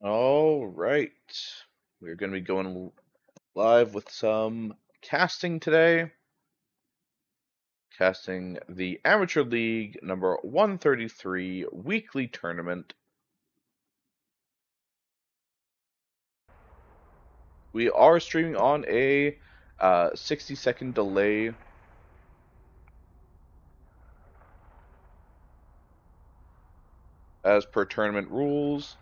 All right. We're going to be going live with some casting today. Casting the Amateur League number 133 weekly tournament. We are streaming on a 60-second delay. As per tournament rules.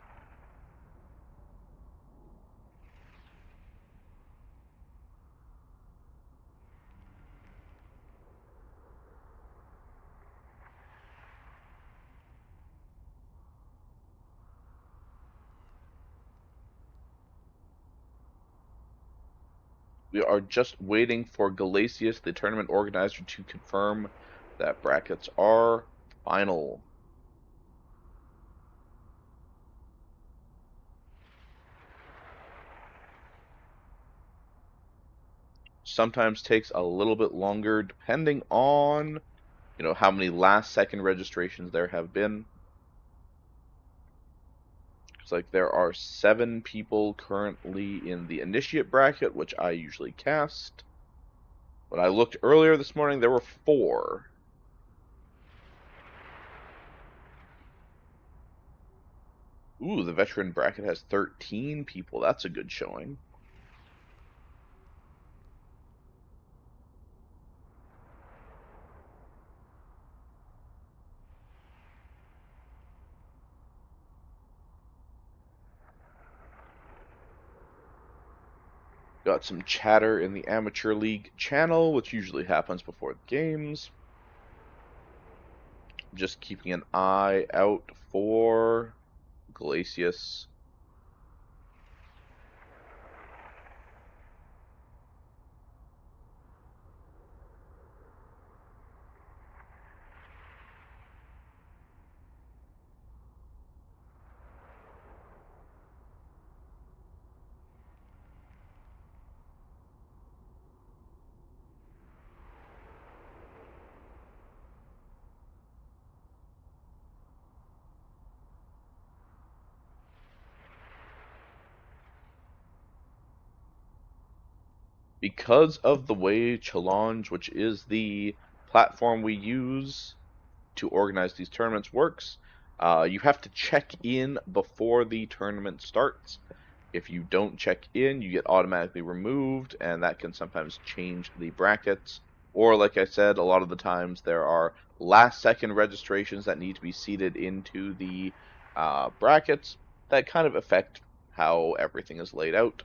We are just waiting for Galasius, the tournament organizer, to confirm that brackets are final. Sometimes takes a little bit longer depending on, how many last second registrations there have been. It's like there are 7 people currently in the initiate bracket, which I usually cast. When I looked earlier this morning, there were 4. Ooh, the veteran bracket has 13 people. That's a good showing. Got some chatter in the Amateur League channel, which usually happens before the games. Just keeping an eye out for Galasius. Because of the way Challenge, which is the platform we use to organize these tournaments, works, you have to check in before the tournament starts. If you don't check in, you get automatically removed, and that can sometimes change the brackets. Or, like I said, a lot of the times there are last-second registrations that need to be seeded into the brackets that kind of affect how everything is laid out.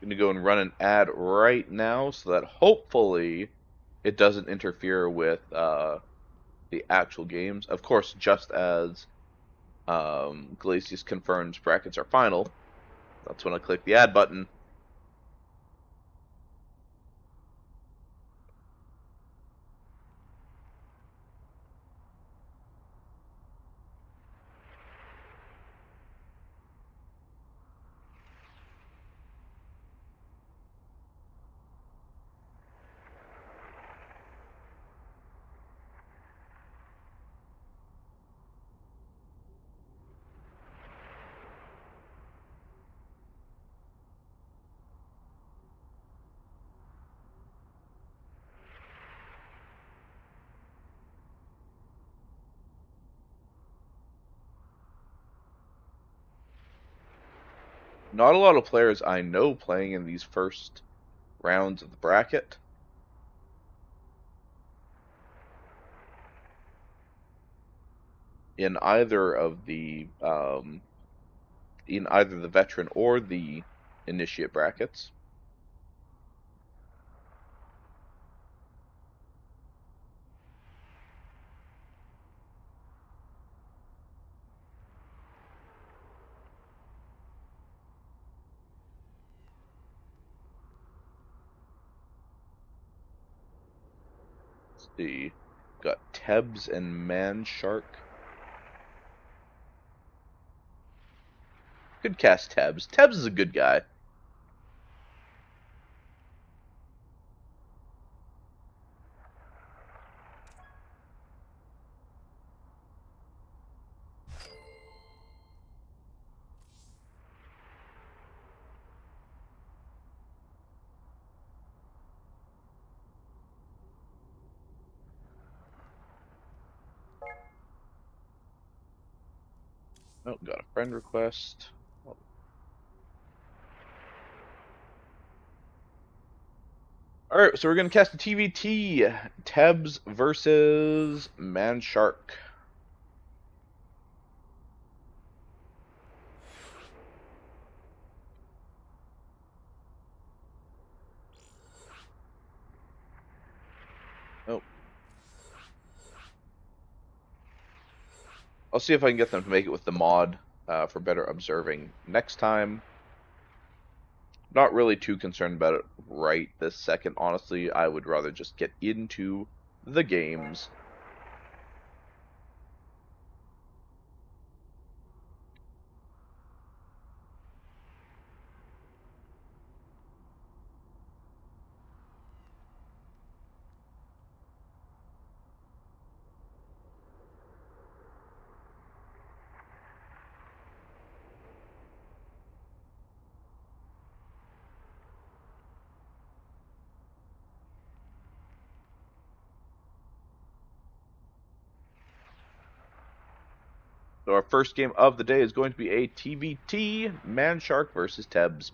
I'm going to go and run an ad right now so that hopefully it doesn't interfere with the actual games. Of course, just as Glacius confirms brackets are final, that's when I click the add button. Not a lot of players I know playing in these first rounds of the bracket. In either of the in either the veteran or the initiate brackets. Let's see. Got Tebs and Man Shark. Could cast Tebs. Tebs is a good guy. Oh, got a friend request. Alright, so we're going to cast a TVT. Tebs versus Man Shark. Oh. I'll see if I can get them to make it with the mod for better observing next time. Not really too concerned about it right this second, honestly. I would rather just get into the games. So our first game of the day is going to be a TVT, Man Shark versus Tebs.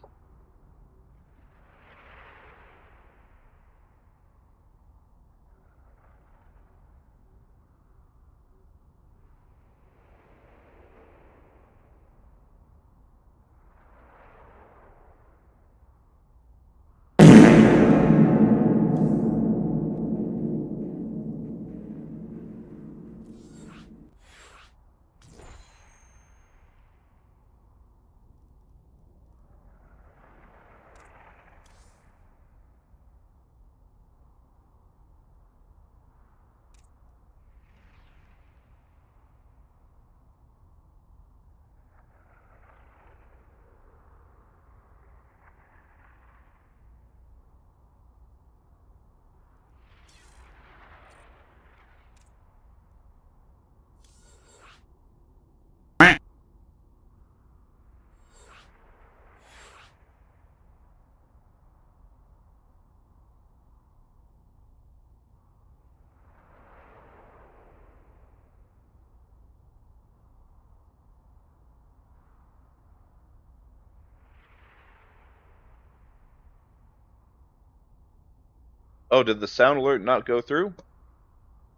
Oh, did the sound alert not go through?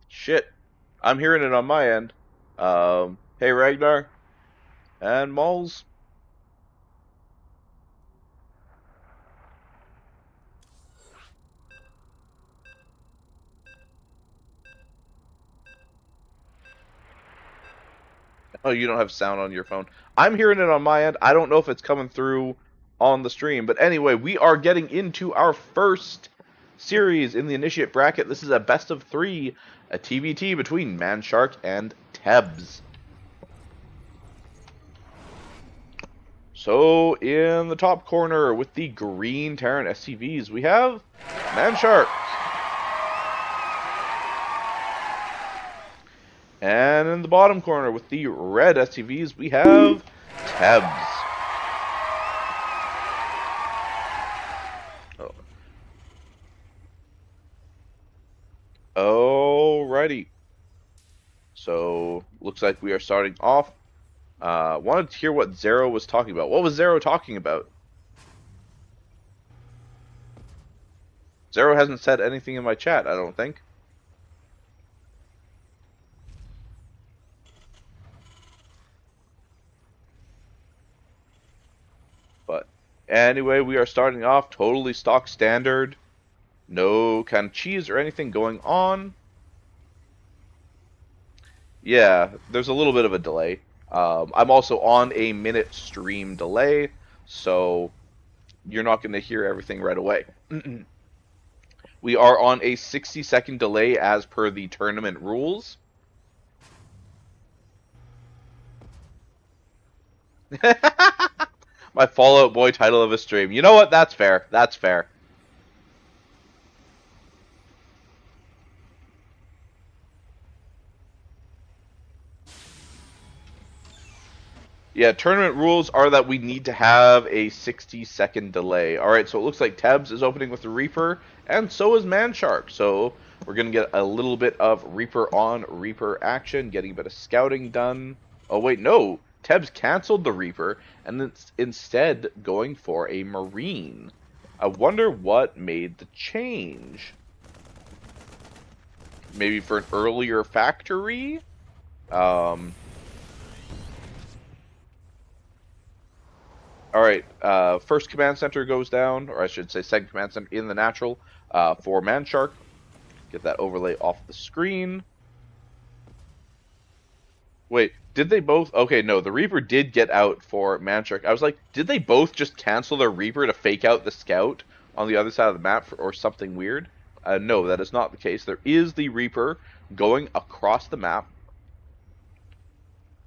Shit. I'm hearing it on my end. Hey Ragnar and Moles. Oh, you don't have sound on your phone. I'm hearing it on my end. I don't know if it's coming through on the stream. But anyway, we are getting into our first series in the Initiate bracket. This is a best of 3, a TVT between Man Shark and Tebs. So, in the top corner with the green Terran SCVs, we have Man Shark. And in the bottom corner with the red SCVs, we have Tebs. Alrighty. So, looks like we are starting off. Wanted to hear what Zero was talking about. What was Zero talking about? Zero hasn't said anything in my chat, I don't think. But anyway, we are starting off totally stock standard. No kind of cheese or anything going on. Yeah, there's a little bit of a delay. I'm also on a minute stream delay, so you're not going to hear everything right away. We are on a 60-second delay as per the tournament rules. My Fallout Boy title of a stream. You know what? That's fair. That's fair. Yeah, tournament rules are that we need to have a 60-second delay. Alright, so it looks like Tebs is opening with the Reaper, and so is Manshark. So we're going to get a little bit of Reaper on Reaper action, getting a bit of scouting done. Oh, wait, no. Tebs canceled the Reaper, and it's instead going for a Marine. I wonder what made the change. Maybe for an earlier factory? Alright, first command center goes down, or I should say second command center in the natural for Manshark. Get that overlay off the screen. Wait, did they both? Okay, no, the Reaper did get out for Manshark. I was like, did they both just cancel their Reaper to fake out the Scout on the other side of the map or something weird? No, that is not the case. There is the Reaper going across the map.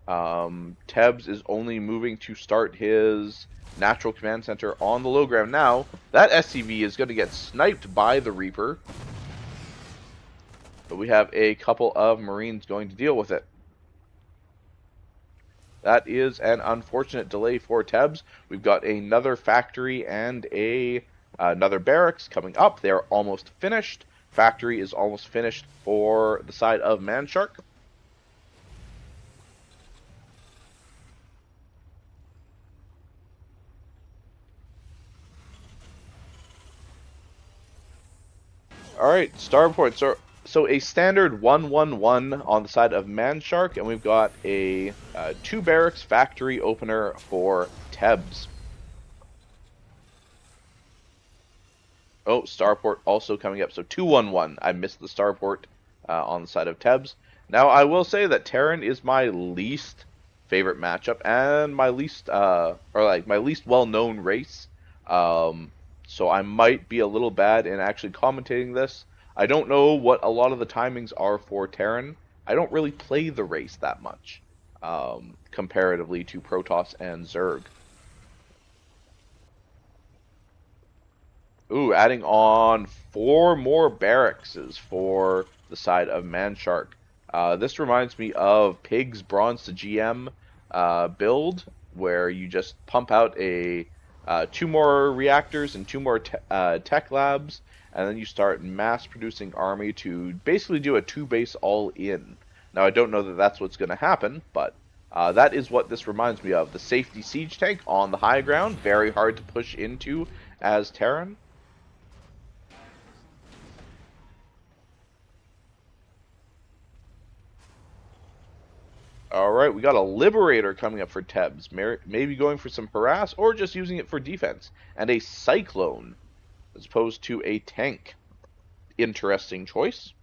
Tebs is only moving to start his natural command center on the low ground now. That SCV is going to get sniped by the Reaper. But we have a couple of Marines going to deal with it. That is an unfortunate delay for Tebs. We've got another factory and another barracks coming up. They're almost finished. Factory is almost finished for the side of Manshark. Alright, star point. So a standard 1-1-1 on the side of Manshark, and we've got a 2 barracks factory opener for Tebs. Oh, starport also coming up. So 2-1-1. I missed the starport on the side of Tebs. Now, I will say that Terran is my least favorite matchup and my least, my least well-known race. So I might be a little bad in actually commentating this. I don't know what a lot of the timings are for Terran. I don't really play the race that much, comparatively to Protoss and Zerg. Ooh, adding on 4 more barracks for the side of Manshark. This reminds me of Pig's Bronze to GM build, where you just pump out 2 more reactors and 2 more tech labs, and then you start mass-producing army to basically do a 2-base all-in. Now, I don't know that that's what's going to happen, but that is what this reminds me of. The safety siege tank on the high ground, very hard to push into as Terran. Alright, we got a Liberator coming up for Tebs. Maybe going for some harass or just using it for defense. And a Cyclone as opposed to a tank. Interesting choice.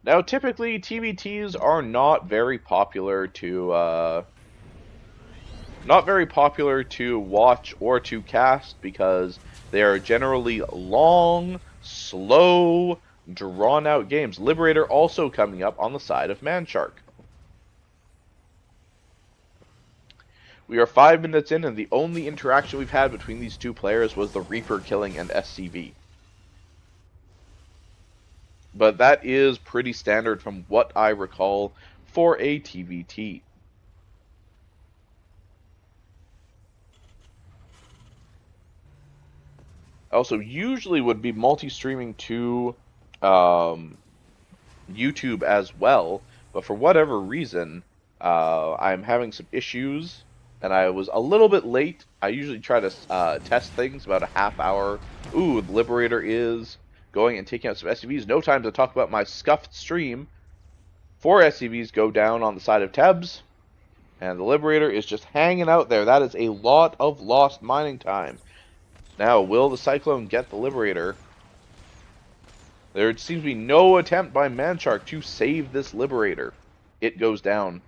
Now, typically, TBTs are not very popular to watch or to cast because they are generally long, slow, drawn-out games. Liberator also coming up on the side of Manshark. We are 5 minutes in, and the only interaction we've had between these two players was the Reaper killing an SCV. But that is pretty standard from what I recall for a TVT. Also, usually would be multi-streaming to YouTube as well, but for whatever reason, I'm having some issues. And I was a little bit late. I usually try to test things about a half hour. Ooh, the Liberator is going and taking out some SCVs. No time to talk about my scuffed stream. 4 SCVs go down on the side of Tebs. And the Liberator is just hanging out there. That is a lot of lost mining time. Now, will the Cyclone get the Liberator? There seems to be no attempt by Manshark to save this Liberator. It goes down.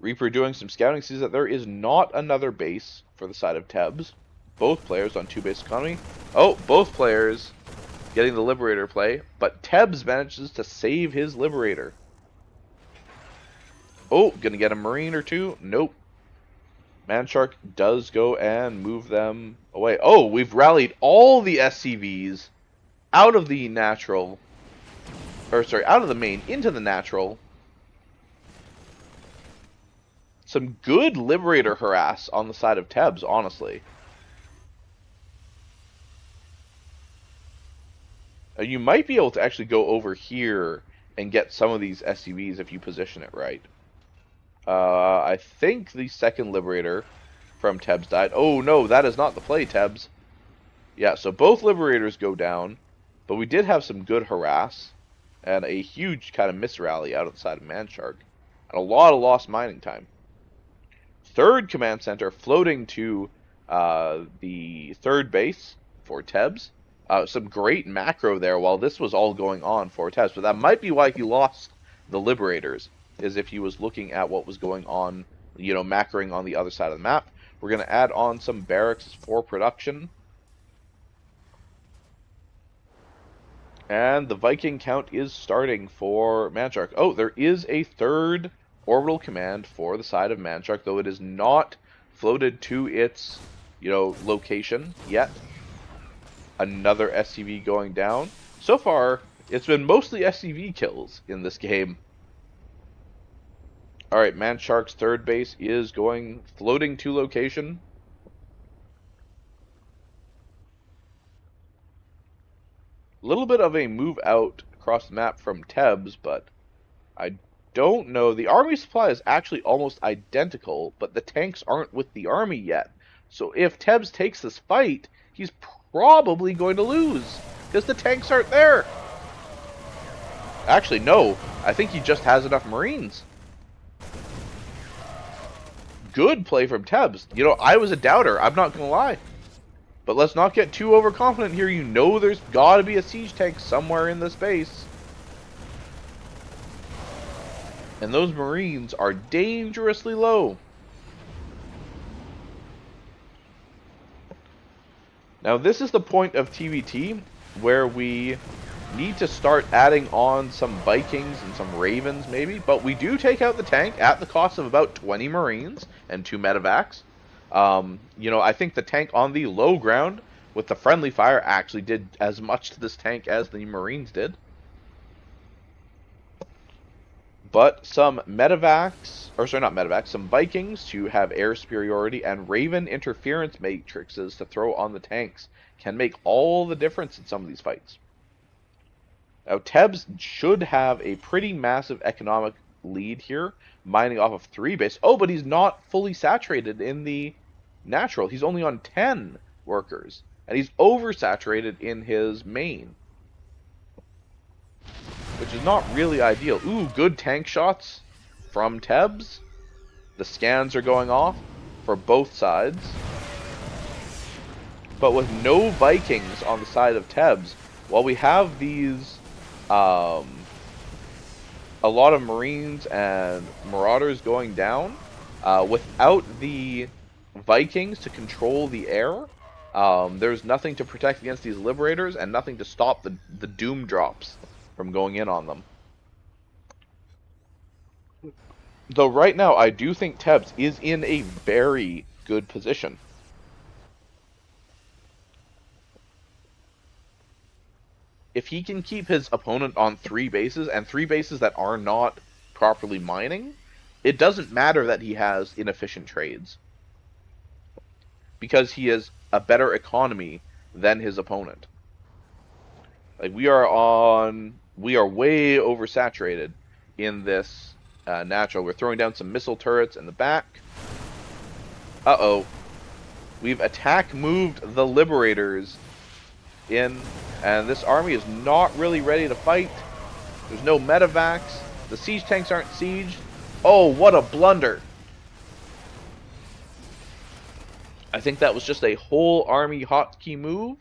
Reaper doing some scouting sees that there is not another base for the side of Tebs. Both players on 2-base economy. Oh, both players getting the Liberator play, but Tebs manages to save his Liberator. Oh, gonna get a Marine or two? Nope. Manshark does go and move them away. Oh, we've rallied all the SCVs out of the natural, or sorry, out of the main into the natural. Some good Liberator harass on the side of Tebs, honestly. You might be able to actually go over here and get some of these SCVs if you position it right. I think the second Liberator from Tebs died. Oh no, that is not the play, Tebs. Yeah, so both Liberators go down, but we did have some good harass and a huge kind of misrally out of the side of Manshark, and a lot of lost mining time. Third command center floating to the third base for Tebs. Some great macro there while this was all going on for Tebs, but that might be why he lost the Liberators, is if he was looking at what was going on, you know, macroing on the other side of the map. We're going to add on some barracks for production. And the Viking count is starting for Manshark. Oh, there is a third orbital command for the side of Manshark, though it is not floated to its, you know, location yet. Another SCV going down. So far, it's been mostly SCV kills in this game. Alright, Manshark's third base is going floating to location. A little bit of a move out across the map from Tebs, but I don't know. The army supply is actually almost identical, but the tanks aren't with the army yet. So if Tebs takes this fight, he's probably going to lose, because the tanks aren't there. Actually, no. I think he just has enough Marines. Good play from Tebs. You know, I was a doubter, I'm not going to lie. But let's not get too overconfident here. You know there's got to be a siege tank somewhere in this base. And those Marines are dangerously low. Now this is the point of TVT where we need to start adding on some Vikings and some Ravens maybe. But we do take out the tank at the cost of about 20 Marines and 2 medevacs. You know, I think the tank on the low ground with the friendly fire actually did as much to this tank as the Marines did. But some medevacs, or sorry, not medevacs, some Vikings to have air superiority and Raven interference matrices to throw on the tanks can make all the difference in some of these fights. Now, Tebs should have a pretty massive economic lead here, mining off of 3 base. Oh, but he's not fully saturated in the natural. He's only on 10 workers, and he's oversaturated in his main, which is not really ideal. Ooh, good tank shots from Tebs. The scans are going off for both sides. But with no Vikings on the side of Tebs, while we have these, a lot of Marines and Marauders going down, without the Vikings to control the air, there's nothing to protect against these Liberators and nothing to stop the Doom drops from going in on them. Though right now, I do think Tebs is in a very good position. If he can keep his opponent on 3 bases, and 3 bases that are not properly mining, it doesn't matter that he has inefficient trades, because he has a better economy than his opponent. Like, we are way oversaturated in this natural. We're throwing down some missile turrets in the back. Uh-oh. We've attack moved the Liberators in, and this army is not really ready to fight. There's no medevacs. The siege tanks aren't sieged. Oh, what a blunder. I think that was just a whole army hotkey move,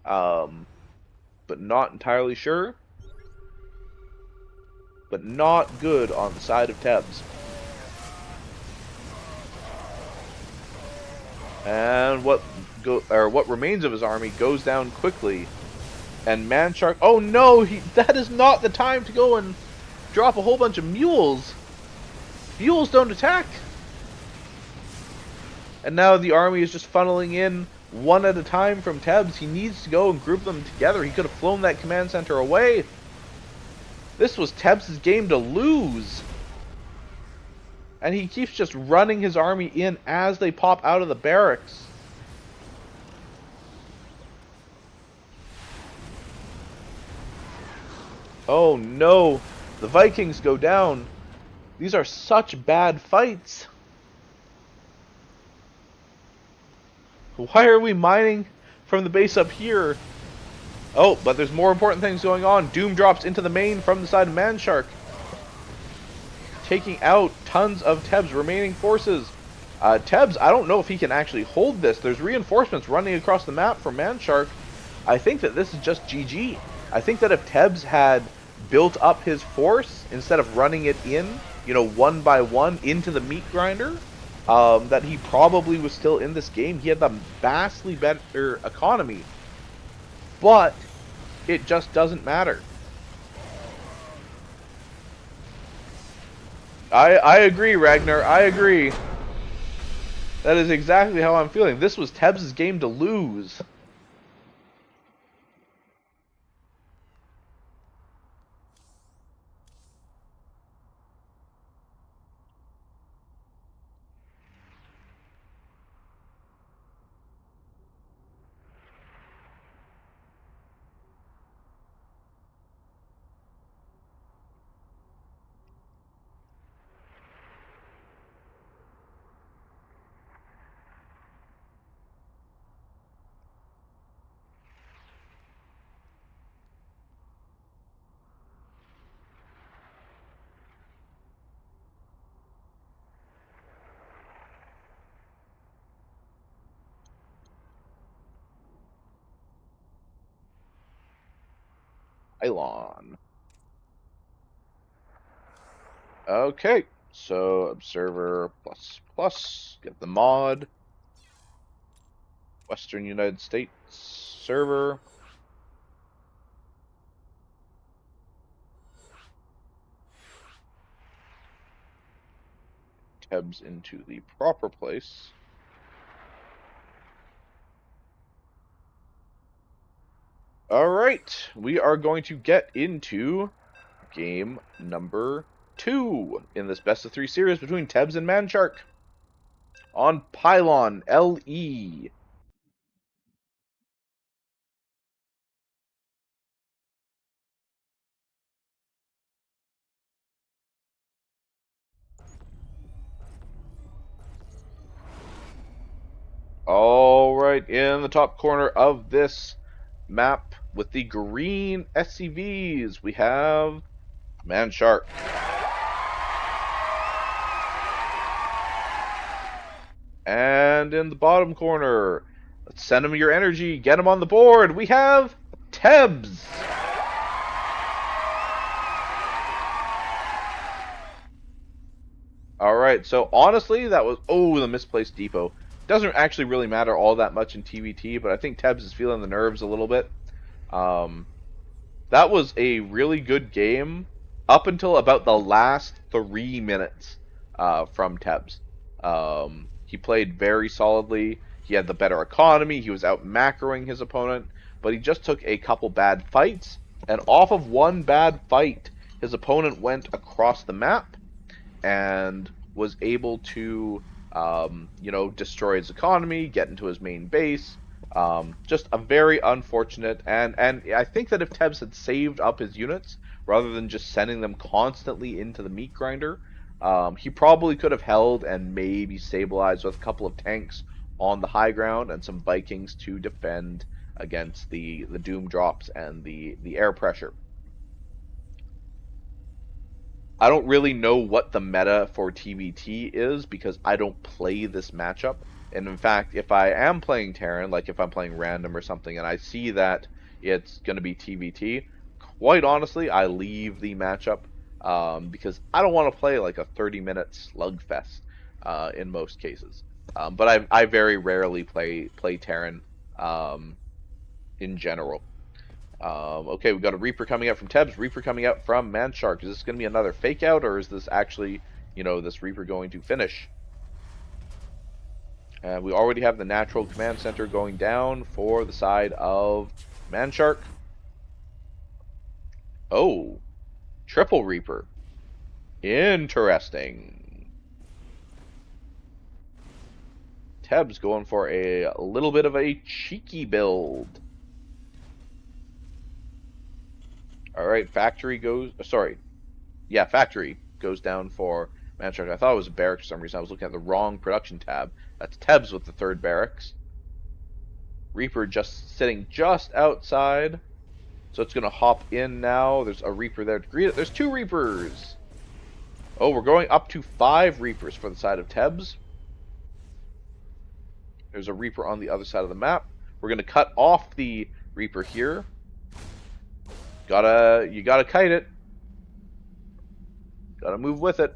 but not entirely sure. But not good on the side of Tebs. And what what remains of his army goes down quickly, and Manshark. Oh no, that is not the time to go and drop a whole bunch of mules. Mules don't attack. And now the army is just funneling in one at a time from Tebs. He needs to go and group them together. He could have flown that command center away. This was Tebs' game to lose. And he keeps just running his army in as they pop out of the barracks. Oh no, the Vikings go down. These are such bad fights. Why are we mining from the base up here? Oh, but there's more important things going on. Doom drops into the main from the side of Manshark, taking out tons of Tebs' remaining forces. Tebs, I don't know if he can actually hold this. There's reinforcements running across the map from Manshark. I think that this is just GG. I think that if Tebs had built up his force instead of running it in, you know, one by one into the meat grinder, that he probably was still in this game. He had the vastly better economy, but it just doesn't matter. I agree, Ragnar. I agree. That is exactly how I'm feeling. This was Tebs' game to lose. Pylon. Okay, so observer plus plus, get the mod. Western United States server. Tebs into the proper place. Alright, we are going to get into game number 2 in this best of 3 series between Tebs and Manshark on Pylon LE. Alright, in the top corner of this map with the green SCVs, we have Manshark. And in the bottom corner, let's send him your energy, get him on the board, we have Tebs. Alright, so honestly, that was, oh, the misplaced depot. Doesn't actually really matter all that much in TVT, but I think Tebs is feeling the nerves a little bit. That was a really good game up until about the last 3 minutes from Tebs. He played very solidly. He had the better economy. He was out macroing his opponent, but he just took a couple bad fights. And off of one bad fight, his opponent went across the map and was able to, you know, destroy his economy, get into his main base. Just a very unfortunate, and I think that if Tebs had saved up his units rather than just sending them constantly into the meat grinder, he probably could have held and maybe stabilized with a couple of tanks on the high ground and some Vikings to defend against the doom drops and the air pressure. I don't really know what the meta for TVT is because I don't play this matchup. And in fact, if I am playing Terran, like if I'm playing random or something, and I see that it's going to be TVT, quite honestly, I leave the matchup because I don't want to play like a 30-minute slugfest in most cases. But I very rarely play Terran in general. Okay, we've got a Reaper coming out from Tebs, Reaper coming out from Manshark. Is this going to be another fake out, or is this actually, this Reaper going to finish? We already have the natural command center going down for the side of Manshark. Oh, triple Reaper. Interesting. Tebs going for a little bit of a cheeky build. Alright, factory goes... Sorry. Yeah, factory goes down for Manshark. I thought it was a barracks for some reason. I was looking at the wrong production tab. That's Tebs with the third barracks. Reaper just sitting just outside. So it's going to hop in now. There's a Reaper there to greet it. There's 2 Reapers. Oh, we're going up to 5 Reapers for the side of Tebs. There's a Reaper on the other side of the map. We're going to cut off the Reaper here. You gotta kite it. Gotta move with it.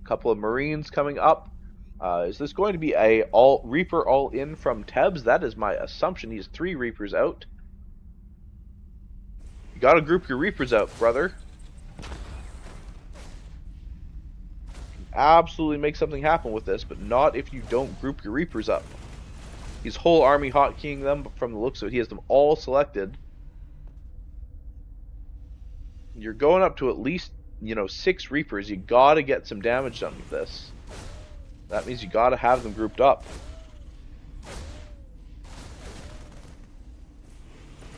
Couple of Marines coming up. Is this going to be a Reaper all in from Tebs? That is my assumption. He has 3 Reapers out. You gotta group your Reapers out, brother. Absolutely make something happen with this, but not if you don't group your Reapers up. He's whole army hotkeying them, but from the looks of it, he has them all selected. You're going up to at least, 6 Reapers. You gotta get some damage done with this. That means you gotta have them grouped up.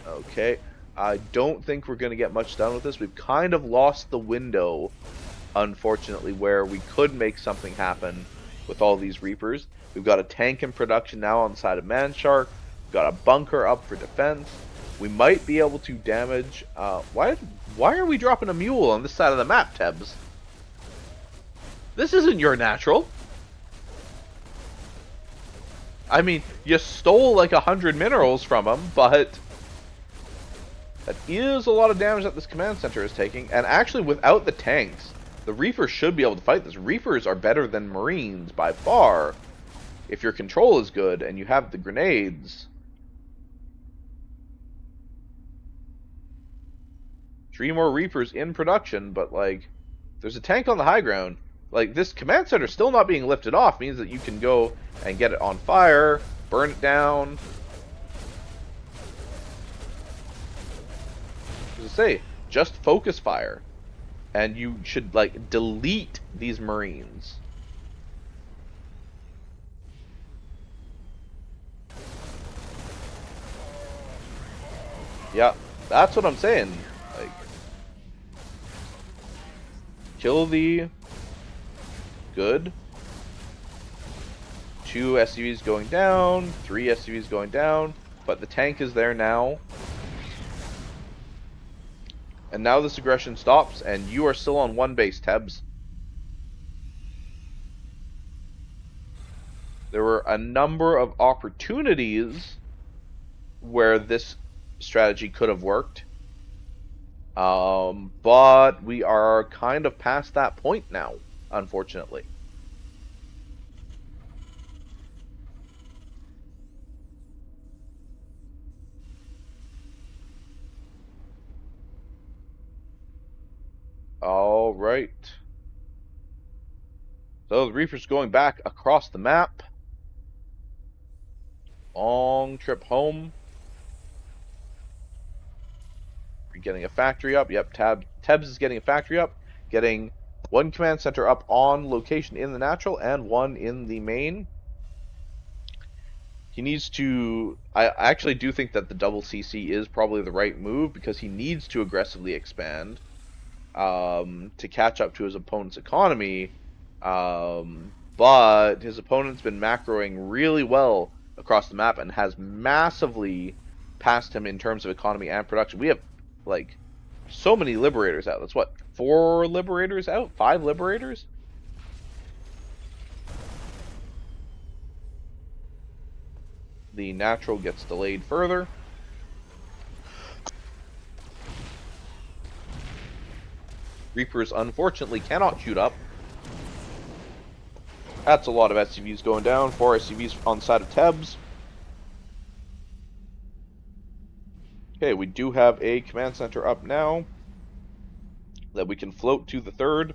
Okay. I don't think we're gonna get much done with this. We've kind of lost the window, unfortunately, where we could make something happen with all these Reapers. We've got a tank in production now on the side of Manshark. We've got a bunker up for defense. We might be able to damage... Why are we dropping a mule on this side of the map, Tebs? This isn't your natural. I mean, you stole like 100 minerals from him, but... that is a lot of damage that this command center is taking. And actually, without the tanks, the Reapers should be able to fight this. Reapers are better than Marines by far. If your control is good and you have the grenades... 3 more Reapers in production, but, like, there's a tank on the high ground. Like, this command center still not being lifted off means that you can go and get it on fire, burn it down. As I say, just focus fire. And you should, like, delete these Marines. Yeah, that's what I'm saying. Like, kill the good. 2 SUVs going down, 3 SUVs going down, but the tank is there now. And now this aggression stops, and you are still on 1 base, Tebs. There were a number of opportunities where this strategy could have worked. But we are kind of past that point now, unfortunately. All right. So the Reaper's going back across the map. Long trip home. We're getting a factory up. Yep, Tebs is getting a factory up. Getting 1 command center up on location in the natural and 1 in the main. He needs to... I actually do think that the double CC is probably the right move because he needs to aggressively expand to catch up to his opponent's economy. But his opponent's been macroing really well across the map and has massively passed him in terms of economy and production. We have, like, so many Liberators out. That's what, 4 Liberators out? 5 Liberators? The natural gets delayed further. Reapers, unfortunately, cannot shoot up. That's a lot of SCVs going down. 4 SCVs on the side of Tebs. Okay, we do have a command center up now that we can float to the third,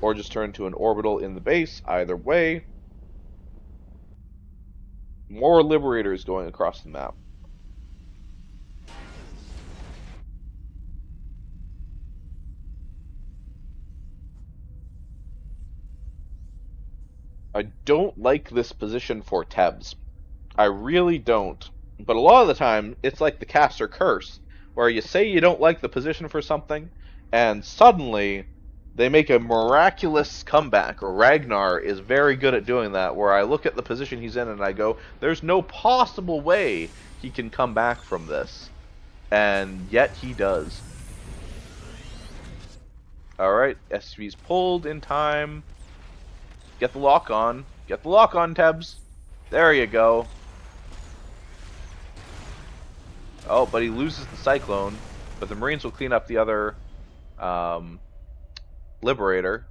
or just turn to an orbital in the base. Either way, more liberators going across the map. I don't like this position for Tebs. I really don't. But a lot of the time, it's like the caster curse, where you say you don't like the position for something, and suddenly they make a miraculous comeback. Ragnar is very good at doing that, where I look at the position he's in and I go, there's no possible way he can come back from this. And yet he does. Alright, SCV's pulled in time. Get the lock on. Get the lock on, Tebs. There you go. Oh, but he loses the Cyclone. But the Marines will clean up the other Liberator.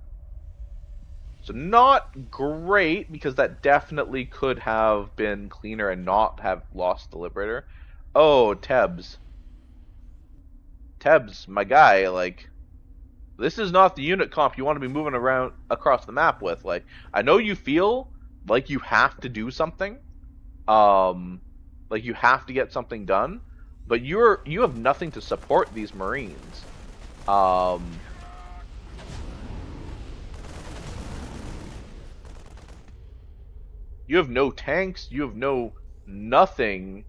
So not great, because that definitely could have been cleaner and not have lost the Liberator. Oh, Tebs. Tebs, my guy, like, this is not the unit comp you want to be moving around across the map with. Like, I know you feel like you have to do something. Like you have to get something done, but you have nothing to support these Marines. You have no tanks, you have nothing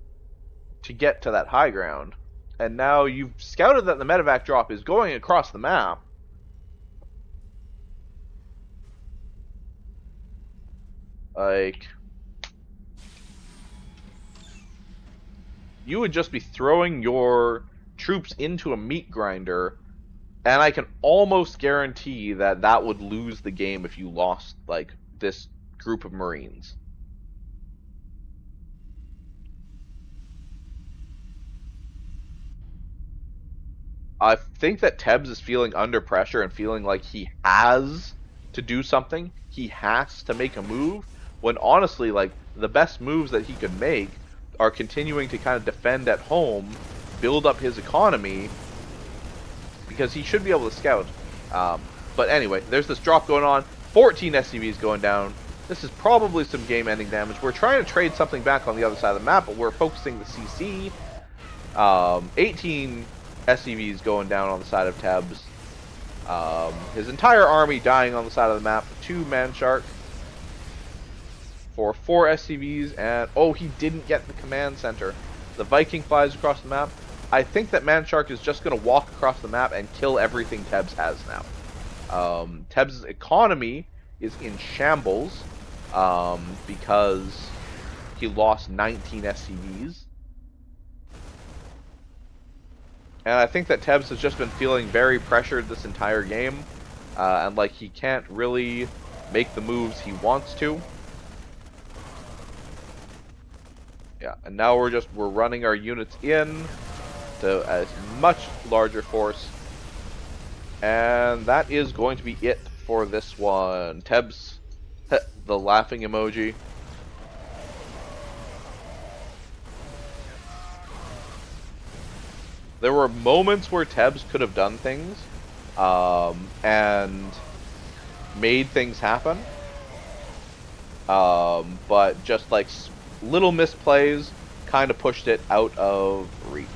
to get to that high ground. And now you've scouted that the medevac drop is going across the map. Like, you would just be throwing your troops into a meat grinder, and I can almost guarantee that that would lose the game if you lost, like, this group of Marines. I think that Tebs is feeling under pressure and feeling like he has to do something. He has to make a move. When honestly, like, the best moves that he could make are continuing to kind of defend at home, build up his economy, because he should be able to scout. But anyway, there's this drop going on. 14 SCVs going down. This is probably some game-ending damage. We're trying to trade something back on the other side of the map, but we're focusing the CC. 18 SCVs going down on the side of Tebs. His entire army dying on the side of the map. 2 Man Shark for 4 SCVs, and oh, he didn't get the command center. The Viking flies across the map. I think that Man Shark is just going to walk across the map and kill everything Tebs has now. Tebs' economy is in shambles because he lost 19 SCVs. And I think that Tebs has just been feeling very pressured this entire game. And like he can't really make the moves he wants to. Yeah, and now we're running our units in to a much larger force. And that is going to be it for this one. Tebs, the laughing emoji. There were moments where Tebs could have done things and made things happen. But just like little misplays kind of pushed it out of reach.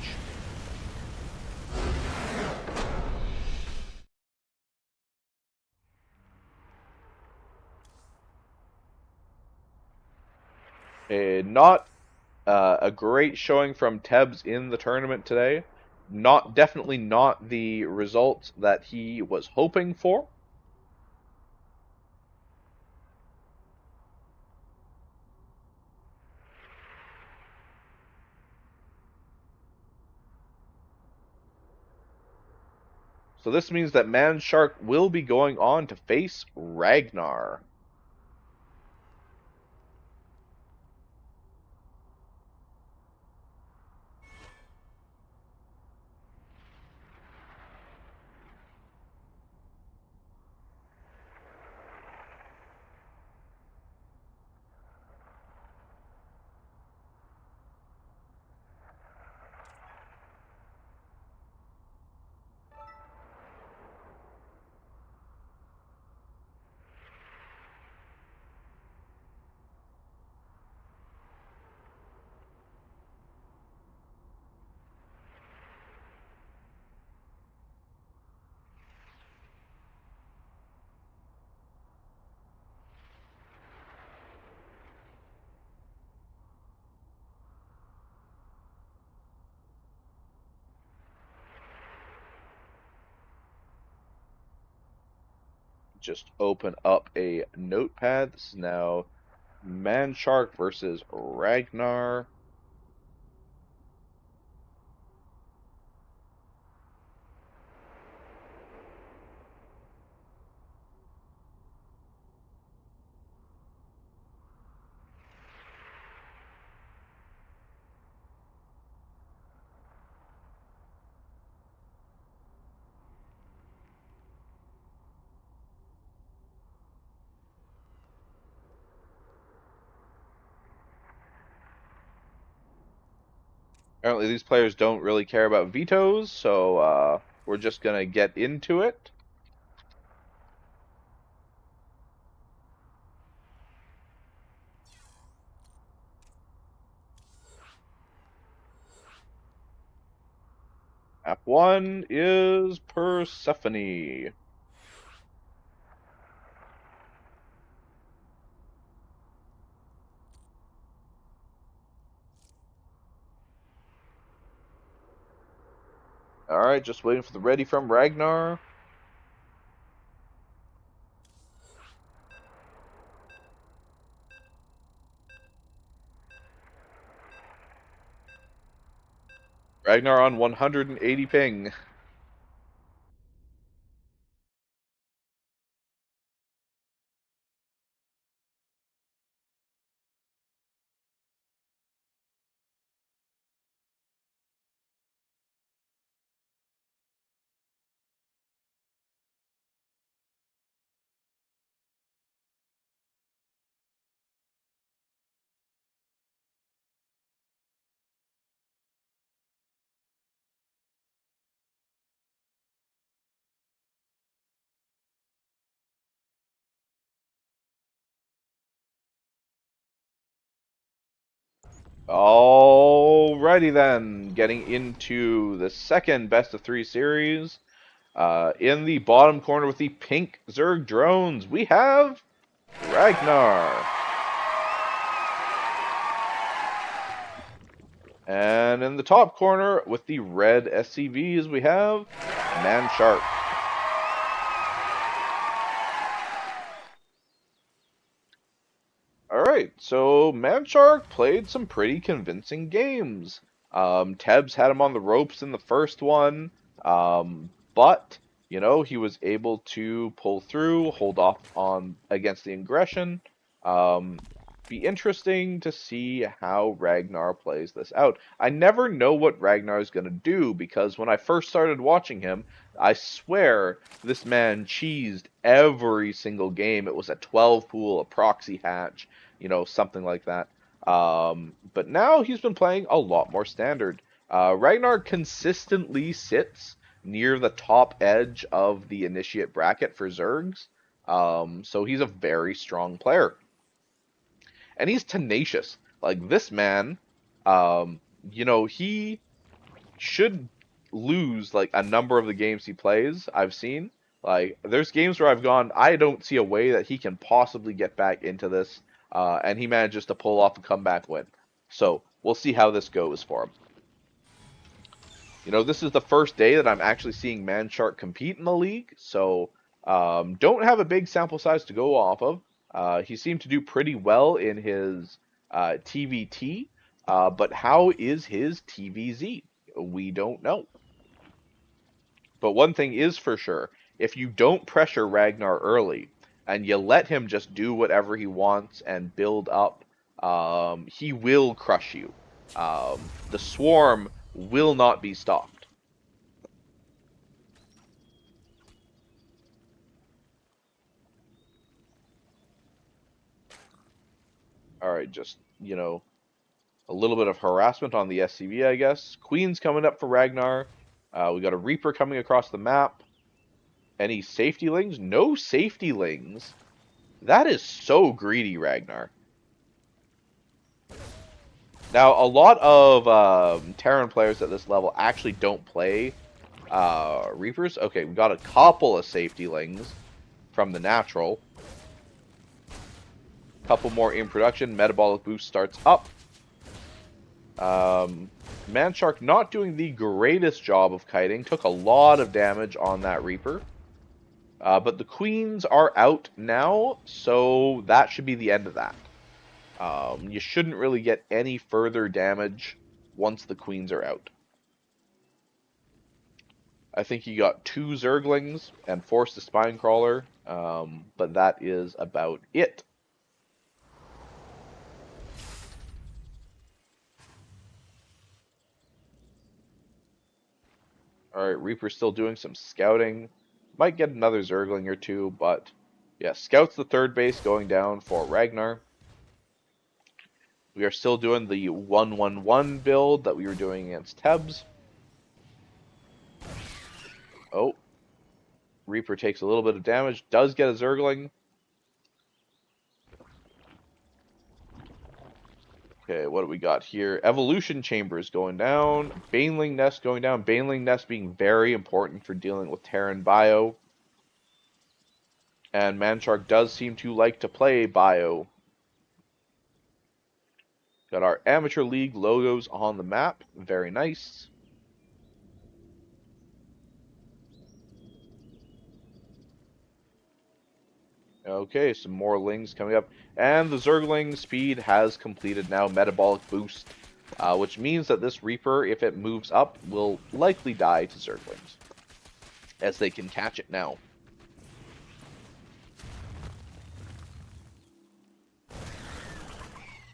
Not a great showing from Tebs in the tournament today. Definitely not the results that he was hoping for. So this means that Man Shark will be going on to face Ragnar. just open up a notepad. This is now Manshark versus Ragnar. Apparently these players don't really care about vetoes, so we're just gonna get into it. Map 1 is Persephone. Alright, just waiting for the ready from Ragnar. Ragnar on 180 ping. Alrighty then, getting into the second best of 3 series. In the bottom corner with the pink Zerg drones, we have Ragnar. And in the top corner with the red SCVs, we have Manshark. Alright, so Manshark played some pretty convincing games. Tebs had him on the ropes in the first one, but, you know, he was able to pull through, hold off on against the aggression. Be interesting to see how Ragnar plays this out. I never know what Ragnar is going to do, because when I first started watching him, I swear this man cheesed every single game. It was a 12 pool, a proxy hatch, you know, something like that. But now he's been playing a lot more standard. Ragnar consistently sits near the top edge of the initiate bracket for Zergs. So he's a very strong player. And he's tenacious. Like, this man, you know, he should lose like a number of the games he plays. I've seen, like, there's games where I've gone, I don't see a way that he can possibly get back into this, and he manages to pull off a comeback win. So we'll see how this goes for him. You know, this is the first day that I'm actually seeing Manshark compete in the league, so don't have a big sample size to go off of. He seemed to do pretty well in his TVT, but how is his TVZ? We don't know. But one thing is for sure, if you don't pressure Ragnar early, and you let him just do whatever he wants and build up, he will crush you. The swarm will not be stopped. Alright, just, you know, a little bit of harassment on the SCV, I guess. Queen's coming up for Ragnar. We got a Reaper coming across the map. Any safety lings? No safety lings. That is so greedy, Ragnar. Now, a lot of Terran players at this level actually don't play Reapers. Okay, we got a couple of safety lings from the natural. Couple more in production. Metabolic boost starts up. Manshark not doing the greatest job of kiting. Took a lot of damage on that Reaper. But the queens are out now, so that should be the end of that. You shouldn't really get any further damage once the queens are out. I think you got 2 Zerglings and forced a Spinecrawler, but that is about it. Alright, Reaper's still doing some scouting. Might get another Zergling or 2, but yeah, Scout's the 3rd base going down for Ragnar. We are still doing the 1-1-1 build that we were doing against Tebs. Oh. Reaper takes a little bit of damage, does get a Zergling. Okay, what do we got here? Evolution Chambers going down. Baneling Nest going down. Baneling Nest being very important for dealing with Terran Bio. And Manshark does seem to like to play Bio. Got our Amateur League logos on the map. Very nice. Okay, some more Lings coming up. And the Zergling speed has completed now, Metabolic Boost. Which means that this Reaper, if it moves up, will likely die to Zerglings. As they can catch it now.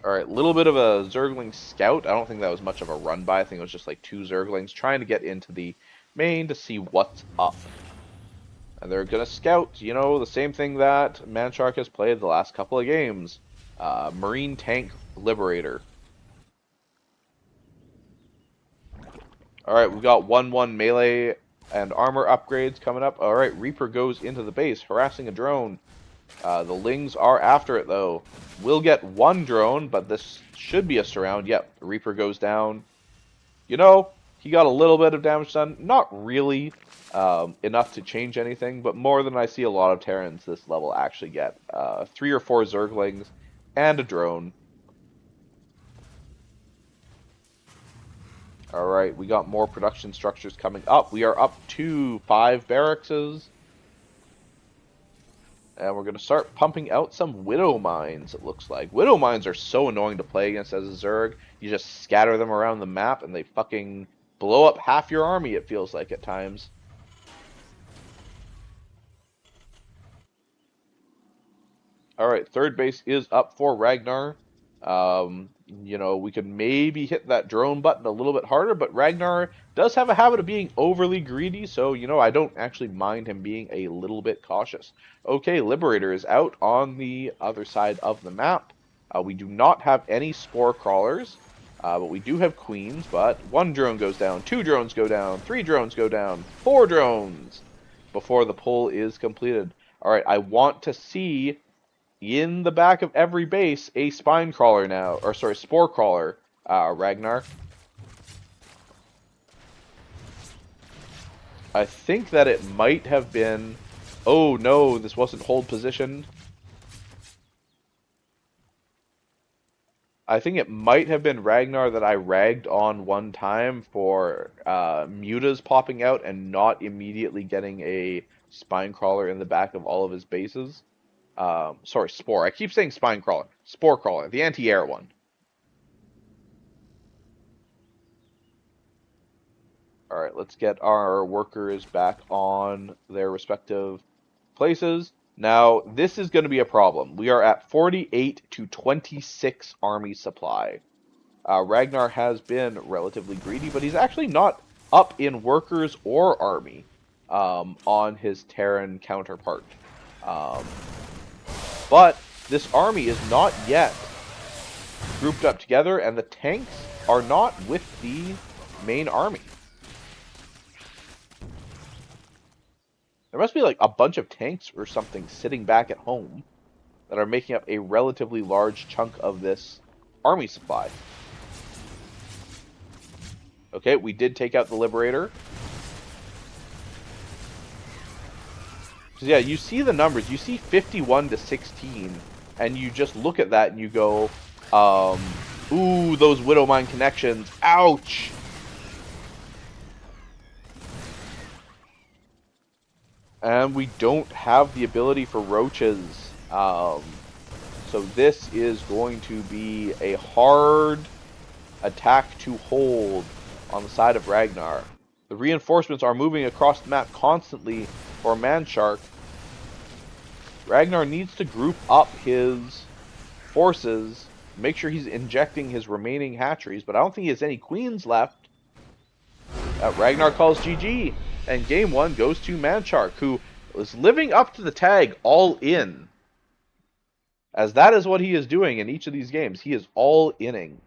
Alright, little bit of a Zergling scout. I don't think that was much of a run by. I think it was just like 2 Zerglings trying to get into the main to see what's up. And they're going to scout, you know, the same thing that Manshark has played the last couple of games. Marine Tank Liberator. Alright, we've got 1-1 melee and armor upgrades coming up. Alright, Reaper goes into the base, harassing a drone. The Lings are after it, though. We'll get 1 drone, but this should be a surround. Yep, the Reaper goes down. You know, he got a little bit of damage done. Not really enough to change anything, but more than I see a lot of Terrans this level actually get. 3 or 4 Zerglings and a drone. Alright, we got more production structures coming up. We are up to 5 barracks. And we're going to start pumping out some Widow Mines, it looks like. Widow Mines are so annoying to play against as a Zerg. You just scatter them around the map and they fucking blow up half your army, it feels like at times. Alright, 3rd base is up for Ragnar. You know, we could maybe hit that drone button a little bit harder, but Ragnar does have a habit of being overly greedy, so, you know, I don't actually mind him being a little bit cautious. Okay, Liberator is out on the other side of the map. We do not have any Spore Crawlers, but we do have Queens, but 1 drone goes down, 2 drones go down, 3 drones go down, 4 drones before the pull is completed. Alright, I want to see in the back of every base a spine crawler now, or sorry, spore crawler, Ragnar. I think that it might have been, oh no, this wasn't hold positioned. I think it might have been Ragnar that I ragged on one time for mutas popping out and not immediately getting a spine crawler in the back of all of his bases. Sorry, Spore. I keep saying Spine Crawler. Spore Crawler, the anti-air one. Alright, let's get our workers back on their respective places. Now, this is going to be a problem. We are at 48 to 26 army supply. Ragnar has been relatively greedy, but he's actually not up in workers or army on his Terran counterpart. But this army is not yet grouped up together, and the tanks are not with the main army. There must be like a bunch of tanks or something sitting back at home that are making up a relatively large chunk of this army supply. Okay, we did take out the Liberator. So yeah, you see the numbers. You see 51 to 16, and you just look at that and you go, ooh, those Widow Mine connections. Ouch! And we don't have the ability for roaches. So this is going to be a hard attack to hold on the side of Ragnar. The reinforcements are moving across the map constantly for Manshark. Ragnar needs to group up his forces, make sure he's injecting his remaining hatcheries, but I don't think he has any queens left. Ragnar calls GG, and game one goes to Manshark, who is living up to the tag all in, as that is what he is doing in each of these games. He is all inning.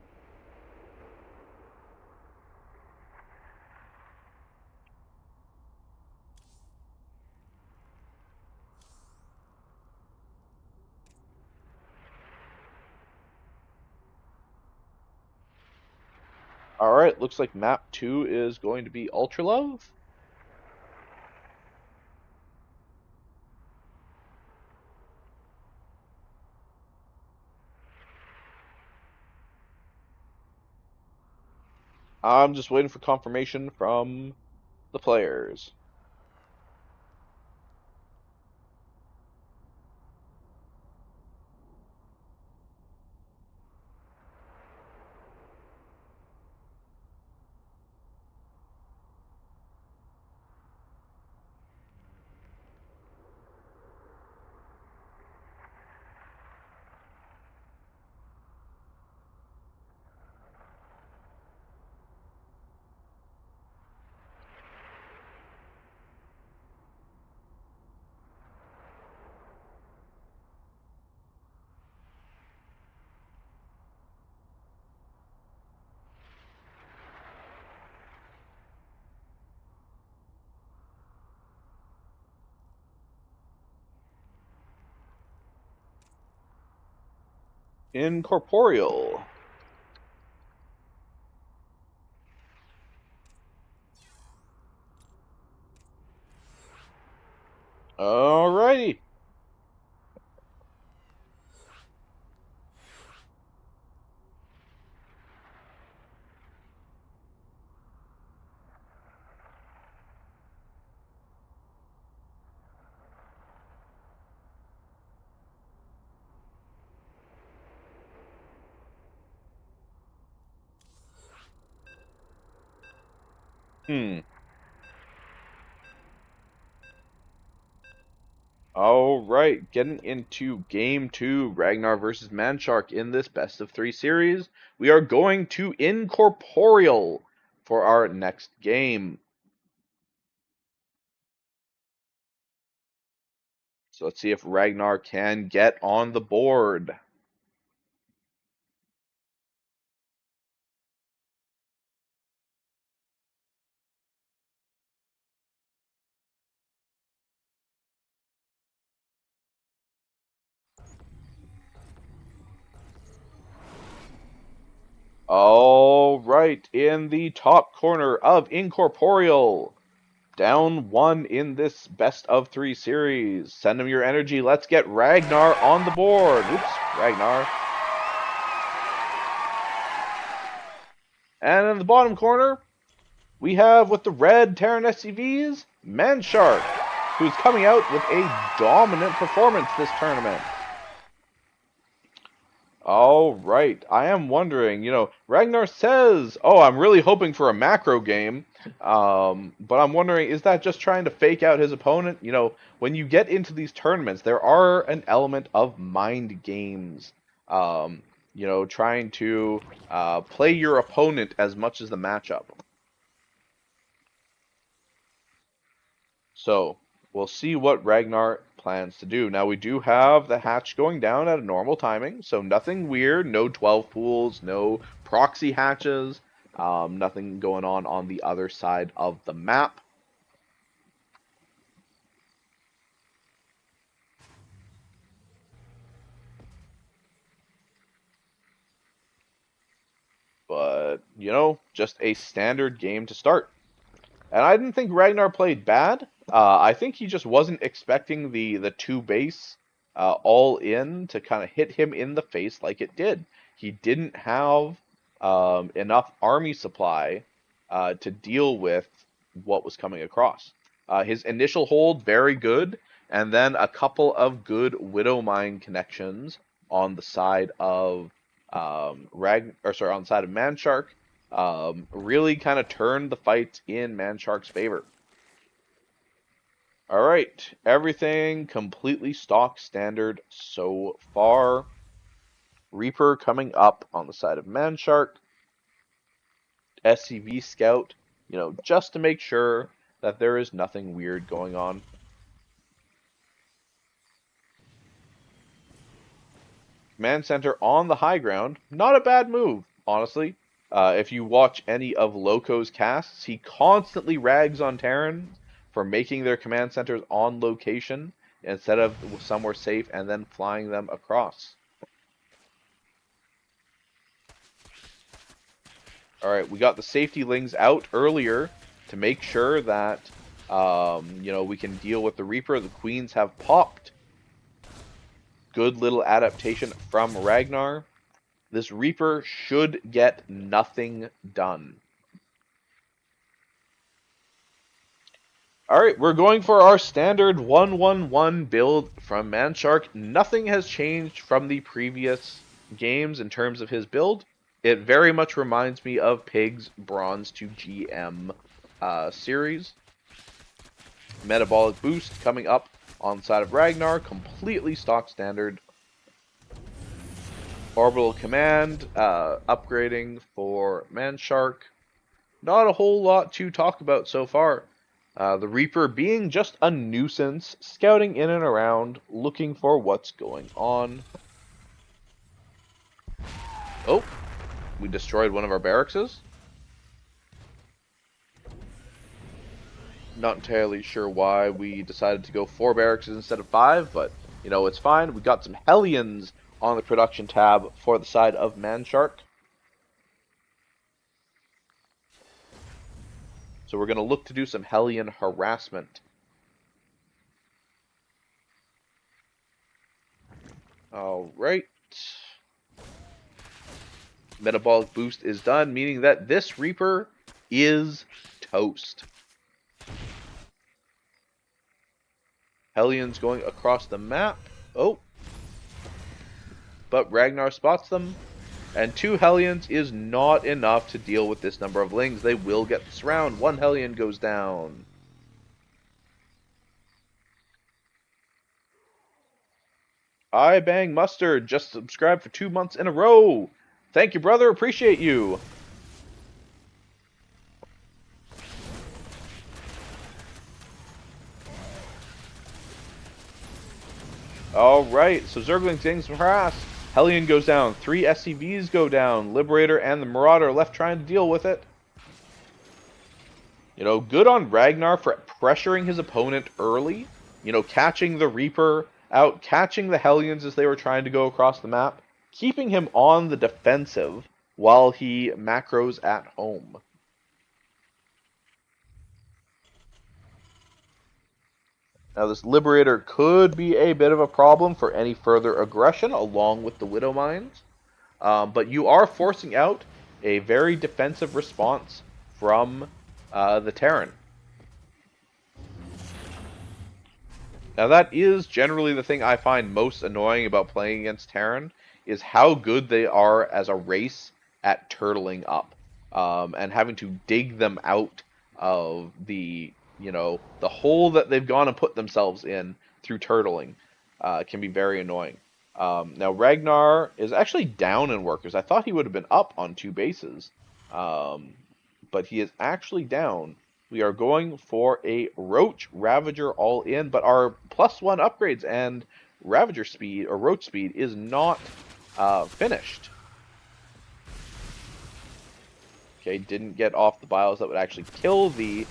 Alright, looks like map 2 is going to be Ultra Love. I'm just waiting for confirmation from the players. Incorporeal. Alrighty. Alright, getting into game 2, Ragnar versus Manshark in this best of 3 series. We are going to Incorporeal for our next game. So let's see if Ragnar can get on the board. Alright, in the top corner of Incorporeal. Down 1 in this best of 3 series. Send him your energy. Let's get Ragnar on the board. Oops, Ragnar. And in the bottom corner, we have with the red Terran SCVs, Manshark, who's coming out with a dominant performance this tournament. All right, I am wondering, Ragnar says, oh, I'm really hoping for a macro game, but I'm wondering, is that just trying to fake out his opponent? When you get into these tournaments, there are an element of mind games, trying to play your opponent as much as the matchup. So we'll see what Ragnar plans to do. Now we do have the hatch going down at a normal timing, so nothing weird, no 12 pools, no proxy hatches, nothing going on the other side of the map. But, just a standard game to start. And I didn't think Ragnar played bad. I think he just wasn't expecting the 2 base all in to kind of hit him in the face like it did. He didn't have enough army supply to deal with what was coming across. His initial hold, very good, and then a couple of good Widow Mine connections on the side of on the side of Manshark, really kind of turned the fight in Manshark's favor. All right, everything completely stock standard so far. Reaper coming up on the side of Manshark. SCV Scout, just to make sure that there is nothing weird going on. Command Center on the high ground, not a bad move, honestly. If you watch any of Loco's casts, he constantly rags on Terran for making their command centers on location instead of somewhere safe and then flying them across. Alright, we got the safety lings out earlier to make sure that, we can deal with the Reaper. The Queens have popped. Good little adaptation from Ragnar. This Reaper should get nothing done. Alright, we're going for our standard 1-1-1 build from Manshark. Nothing has changed from the previous games in terms of his build. It very much reminds me of Pig's Bronze to GM series. Metabolic Boost coming up on the side of Ragnar, completely stock standard. Orbital Command upgrading for Manshark. Not a whole lot to talk about so far. The Reaper being just a nuisance, scouting in and around, looking for what's going on. Oh, we destroyed one of our barracks. Not entirely sure why we decided to go 4 barracks instead of 5, but, it's fine. We got some Hellions on the production tab for the side of Manshark. So we're going to look to do some Hellion harassment. Alright. Metabolic Boost is done, meaning that this Reaper is toast. Hellions going across the map. Oh. But Ragnar spots them. And 2 Hellions is not enough to deal with this number of Lings. They will get this round. 1 Hellion goes down. I Bang Mustard just subscribed for 2 months in a row. Thank you, brother. Appreciate you. Alright, so Zergling's getting some harass. Hellion goes down. 3 SCVs go down. Liberator and the Marauder left trying to deal with it. Good on Ragnar for pressuring his opponent early. Catching the Reaper out, catching the Hellions as they were trying to go across the map. Keeping him on the defensive while he macros at home. Now this Liberator could be a bit of a problem for any further aggression along with the Widow Mines. But you are forcing out a very defensive response from the Terran. Now that is generally the thing I find most annoying about playing against Terran, is how good they are as a race at turtling up. And having to dig them out of the hole that they've gone and put themselves in through turtling can be very annoying. Now Ragnar is actually down in workers. I thought he would have been up on 2 bases, but he is actually down. We are going for a Roach Ravager all in, but our +1 upgrades and Ravager speed or Roach speed is not finished. Okay, didn't get off the bios that would actually kill the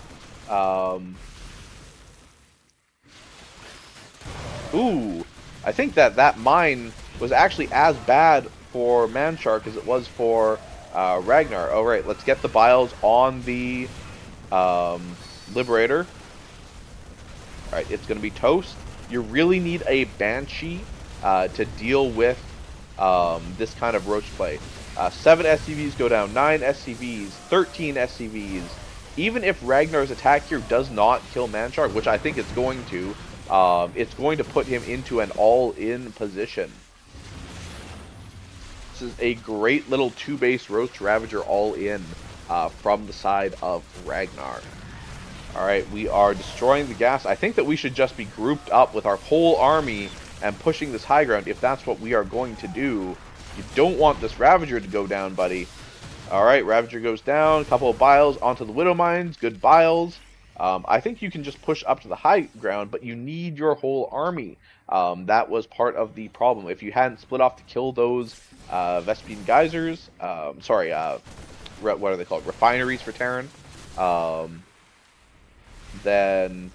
Ooh, I think that mine was actually as bad for Manshark as it was for Ragnar. All right, let's get the bios on the Liberator. All right, it's going to be toast. You really need a Banshee to deal with this kind of Roach play. 7 SCVs go down, 9 SCVs, 13 SCVs even if Ragnar's attack here does not kill Manshark, which I think it's going to put him into an all-in position. This is a great little 2-base Roach Ravager all-in from the side of Ragnar. Alright, we are destroying the gas. I think that we should just be grouped up with our whole army and pushing this high ground if that's what we are going to do. You don't want this Ravager to go down, buddy. Alright, Ravager goes down. A couple of Biles onto the Widow Mines. Good Biles. I think you can just push up to the high ground, but you need your whole army. That was part of the problem. If you hadn't split off to kill those Vespine Geysers, what are they called? Refineries for Terran. Then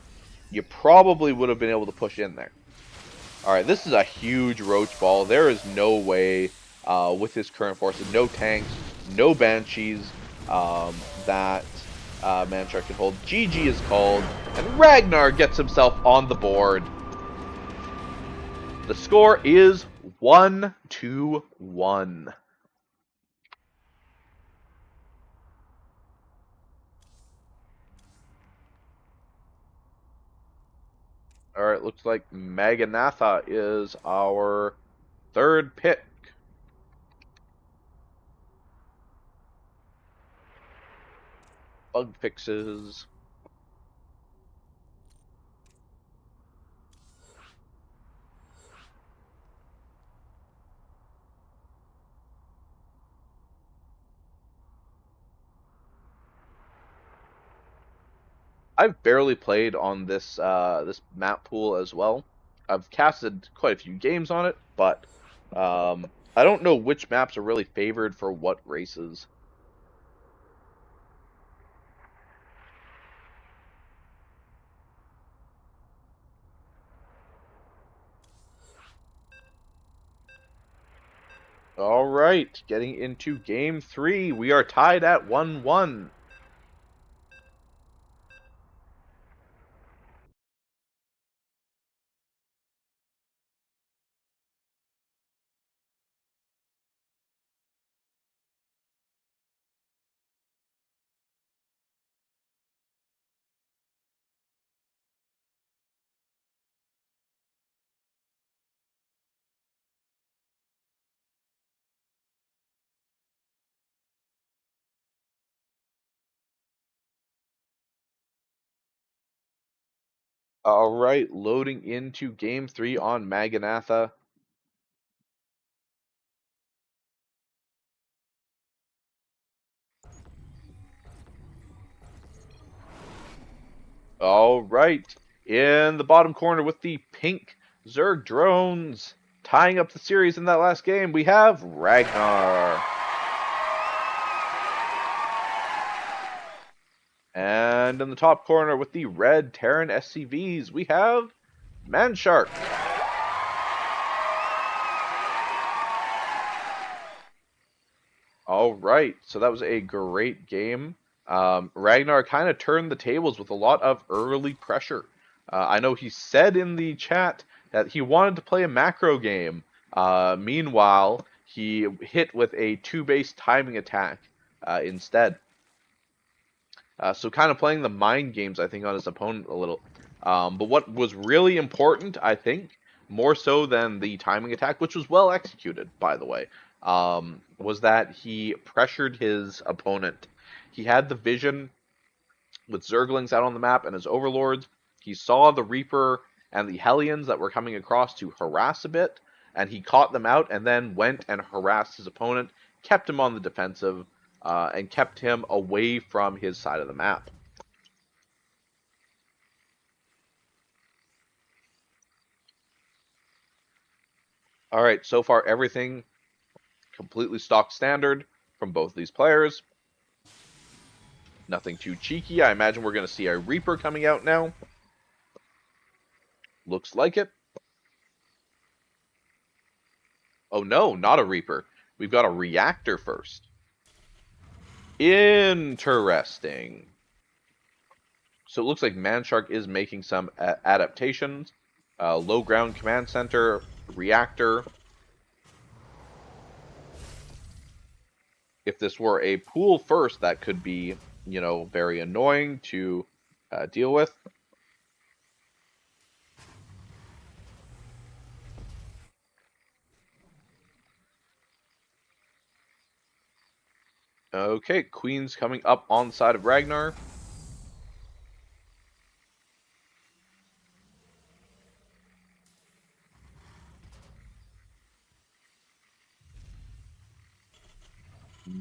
you probably would have been able to push in there. Alright, this is a huge Roach Ball. There is no way with his current forces, no tanks, no Banshees, that Manshark can hold. GG is called, and Ragnar gets himself on the board. The score is 1-1. Alright, looks like Maganatha is our third pick. Bug fixes. I've barely played on this this map pool as well. I've casted quite a few games on it, but I don't know which maps are really favored for what races. All right, getting into game 3. We are tied at 1-1. All right, loading into game 3 on Maganatha. All right, in the bottom corner with the pink Zerg drones, tying up the series in that last game, we have Ragnar. And in the top corner with the red Terran SCVs, we have Manshark. All right, so that was a great game. Ragnar kind of turned the tables with a lot of early pressure. I know he said in the chat that he wanted to play a macro game. Meanwhile, he hit with a 2-base timing attack instead. So kind of playing the mind games, I think, on his opponent a little. But what was really important, I think, more so than the timing attack, which was well executed, by the way, was that he pressured his opponent. He had the vision with Zerglings out on the map and his overlords. He saw the Reaper and the Hellions that were coming across to harass a bit, and he caught them out and then went and harassed his opponent, kept him on the defensive, and kept him away from his side of the map. Alright, so far everything completely stock standard from both these players. Nothing too cheeky. I imagine we're going to see a Reaper coming out now. Looks like it. Oh no, not a Reaper. We've got a Reactor first. Interesting. So it looks like Manshark is making some adaptations. Low ground command center, Reactor. If this were a pool first, that could be very annoying to deal with. Okay, Queen's coming up on the side of Ragnar.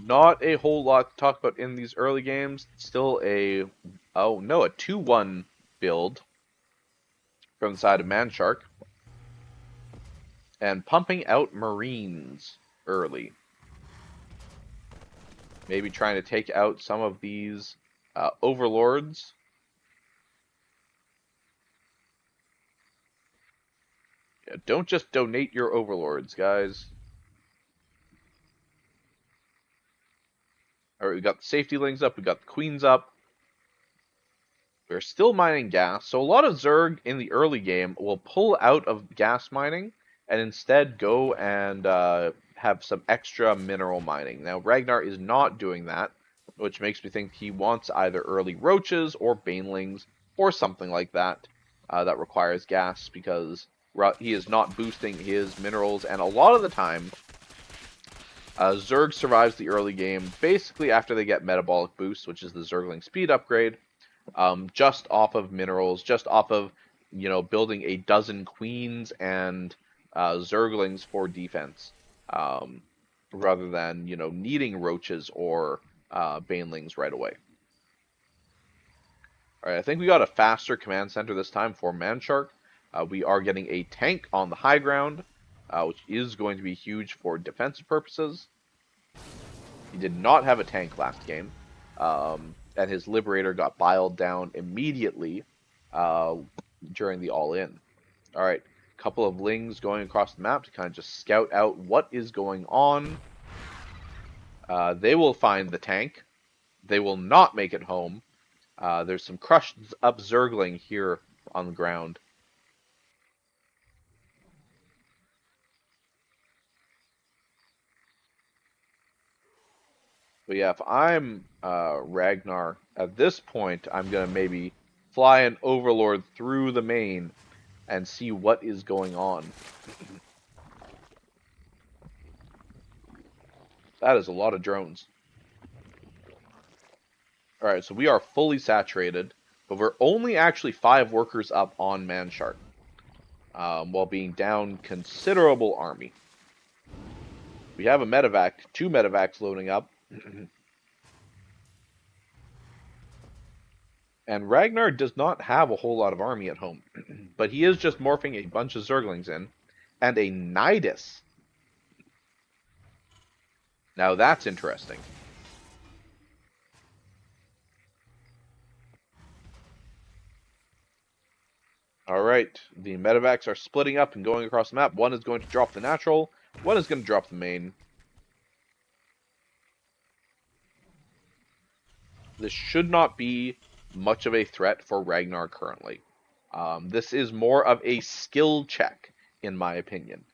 Not a whole lot to talk about in these early games. Still a 2-1 build from the side of Manshark. And pumping out Marines early. Maybe trying to take out some of these overlords. Yeah, don't just donate your overlords, guys. Alright, we got the safety lings up, we got the queens up. We're still mining gas, so a lot of Zerg in the early game will pull out of gas mining and instead go and have some extra mineral mining. Now, Ragnar is not doing that, which makes me think he wants either early roaches or banelings or something like that that requires gas, because he is not boosting his minerals, and a lot of the time, Zerg survives the early game basically after they get metabolic boost, which is the Zergling speed upgrade, just off of minerals, just off of, building a dozen queens and Zerglings for defense, rather than, needing roaches or banelings right away. Alright, I think we got a faster command center this time for Manshark. We are getting a tank on the high ground, which is going to be huge for defensive purposes. He did not have a tank last game, and his Liberator got biled down immediately during the all-in. Alright, a couple of lings going across the map to kind of just scout out what is going on. They will find the tank. They will not make it home. There's some crushed up Zergling here on the ground. But yeah, if I'm Ragnar, at this point, I'm going to maybe fly an Overlord through the main and see what is going on. That is a lot of drones. Alright, so we are fully saturated, but we're only actually 5 workers up on Manshark, while being down considerable army. We have a medevac, 2 medevacs loading up. And Ragnar does not have a whole lot of army at home, but he is just morphing a bunch of Zerglings in, and a Nidus. Now that's interesting. Alright, the medevacs are splitting up and going across the map. One is going to drop the natural, one is going to drop the main. This should not be much of a threat for Ragnar currently. This is more of a skill check, in my opinion.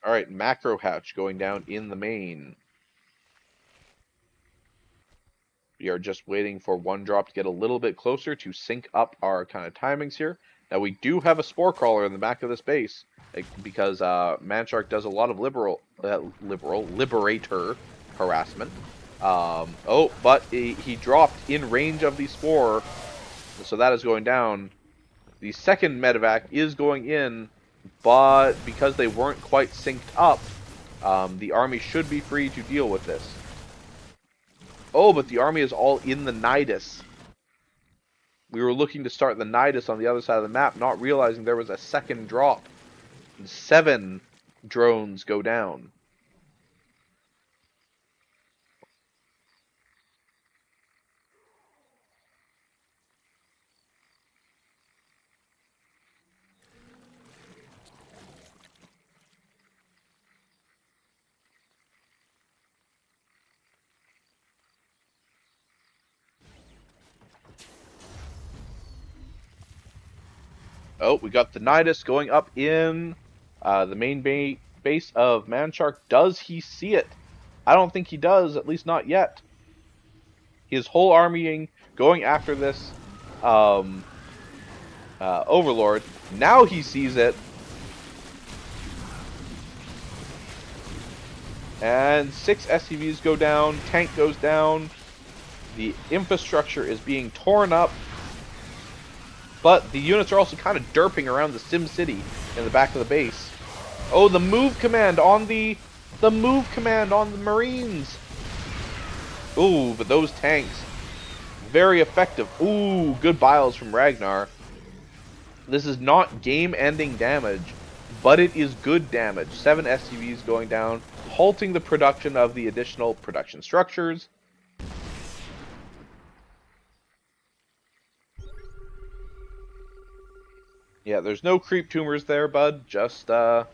Alright, Macro Hatch going down in the main. We are just waiting for one drop to get a little bit closer to sync up our kind of timings here. Now, we do have a Spore Crawler in the back of this base, because Manshark does a lot of Liberator harassment. But he dropped in range of the Spore, so that is going down. The second medevac is going in, but because they weren't quite synced up, the army should be free to deal with this. Oh, but the army is all in the Nidus. We were looking to start the Nidus on the other side of the map, not realizing there was a second drop. And 7 drones go down. Oh, we got the Nidus going up in the main base of Manshark. Does he see it? I don't think he does, at least not yet. His whole armying going after this Overlord. Now he sees it. And 6 SCVs go down, tank goes down, the infrastructure is being torn up, but the units are also kind of derping around the Sim City in the back of the base. Oh, the move command on the Marines. Ooh, but those tanks, very effective. Ooh, good biles from Ragnar. This is not game-ending damage, but it is good damage. 7 SCVs going down, halting the production of the additional production structures. Yeah, there's no creep tumors there, bud. Just the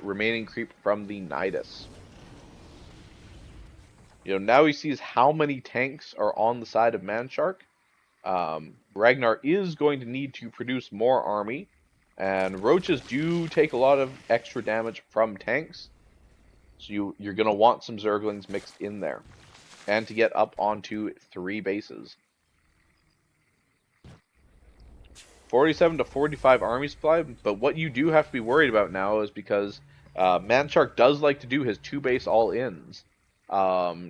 remaining creep from the Nidus. You know, now he sees how many tanks are on the side of Manshark. Ragnar is going to need to produce more army, and roaches do take a lot of extra damage from tanks, so you're going to want some Zerglings mixed in there, and to get up onto 3 bases. 47 to 45 army supply, but what you do have to be worried about now is because Manshark does like to do his 2-base all-ins.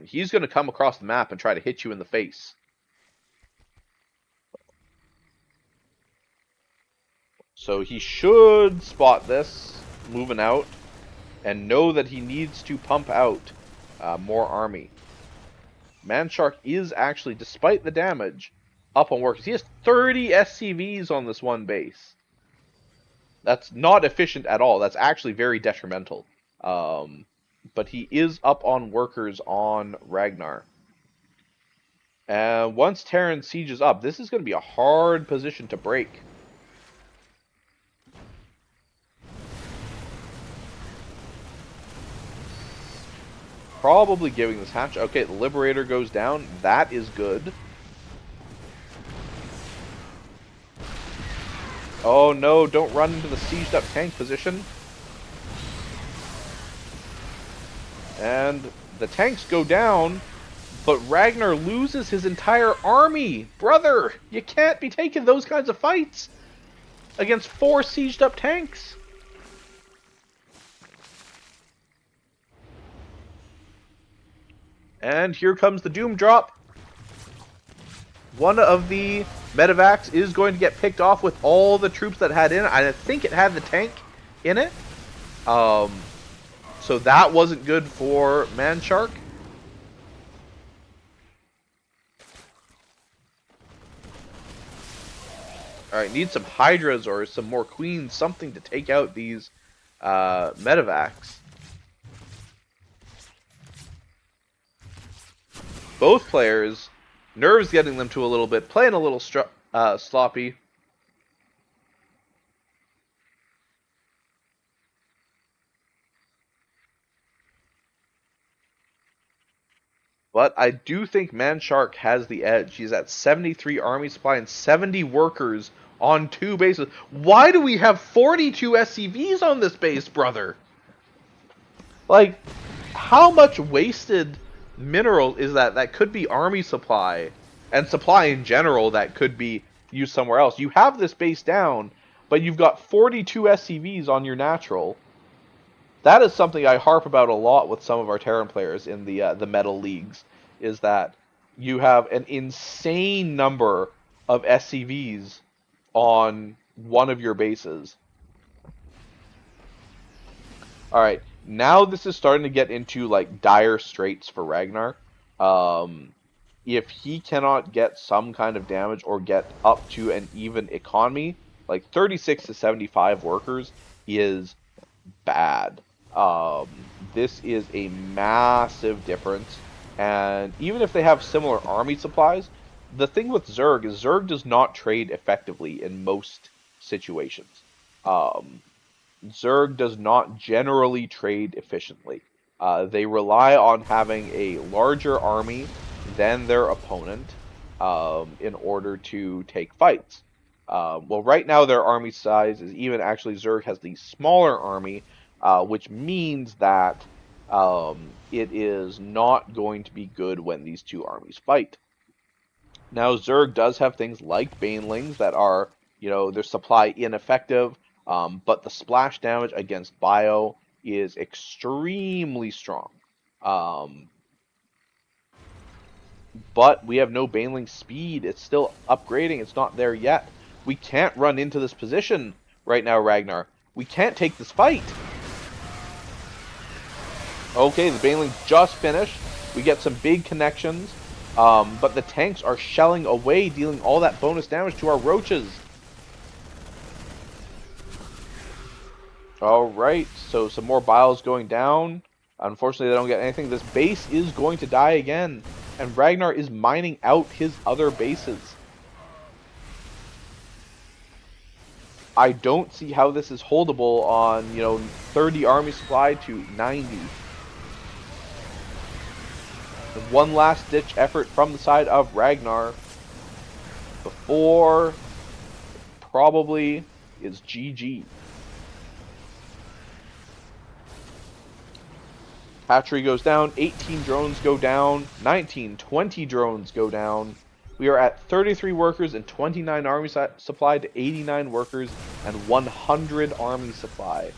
He's going to come across the map and try to hit you in the face. So he should spot this, moving out, and know that he needs to pump out more army. Manshark is actually, despite the damage, up on workers. He has 30 SCVs on this one base. That's not efficient at all. That's actually very detrimental. But he is up on workers on Ragnar. And once Terran sieges up, this is going to be a hard position to break. Probably giving this hatch. Okay, the Liberator goes down. That is good. Oh no, don't run into the sieged up tank position. And the tanks go down, but Ragnar loses his entire army. Brother, you can't be taking those kinds of fights against 4 sieged up tanks. And here comes the Doom Drop. One of the medevacs is going to get picked off with all the troops that had in it. I think it had the tank in it. So that wasn't good for Manshark. Alright, need some Hydras or some more Queens, something to take out these medevacs. Both players, nerves getting them to a little bit, playing a little sloppy. But I do think Manshark has the edge. He's at 73 army supply and 70 workers on 2 bases. Why do we have 42 SCVs on this base, brother? Like, how much wasted mineral is that? That could be army supply and supply in general that could be used somewhere else. You have this base down, but you've got 42 SCVs on your natural. That is something I harp about a lot with some of our Terran players in the metal leagues, is that you have an insane number of SCVs on one of your bases. Alright, now this is starting to get into like dire straits for Ragnar. If he cannot get some kind of damage or get up to an even economy, like 36 to 75 workers is bad. This is a massive difference, and even if they have similar army supplies, the thing with Zerg is Zerg does not trade effectively in most situations. Zerg does not generally trade efficiently. They rely on having a larger army than their opponent in order to take fights. Well, right now their army size is even. Actually, Zerg has the smaller army, which means that it is not going to be good when these two armies fight. Now, Zerg does have things like Banelings that are, their supply ineffective, but the splash damage against Bio is extremely strong. Um, but we have no Baneling speed. It's still upgrading. It's not there yet. We can't run into this position right now, Ragnar. We can't take this fight. Okay, the Baneling just finished. We get some big connections. But the tanks are shelling away, dealing all that bonus damage to our roaches. Alright, so some more biles going down. Unfortunately, they don't get anything. This base is going to die again. And Ragnar is mining out his other bases. I don't see how this is holdable on, 30 army supply to 90. One last ditch effort from the side of Ragnar before probably is GG. Hatchery goes down, 18 drones go down, 19, 20 drones go down. We are at 33 workers and 29 army supply to 89 workers and 100 army supply.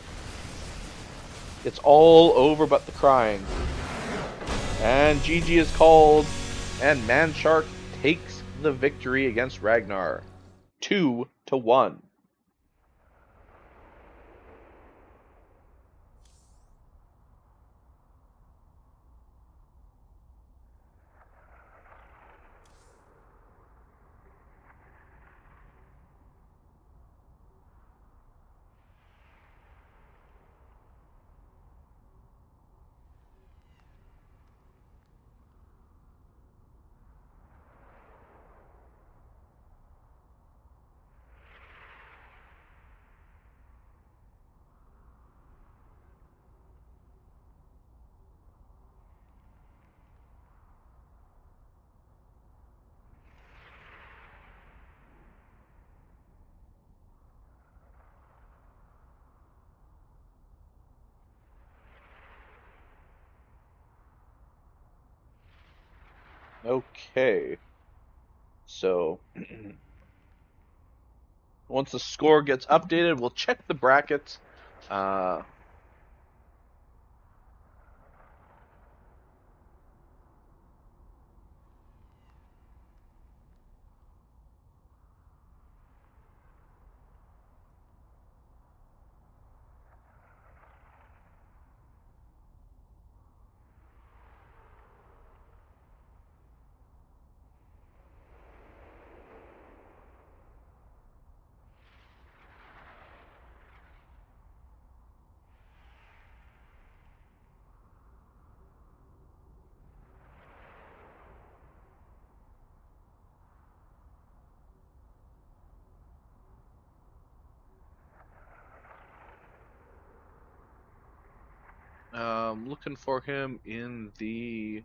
It's all over but the crying. And GG is called, and Manshark takes the victory against Ragnar. 2-1. Okay. So, once the score gets updated, we'll check the brackets. Looking for him in the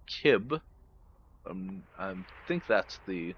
Kib. I think that's the.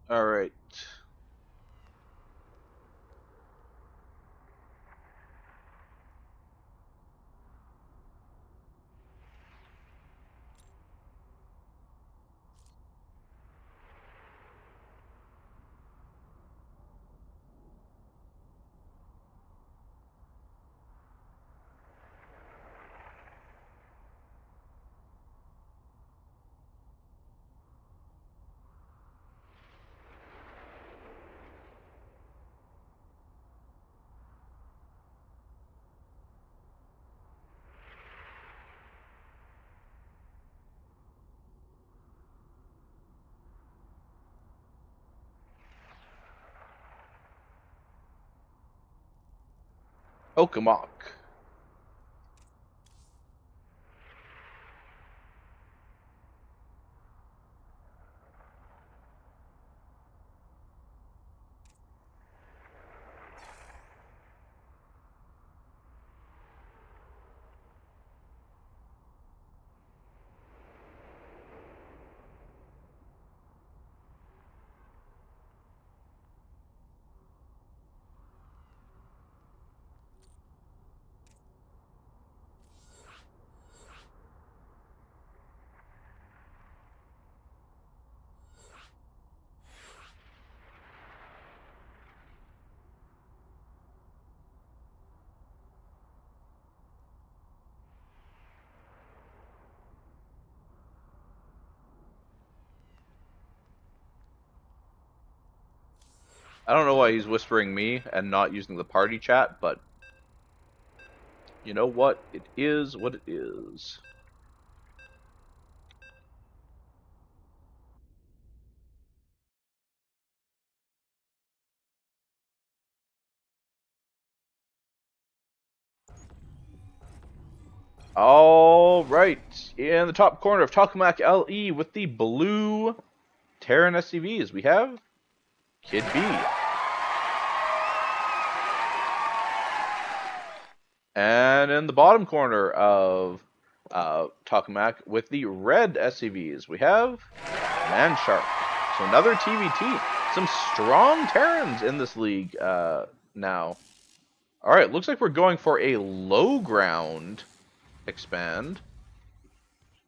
All right. Okamak. I don't know why he's whispering me and not using the party chat, but you know what? It is what it is. All right, in the top corner of Tokamak LE with the blue Terran SCVs, we have Kid B. And in the bottom corner of Tokamak with the red SCVs, we have Manshark. So another TVT. Some strong Terrans in this league now. All right, looks like we're going for a low ground expand.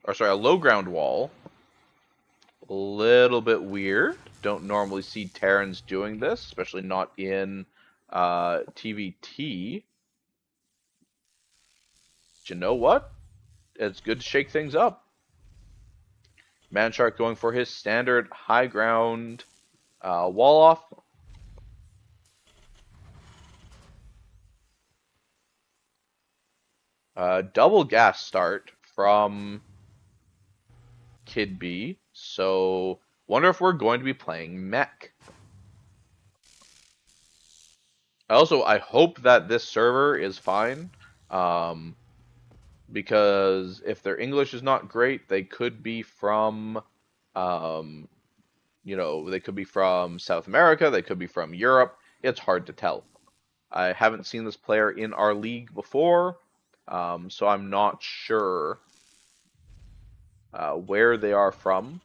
Or sorry, a low ground wall. A little bit weird. Don't normally see Terrans doing this, especially not in TVT. But you know what? It's good to shake things up. Manshark going for his standard high ground wall off. Double gas start from Kid B. So, wonder if we're going to be playing mech. Also, I hope that this server is fine. Because if their English is not great, they could be from, they could be from South America, they could be from Europe. It's hard to tell. I haven't seen this player in our league before, so I'm not sure where they are from.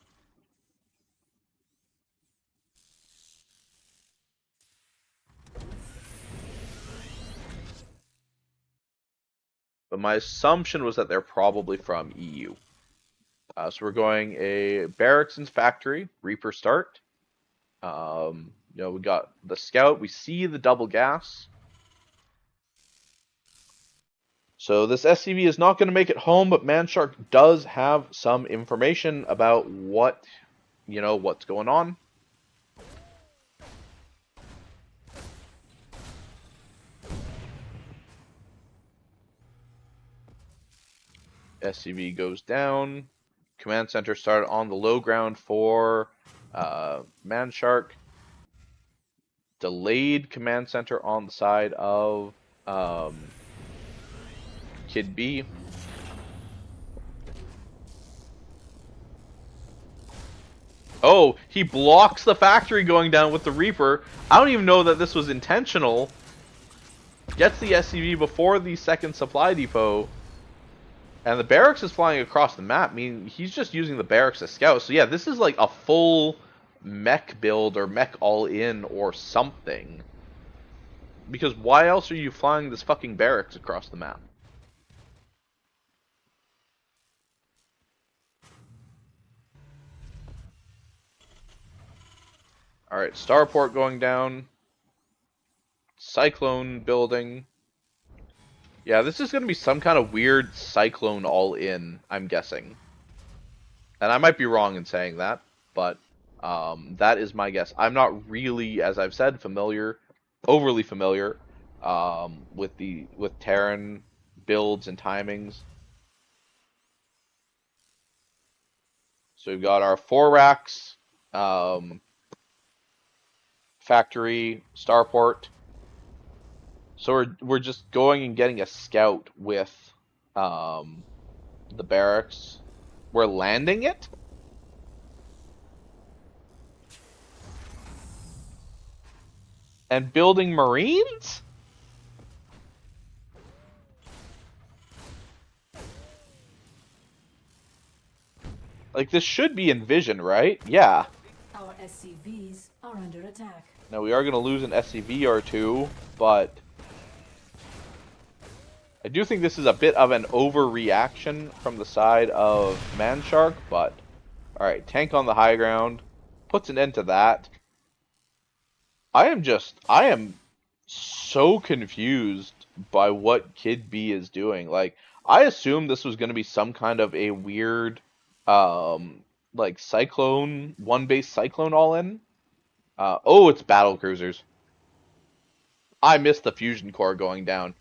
But my assumption was that they're probably from EU. So we're going a Barracks and Factory, Reaper start. We got the Scout. We see the double gas. So this SCV is not going to make it home, but Manshark does have some information about what's going on. SCV goes down. Command center started on the low ground for Manshark. Delayed command center on the side of Kid B. Oh, he blocks the factory going down with the Reaper. I don't even know that this was intentional. Gets the SCV before the second supply depot. And the barracks is flying across the map. I mean, he's just using the barracks as scout. So yeah, this is like a full mech build or mech all in or something. Because why else are you flying this fucking barracks across the map? Alright, starport going down. Cyclone building. Yeah, this is going to be some kind of weird cyclone all in, I'm guessing. And I might be wrong in saying that, but that is my guess. I'm not really, as I've said, overly familiar with Terran builds and timings. So we've got our 4 racks, factory, starport. So we're just going and getting a scout with the barracks. We're landing it? And building Marines? Like, this should be in vision, right? Yeah. Our SCVs are under attack. Now, we are going to lose an SCV or two, but I do think this is a bit of an overreaction from the side of Manshark, but alright, tank on the high ground. Puts an end to that. I am so confused by what Kid B is doing. Like, I assumed this was going to be some kind of a weird, like cyclone, one base cyclone all in. Oh, it's battle cruisers. I missed the fusion core going down.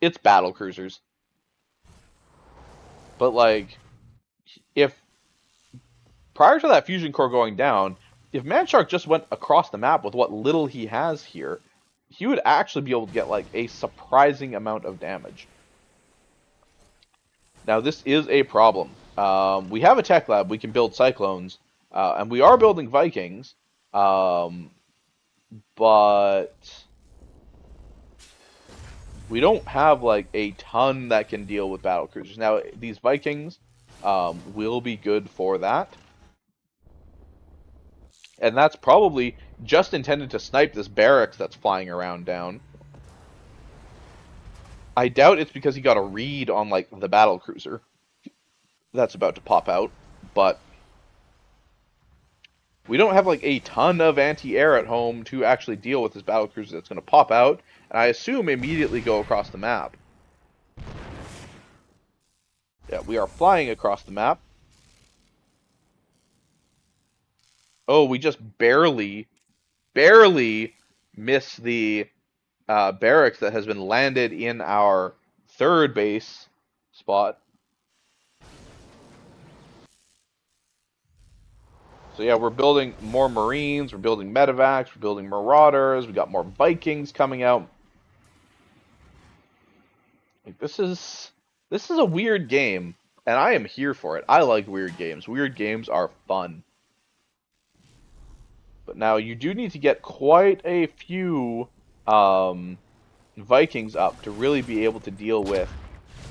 It's battle cruisers. But like, if prior to that fusion core going down, if Manshark just went across the map with what little he has here, he would actually be able to get like a surprising amount of damage. Now this is a problem. We have a tech lab, we can build cyclones, and we are building Vikings, but we don't have like a ton that can deal with battle cruisers. Now these Vikings will be good for that. And that's probably just intended to snipe this barracks that's flying around down. I doubt it's because he got a read on, like, the battle cruiser that's about to pop out. But we don't have, like, a ton of anti-air at home to actually deal with this battle cruiser that's going to pop out. And I assume immediately go across the map. Yeah, we are flying across the map. Oh, we just barely missed the barracks that has been landed in our third base spot. So yeah, we're building more Marines, we're building medevacs, we're building Marauders, we got more Vikings coming out. Like, this is a weird game, and I am here for it. I like weird games. Weird games are fun. But now you do need to get quite a few Vikings up to really be able to deal with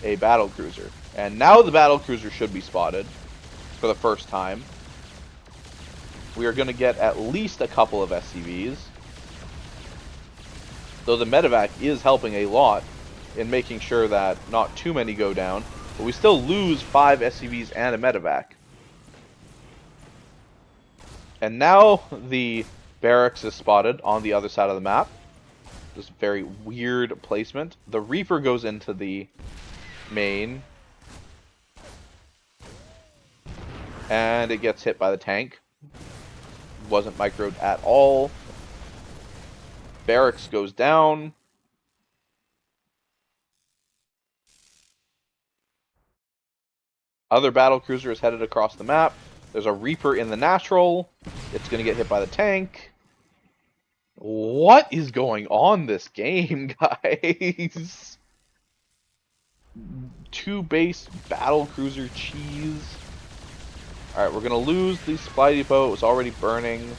a battle cruiser. And now the battle cruiser should be spotted for the first time. We are going to get at least a couple of SCVs. Though the medevac is helping a lot in making sure that not too many go down. But we still lose 5 SCVs and a medevac. And now the barracks is spotted on the other side of the map. This very weird placement. The Reaper goes into the main. And it gets hit by the tank. Wasn't microed at all. Barracks goes down. Other battle cruiser is headed across the map. There's a Reaper in the natural. It's going to get hit by the tank. What is going on this game, guys? 2 base battle cruiser cheese. Alright, we're going to lose the supply depot. It was already burning.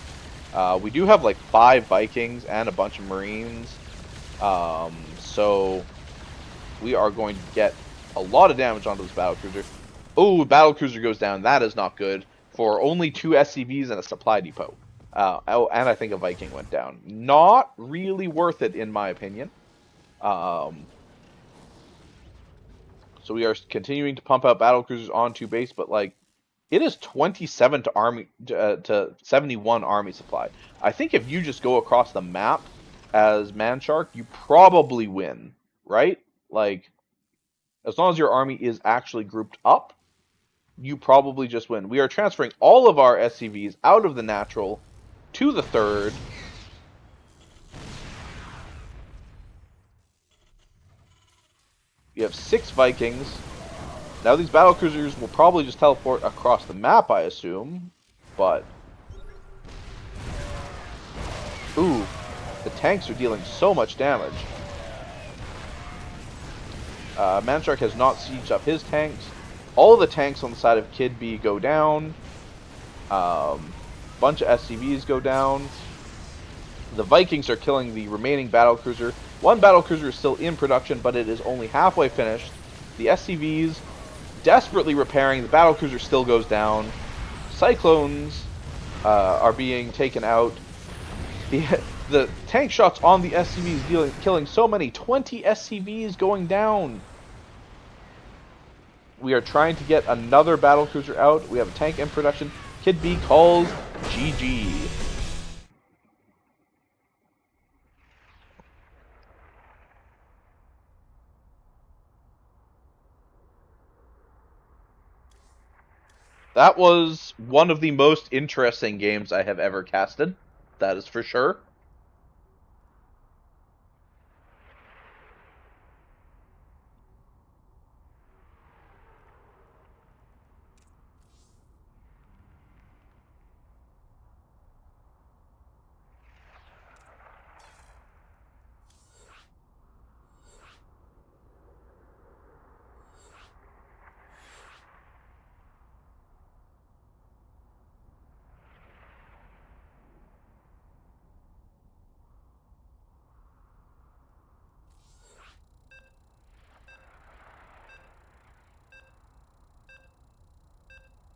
We do have like 5 Vikings and a bunch of Marines. So we are going to get a lot of damage onto this battle cruiser. Oh, battle cruiser goes down. That is not good. for only 2 SCVs and a supply depot. Oh, and I think a Viking went down. Not really worth it, in my opinion. So we are continuing to pump out battle cruisers onto base, but like it is 27 to 71 army supply. I think if you just go across the map as Manshark, you probably win, right? Like as long as your army is actually grouped up, you probably just win. We are transferring all of our SCVs out of the natural to the third. We have 6 Vikings. Now these battlecruisers will probably just teleport across the map, I assume. But... ooh, the tanks are dealing so much damage. Manshark has not sieged up his tanks. All of the tanks on the side of Kid B go down. Bunch of SCVs go down. The Vikings are killing the remaining battlecruiser. One battlecruiser is still in production, but it is only halfway finished. The SCVs desperately repairing. The battlecruiser still goes down. Cyclones are being taken out. The tank shots on the SCVs killing so many. 20 SCVs going down. We are trying to get another battlecruiser out. We have a tank in production. Kid B calls GG. That was one of the most interesting games I have ever casted. That is for sure.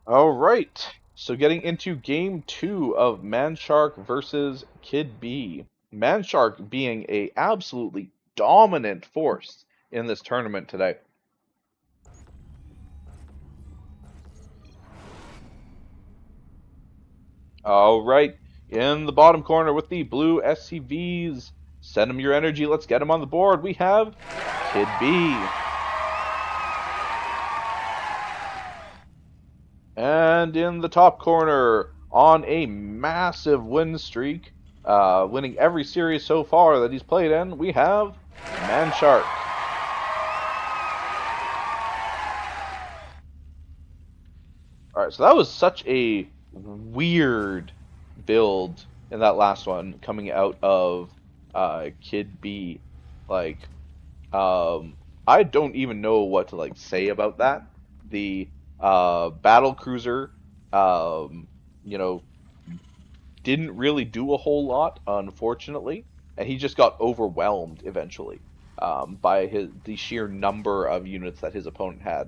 Alright, so getting into game 2 of Manshark versus Kid B. Manshark being a absolutely dominant force in this tournament today. Alright, in the bottom corner with the blue SCVs. Send them your energy, let's get them on the board. We have Kid B. And in the top corner, on a massive win streak, winning every series so far that he's played in, we have Manshark. Alright, so that was such a weird build in that last one, coming out of Kid B. Like, I don't even know what to say about that. The battle cruiser, you know, didn't really do a whole lot, unfortunately, and he just got overwhelmed eventually by the sheer number of units that his opponent had.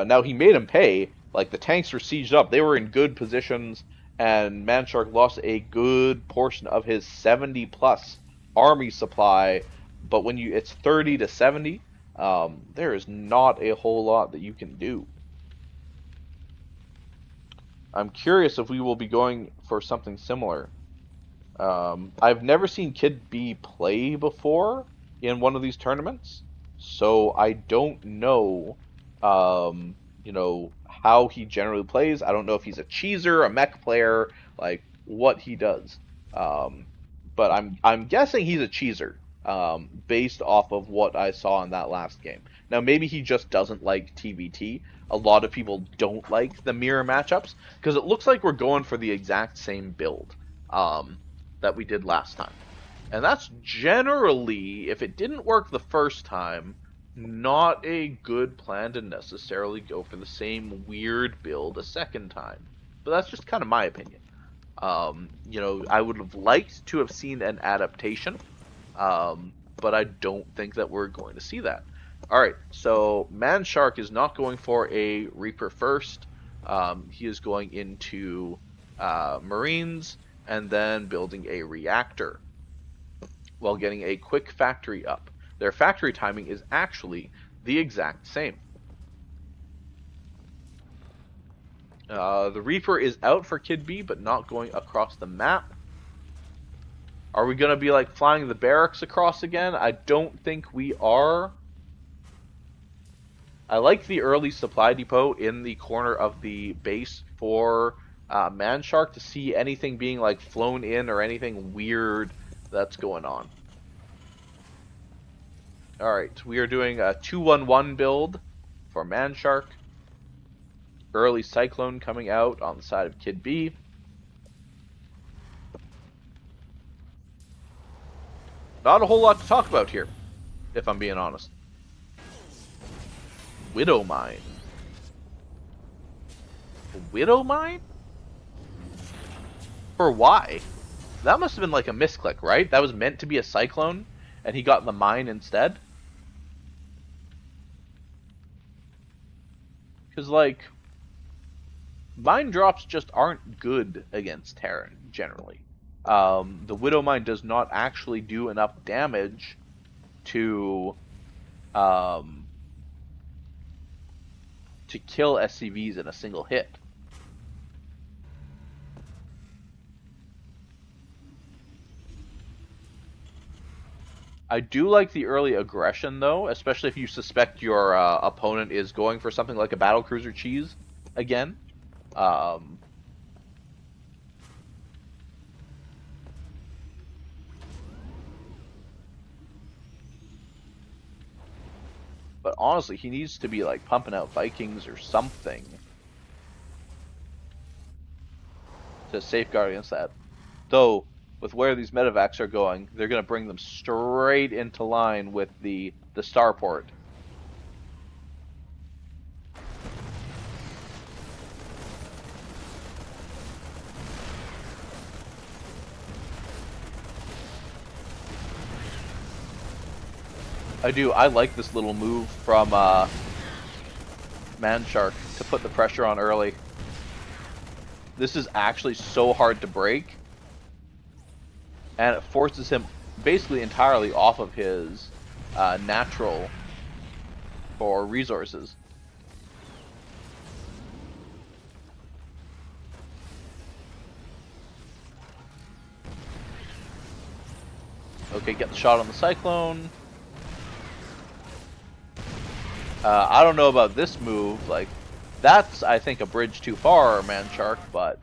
Now he made him pay. Like the tanks were sieged up, they were in good positions, and Manshark lost a good portion of his 70 plus army supply. But when it's 30 to 70, there is not a whole lot that you can do. I'm curious if we will be going for something similar. I've never seen Kid B play before in one of these tournaments, so I don't know, how he generally plays. I don't know if he's a cheeser, a mech player, like what he does. But I'm guessing he's a cheeser, based off of what I saw in that last game. Now maybe he just doesn't like TVT. A lot of people don't like the mirror matchups because it looks like we're going for the exact same build that we did last time. And that's generally, if it didn't work the first time, not a good plan to necessarily go for the same weird build a second time. But that's just kind of my opinion. I would have liked to have seen an adaptation, but I don't think that we're going to see that. Alright, so Manshark is not going for a Reaper first. He is going into Marines and then building a reactor while getting a quick factory up. Their factory timing is actually the exact same. The Reaper is out for Kid B, but not going across the map. Are we going to be like flying the barracks across again? I don't think we are. I like the early supply depot in the corner of the base for Manshark to see anything being like flown in or anything weird that's going on. Alright, we are doing a 2-1-1 build for Manshark. Early Cyclone coming out on the side of Kid B. Not a whole lot to talk about here, if I'm being honest. Widow Mine. Widow Mine? For why? That must have been like a misclick, right? That was meant to be a Cyclone, and he got the mine instead? Because, like, mine drops just aren't good against Terran, generally. The Widow Mine does not actually do enough damage to kill SCVs in a single hit. I do like the early aggression, though, especially if you suspect your opponent is going for something like a battlecruiser cheese again. But honestly, he needs to be like pumping out Vikings or something to safeguard against that. Though, with where these medevacs are going, they're going to bring them straight into line with the starport. I like this little move from Manshark to put the pressure on early. This is actually so hard to break, and it forces him basically entirely off of his natural for resources. Okay, get the shot on the Cyclone. I don't know about this move. Like, that's, I think, a bridge too far, Manshark, but...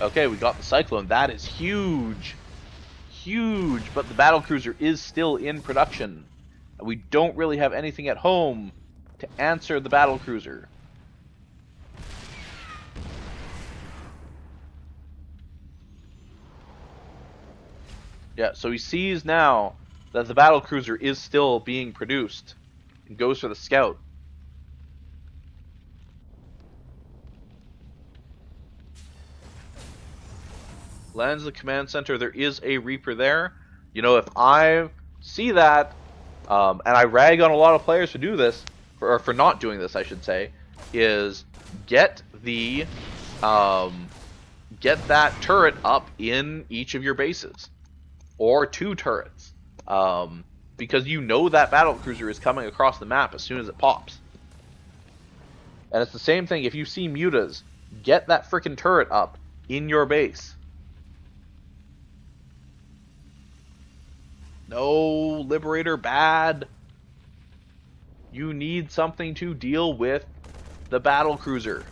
Okay, we got the Cyclone. That is huge. Huge. But the battlecruiser is still in production. We don't really have anything at home to answer the battlecruiser. Yeah, so he sees now that the battlecruiser is still being produced and goes for the scout. Lands the command center. There is a Reaper there. You know, if I see that, and I rag on a lot of players to do this, or for not doing this, I should say, is get the get that turret up in each of your bases, or 2 turrets, because you know that battlecruiser is coming across the map as soon as it pops. And it's the same thing if you see mutas. Get that freaking turret up in your base. No, Liberator bad. You need something to deal with the battlecruiser.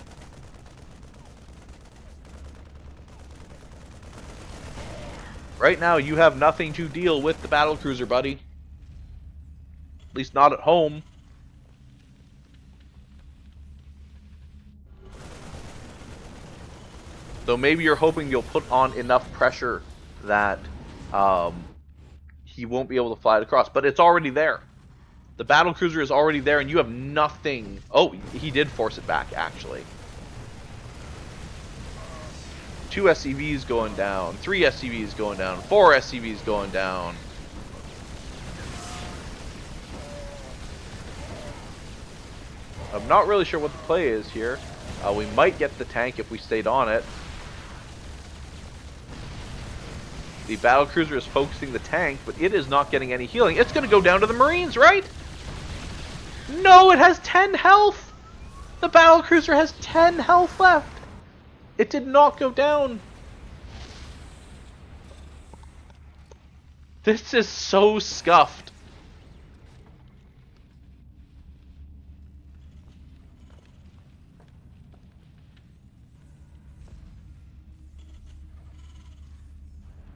Right now, you have nothing to deal with the battlecruiser, buddy. At least not at home. So maybe you're hoping you'll put on enough pressure that he won't be able to fly it across. But it's already there. The battlecruiser is already there, and you have nothing. Oh, he did force it back, actually. 2 SCVs going down, 3 SCVs going down, 4 SCVs going down. I'm not really sure what the play is here. We might get the tank if we stayed on it. The battlecruiser is focusing the tank, but it is not getting any healing. It's going to go down to the Marines, right? No, it has 10 health! The battlecruiser has 10 health left! It did not go down. This is so scuffed.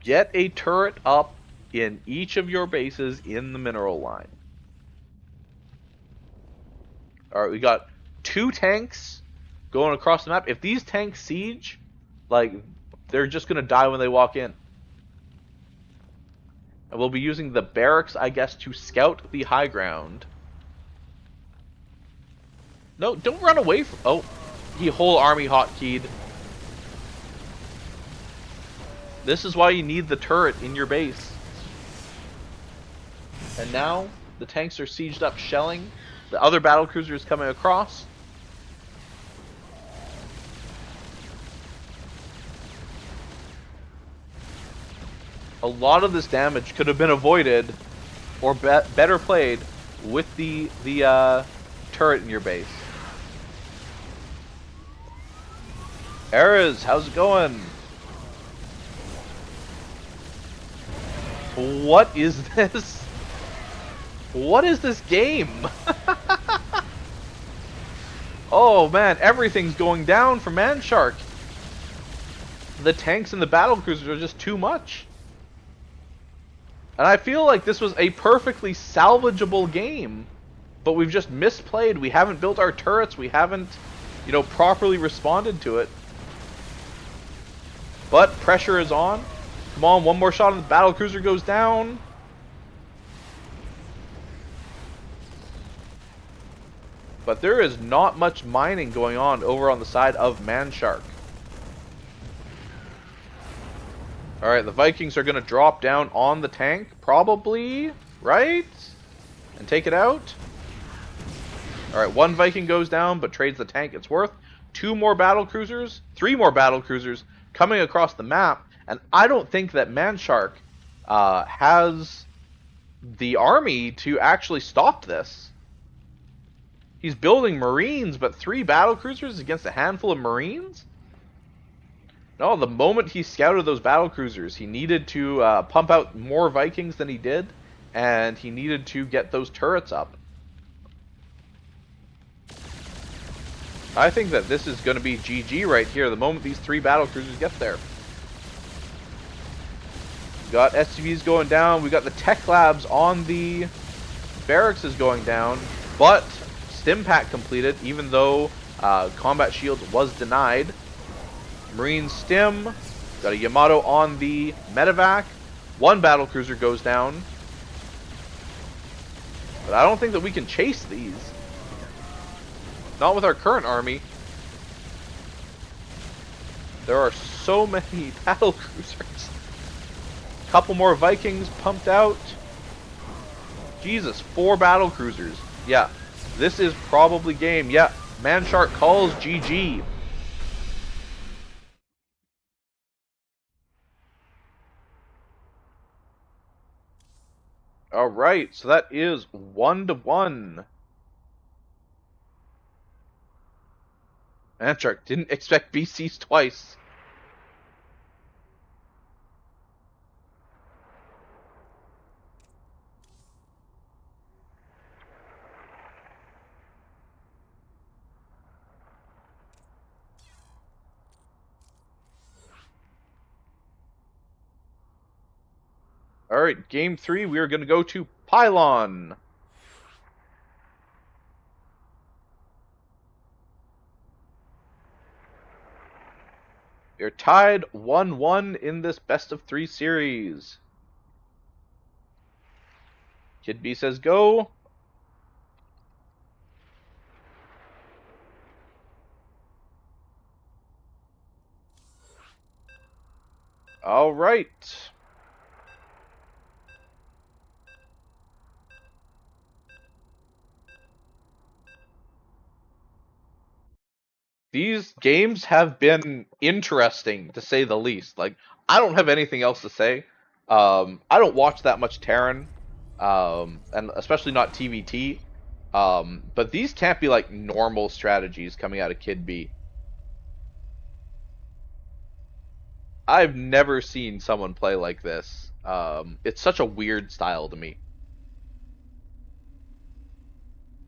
Get a turret up in each of your bases in the mineral line. Alright, we got 2 tanks going across the map. If these tanks siege, like, they're just going to die when they walk in. And we'll be using the barracks, I guess, to scout the high ground. No, don't run away from... Oh, he whole army hotkeyed. This is why you need the turret in your base. And now, the tanks are sieged up, shelling. The other battlecruiser is coming across. A lot of this damage could have been avoided, or better played, with the turret in your base. Erez, how's it going? What is this? What is this game? Oh man, everything's going down for Manshark. The tanks and the battlecruisers are just too much. And I feel like this was a perfectly salvageable game, but we've just misplayed. We haven't built our turrets. We haven't, properly responded to it. But pressure is on. Come on, one more shot and the battlecruiser goes down. But there is not much mining going on over on the side of Manshark. Alright, the Vikings are going to drop down on the tank, probably, right? And take it out. Alright, one Viking goes down, but trades the tank it's worth. 2 more battlecruisers, 3 more battlecruisers coming across the map. And I don't think that Manshark has the army to actually stop this. He's building Marines, but 3 battlecruisers against a handful of Marines? No, the moment he scouted those battlecruisers, he needed to pump out more Vikings than he did, and he needed to get those turrets up. I think that this is going to be GG right here, the moment these 3 battlecruisers get there. We got SCVs going down, we got the tech labs on the barracks is going down, but stim pack completed, even though combat shield was denied. Marine stim, got a Yamato on the medevac. 1 battlecruiser goes down. But I don't think that we can chase these. Not with our current army. There are so many battlecruisers. Couple more Vikings pumped out. Jesus, 4 battlecruisers. Yeah, this is probably game. Yeah, Manshark calls GG. Alright, so that is 1-1. Manshark didn't expect BCs twice. Alright, game 3, we are going to go to Pylon. We are tied 1-1 in this best of 3 series. Kid B says go. Alright. These games have been interesting, to say the least. Like, I don't have anything else to say. I don't watch that much Terran, and especially not TVT. But these can't be like normal strategies coming out of Kid B. I've never seen someone play like this. It's such a weird style to me.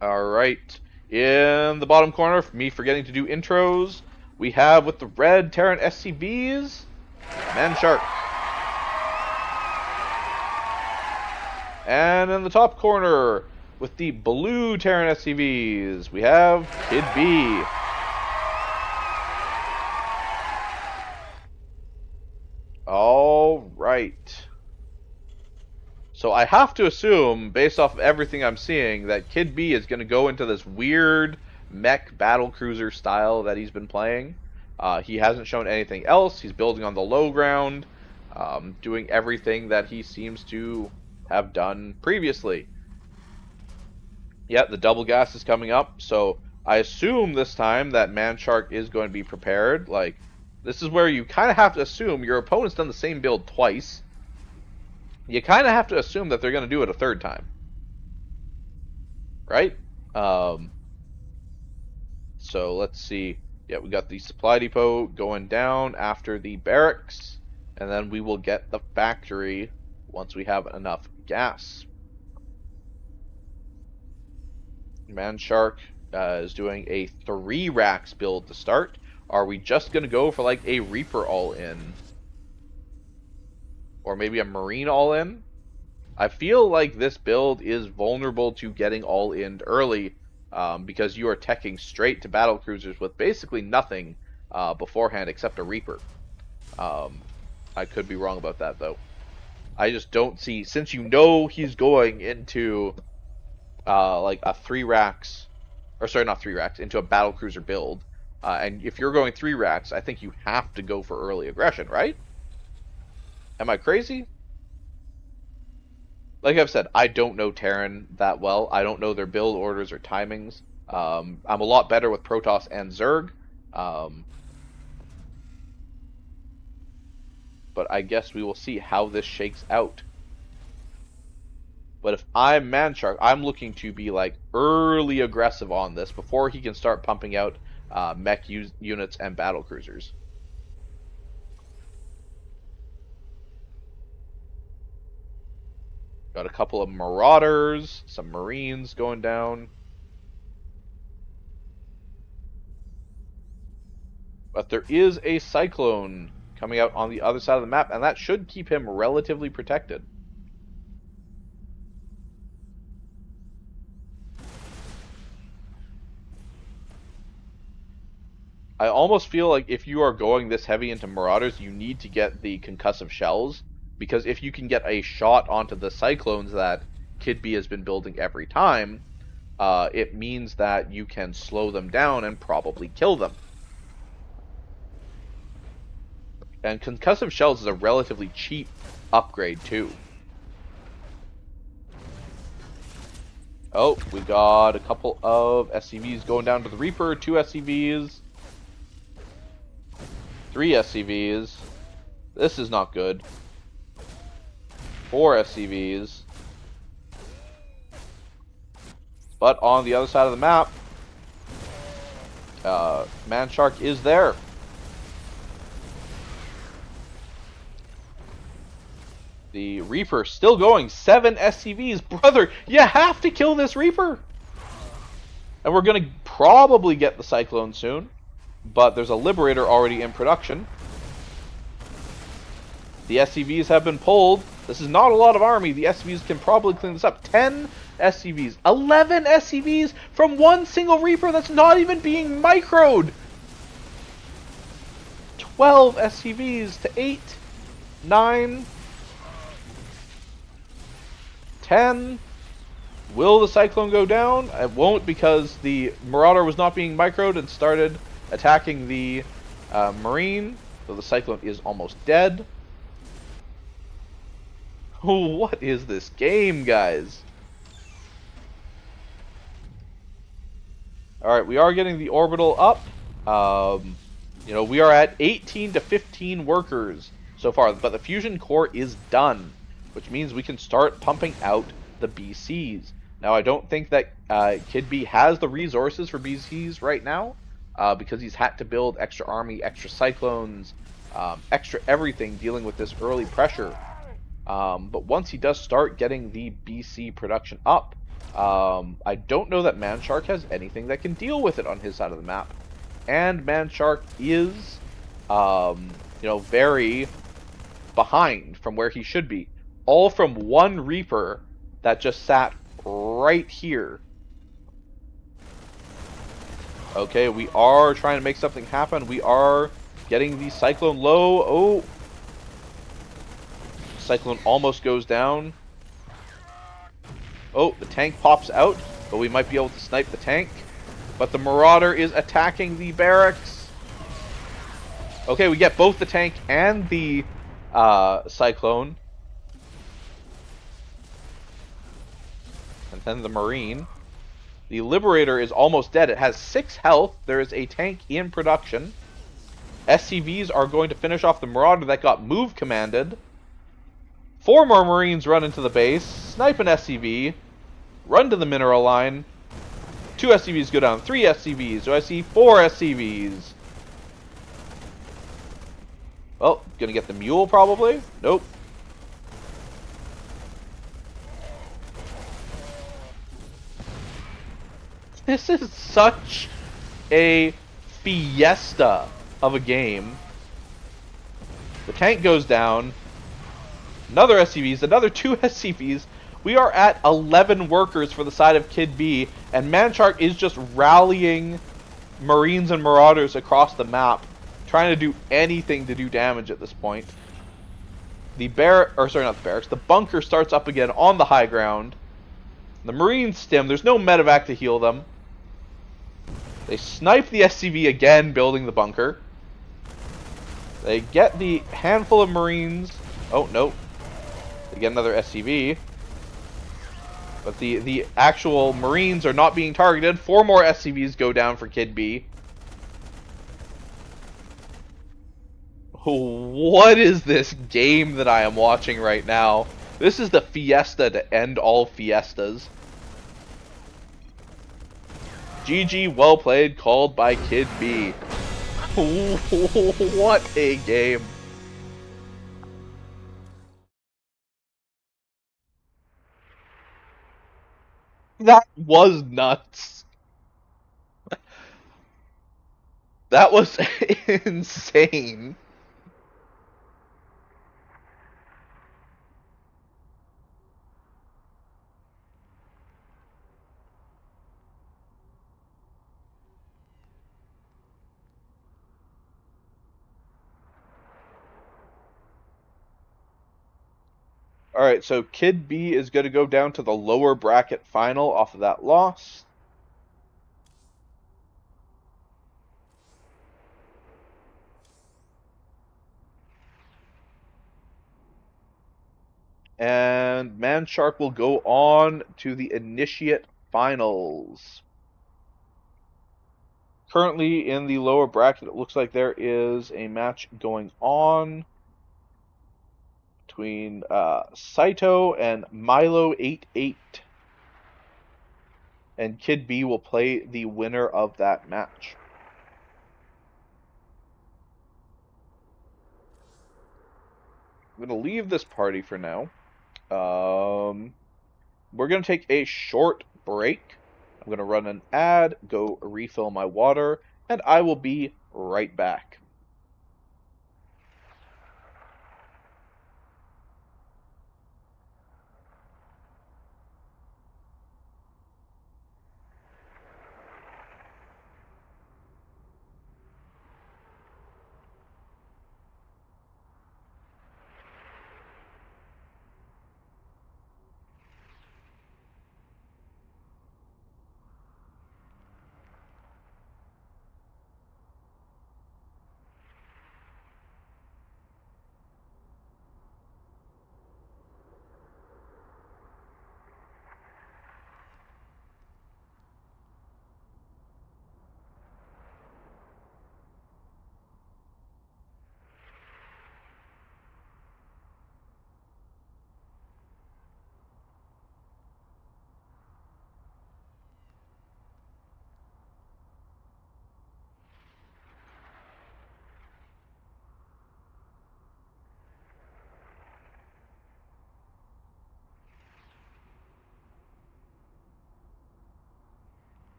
All right. In the bottom corner, for me forgetting to do intros, we have with the red Terran SCVs, Man Shark. And in the top corner, with the blue Terran SCVs, we have Kid B. All right. So I have to assume, based off of everything I'm seeing, that Kid B is going to go into this weird mech battlecruiser style that he's been playing. He hasn't shown anything else. He's building on the low ground, doing everything that he seems to have done previously. Yep, the double gas is coming up, so I assume this time that Man Shark is going to be prepared. Like, this is where you kind of have to assume your opponent's done the same build twice. You kind of have to assume that they're going to do it a third time. Right? So let's see. Yeah, we got the supply depot going down after the barracks, and then we will get the factory once we have enough gas. Man Shark is doing a 3 racks build to start. Are we just going to go for like a Reaper all-in? Or maybe a Marine all-in? I feel like this build is vulnerable to getting all-in early because you are teching straight to battlecruisers with basically nothing beforehand except a Reaper. I could be wrong about that though. I just don't see, since you know he's going into like a 3 racks, or sorry, not 3 racks, into a battlecruiser build. And if you're going 3 racks, I think you have to go for early aggression, right? Am I crazy? Like I've said, I don't know Terran that well. I don't know their build orders or timings. I'm a lot better with Protoss and Zerg. But I guess we will see how this shakes out. But if I'm Man Shark, I'm looking to be like early aggressive on this before he can start pumping out mech units and battle cruisers. Got a couple of Marauders, some Marines going down. But there is a Cyclone coming out on the other side of the map, and that should keep him relatively protected. I almost feel like if you are going this heavy into Marauders, you need to get the concussive shells, because if you can get a shot onto the Cyclones that Kid B has been building every time, it means that you can slow them down and probably kill them. And concussive shells is a relatively cheap upgrade too. Oh, we got a couple of SCVs going down to the Reaper, 2 SCVs. 3 SCVs. This is not good. 4 SCVs. But on the other side of the map, Man Shark is there. The Reaper still going. 7 SCVs. Brother, you have to kill this Reaper. And we're going to probably get the Cyclone soon. But there's a Liberator already in production. The SCVs have been pulled. This is not a lot of army. The SCVs can probably clean this up. 10 SCVs. 11 SCVs from one single Reaper that's not even being microed. 12 SCVs to 8, 9, 10. Will the Cyclone go down? It won't, because the Marauder was not being microed and started attacking the Marine. So the Cyclone is almost dead. What is this game, guys? Alright, we are getting the orbital up. You know, we are at 18 to 15 workers so far, but the fusion core is done, which means we can start pumping out the BCs. Now, I don't think that Kid B has the resources for BCs right now, because he's had to build extra army, extra cyclones, extra everything dealing with this early pressure. But once he does start getting the BC production up, I don't know that Manshark has anything that can deal with it on his side of the map. And Manshark is, you know, very behind from where he should be. All from one Reaper that just sat right here. Okay, we are trying to make something happen. We are getting the Cyclone low. Oh, Cyclone almost goes down. Oh, the tank pops out, but we might be able to snipe the tank. But the Marauder is attacking the barracks. Okay, we get both the tank and the Cyclone. And then the Marine. The Liberator is almost dead. It has 6 health. There is a tank in production. SCVs are going to finish off the Marauder that got move commanded. 4 more Marines run into the base. Snipe an SCV. Run to the mineral line. 2 SCVs go down. 3 SCVs. So I see 4 SCVs. Well, gonna get the mule probably? Nope. This is such a fiesta of a game. The tank goes down. Another SCVs, another 2 SCVs. We are at 11 workers for the side of Kid B, and Manshark is just rallying Marines and Marauders across the map, trying to do anything to do damage at this point. The the bunker starts up again on the high ground. The Marines stim. There's no medevac to heal them. They snipe the SCV again, building the bunker. They get the handful of Marines. Oh, no. They get another SCV. But the actual Marines are not being targeted. 4 more SCVs go down for Kid B. What is this game that I am watching right now? This is the fiesta to end all fiestas. GG, well played, called by Kid B. What a game. That was nuts. That was insane. Alright, so Kid B is going to go down to the lower bracket final off of that loss. And Manshark will go on to the Initiate Finals. Currently in the lower bracket, it looks like there is a match going on between Saito and Milo88. And Kid B will play the winner of that match. I'm going to leave this party for now. We're going to take a short break. I'm going to run an ad, go refill my water, and I will be right back.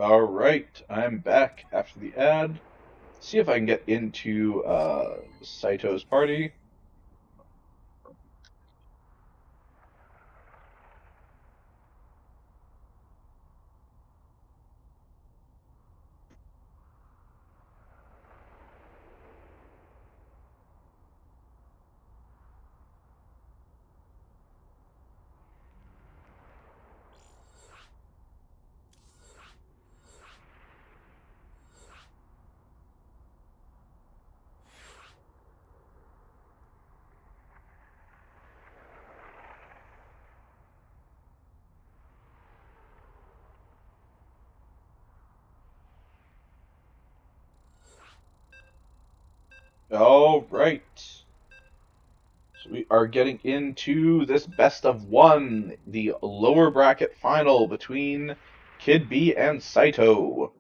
All right, I'm back after the ad. See if I can get into Saito's party. All right. So we are getting into this best of one, the lower bracket final between Kid B and Saito.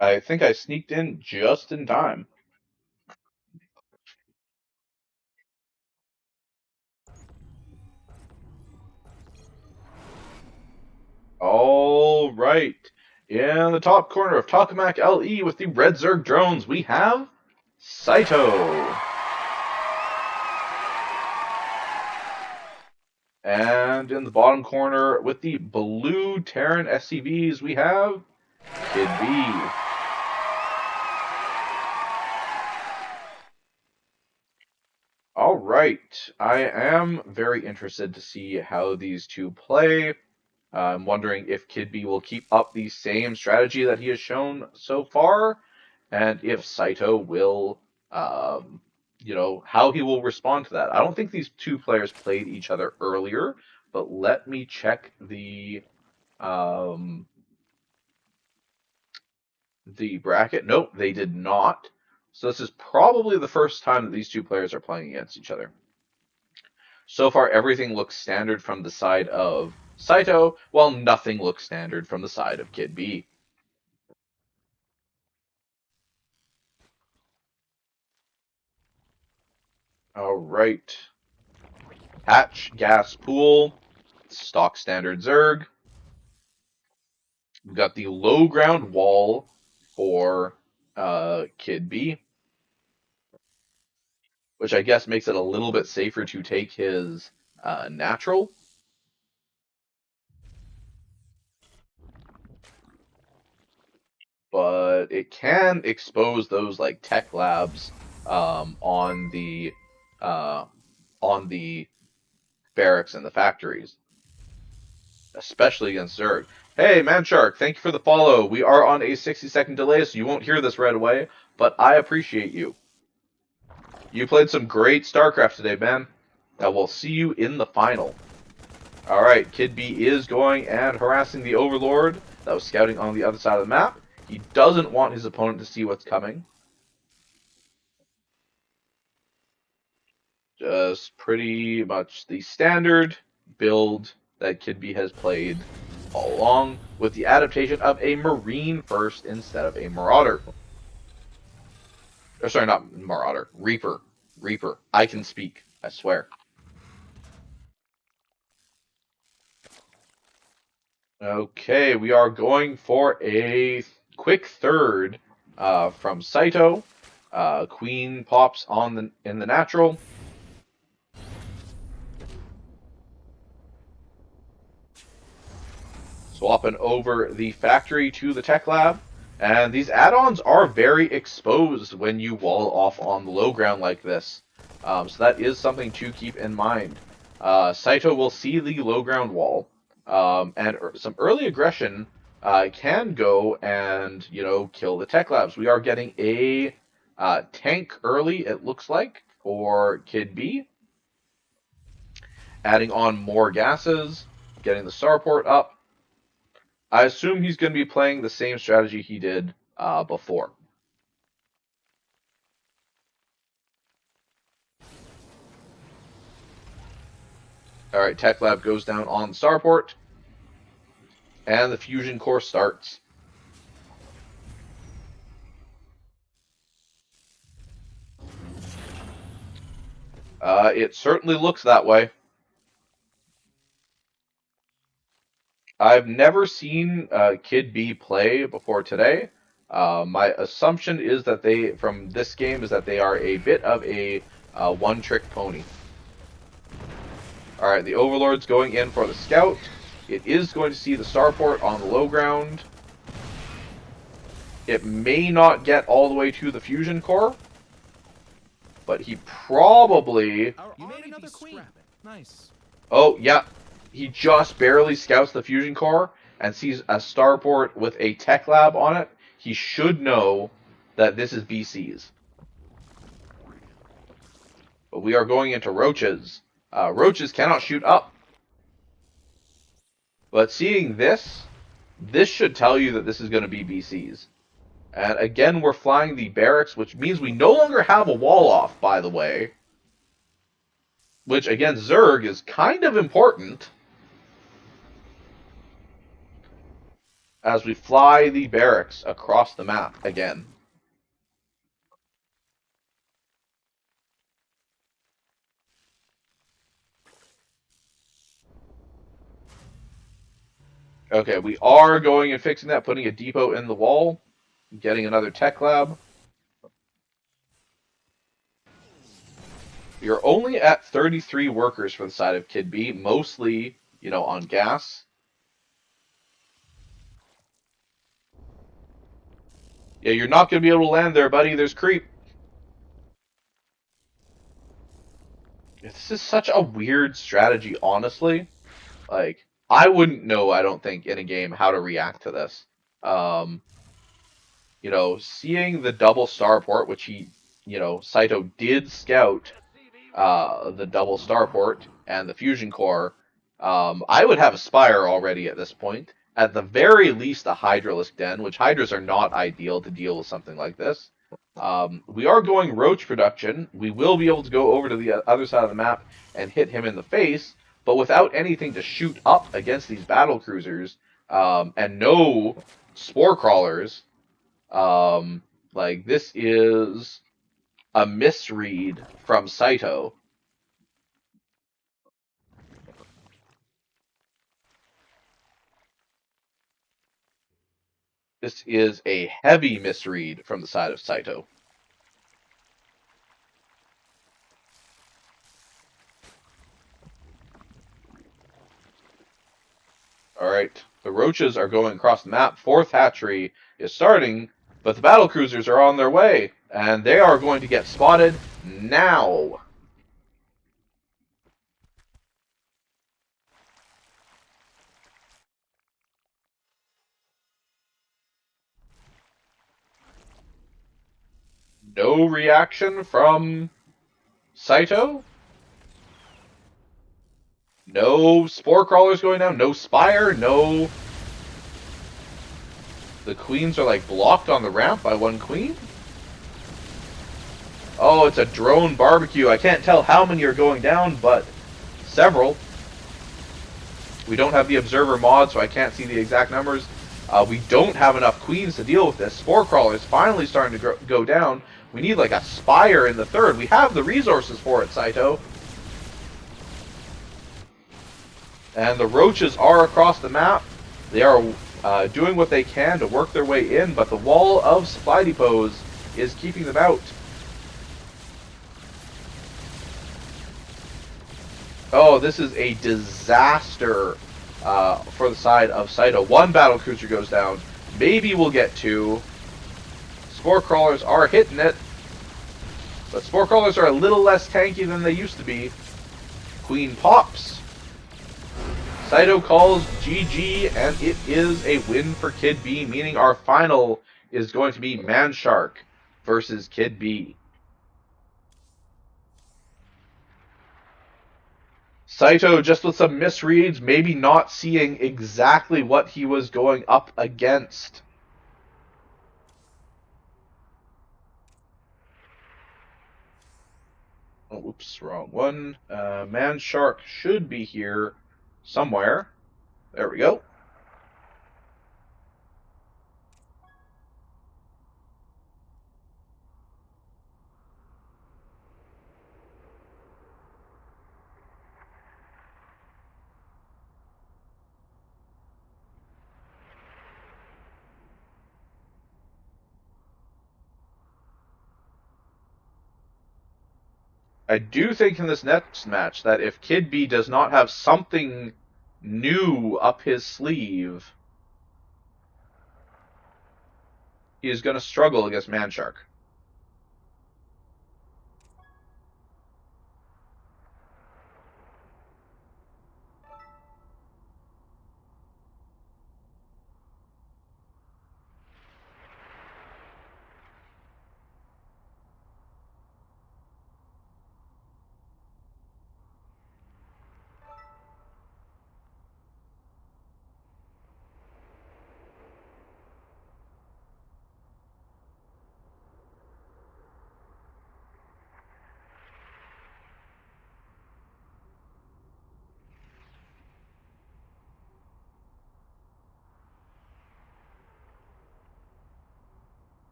I think I sneaked in just in time. All right. In the top corner of Tokamak LE with the Red Zerg drones, we have Saito. And in the bottom corner with the blue Terran SCVs, we have Kid B. All right. I am very interested to see how these two play. I'm wondering if Kid B will keep up the same strategy that he has shown so far, and if Saito will, um, how he will respond to that. I don't think these two players played each other earlier, but let me check um, the bracket. Nope, they did not. So this is probably the first time that these two players are playing against each other. So far, everything looks standard from the side of Saito, while nothing looks standard from the side of Kid B. All right. Hatch, gas, pool, stock standard Zerg. We've got the low ground wall for Kid B, which I guess makes it a little bit safer to take his natural. But it can expose those like tech labs on uh, the barracks and the factories, especially against Zerg. Hey, Manshark, thank you for the follow. We are on a 60-second delay, so you won't hear this right away, but I appreciate you. You played some great StarCraft today, man. Now we'll see you in the final. All right, Kid B is going and harassing the Overlord that was scouting on the other side of the map. He doesn't want his opponent to see what's coming. Just pretty much the standard build that Kid B has played all along, with the adaptation of a Marine first instead of a Marauder. Or sorry, not Marauder, Reaper. Reaper. I can speak, I swear. Okay, we are going for a quick third from Saito. Queen pops on in the natural. Swapping over the factory to the tech lab. And these add-ons are very exposed when you wall off on the low ground like this. So that is something to keep in mind. Saito will see the low ground wall, and some early aggression can go and, kill the tech labs. We are getting a tank early, it looks like, for Kid B. Adding on more gases, getting the starport up. I assume he's going to be playing the same strategy he did before. All right, Tech Lab goes down on Starport, and the fusion core starts. It certainly looks that way. I've never seen Kid B play before today. My assumption is that they, from this game, is that they are a bit of a one-trick pony. All right, the Overlord's going in for the scout. It is going to see the starport on the low ground. It may not get all the way to the fusion core, but he probably... You made another queen. Nice. Oh, yeah. He just barely scouts the fusion core and sees a starport with a tech lab on it. He should know that this is BC's. But we are going into roaches. Roaches cannot shoot up. But seeing this, this should tell you that this is going to be BC's. And again, we're flying the barracks, which means we no longer have a wall off, by the way. Which, again, Zerg is kind of important. As we fly the barracks across the map again. Okay, we are going and fixing that, putting a depot in the wall, getting another tech lab. We are only at 33 workers for the side of Kid B, mostly, you know, on gas. Yeah, you're not going to be able to land there, buddy. There's creep. This is such a weird strategy, honestly. Like, I wouldn't know, I don't think, in a game how to react to this. You know, seeing the double starport, which he, you know, Saito did scout the double starport and the fusion core, I would have a Spire already at this point. At the very least, a Hydralisk Den, which Hydras are not ideal to deal with something like this. We are going Roach production. We will be able to go over to the other side of the map and hit him in the face, but without anything to shoot up against these battle cruisers, and no spore crawlers. Like, this is a misread from Saito. This is a heavy misread from the side of Saito. Alright, the roaches are going across the map. Fourth hatchery is starting, but the battle cruisers are on their way, and they are going to get spotted now. No reaction from Saito. No spore crawlers going down. No Spire. No. The queens are like blocked on the ramp by one queen. Oh, it's a drone barbecue. I can't tell how many are going down, but several. We don't have the observer mod, so I can't see the exact numbers. We don't have enough queens to deal with this. Spore crawler is finally starting to go down. We need like a Spire in the third. We have the resources for it, Saito. And the roaches are across the map. They are doing what they can to work their way in, but the wall of supply depots is keeping them out. Oh, this is a disaster for the side of Saito. One battle cruiser goes down. Maybe we'll get two. Spore crawlers are hitting it. But spore crawlers are a little less tanky than they used to be. Queen pops. Saito calls GG, and it is a win for Kid B, meaning our final is going to be Manshark versus Kid B. Saito just with some misreads, maybe not seeing exactly what he was going up against. Oh, oops, wrong one. Manshark should be here somewhere. There we go. I do think in this next match that if Kid B does not have something new up his sleeve, he is going to struggle against Manshark.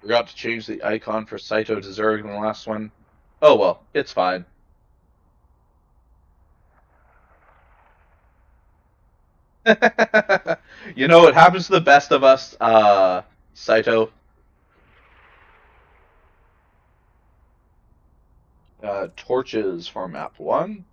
Forgot to change the icon for Saito to Zerg in the last one. Oh well, it's fine. You know, it happens to the best of us, Saito. Torches for map 1.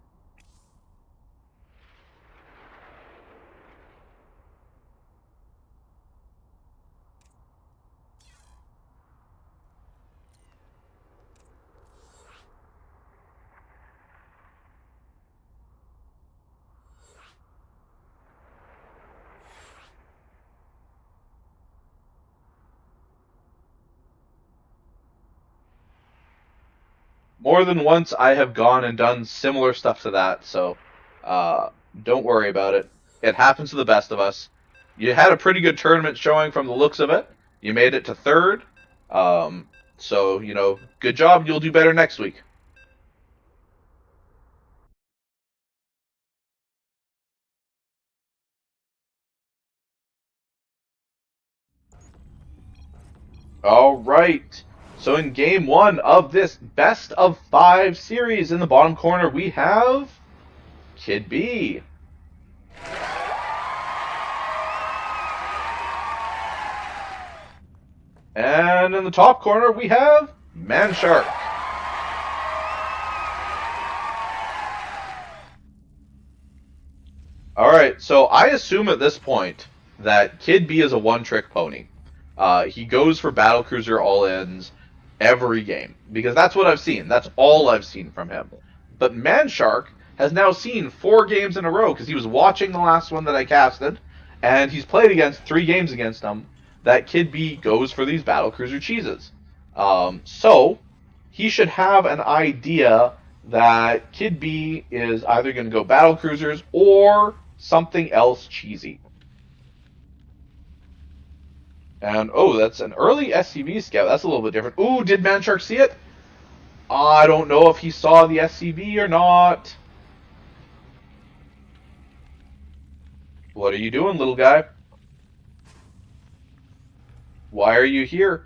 More than once, I have gone and done similar stuff to that, so don't worry about it. It happens to the best of us. You had a pretty good tournament showing from the looks of it. You made it to third. So, you know, good job. You'll do better next week. All right. So in game 1 of this best of 5 series, in the bottom corner, we have Kid B. And in the top corner, we have Manshark. All right, so I assume at this point that Kid B is a one-trick pony. He goes for battlecruiser all-ins every game because that's what I've seen. That's all I've seen from him. But Manshark has now seen 4 games in a row because he was watching the last one that I casted, and he's played against 3 games against him. That Kid B goes for these battlecruiser cheeses. So he should have an idea that Kid B is either going to go battlecruisers or something else cheesy. And, oh, that's an early SCV scout. That's a little bit different. Ooh, did Manshark see it? I don't know if he saw the SCV or not. What are you doing, little guy? Why are you here?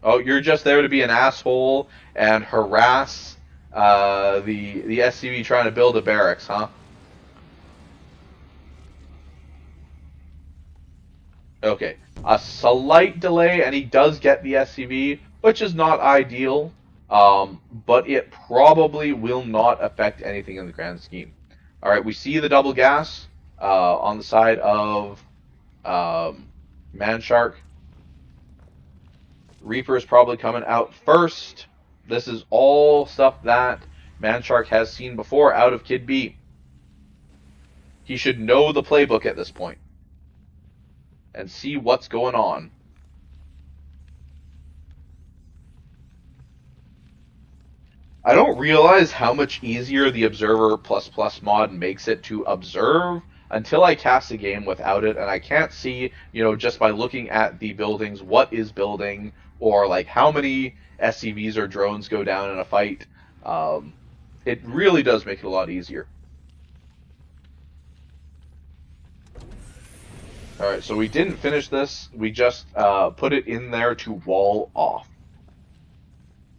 Oh, you're just there to be an asshole and harass the SCV trying to build a barracks, huh? Okay, a slight delay, and he does get the SCV, which is not ideal, but it probably will not affect anything in the grand scheme. All right, we see the double gas on the side of Manshark. Reaper is probably coming out first. This is all stuff that Manshark has seen before out of Kid B. He should know the playbook at this point and see what's going on. I don't realize how much easier the Observer++ mod makes it to observe until I cast a game without it, and I can't see, you know, just by looking at the buildings, what is building, or like how many SCVs or drones go down in a fight. It really does make it a lot easier. Alright, so we didn't finish this, we just put it in there to wall off.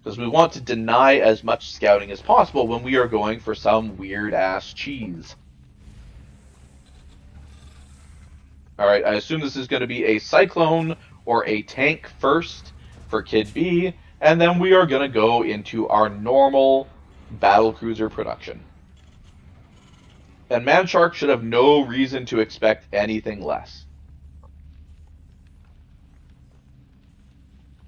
Because we want to deny as much scouting as possible when we are going for some weird-ass cheese. Alright, I assume this is going to be a Cyclone or a tank first for Kid B. And then we are going to go into our normal battlecruiser production. And Manshark should have no reason to expect anything less.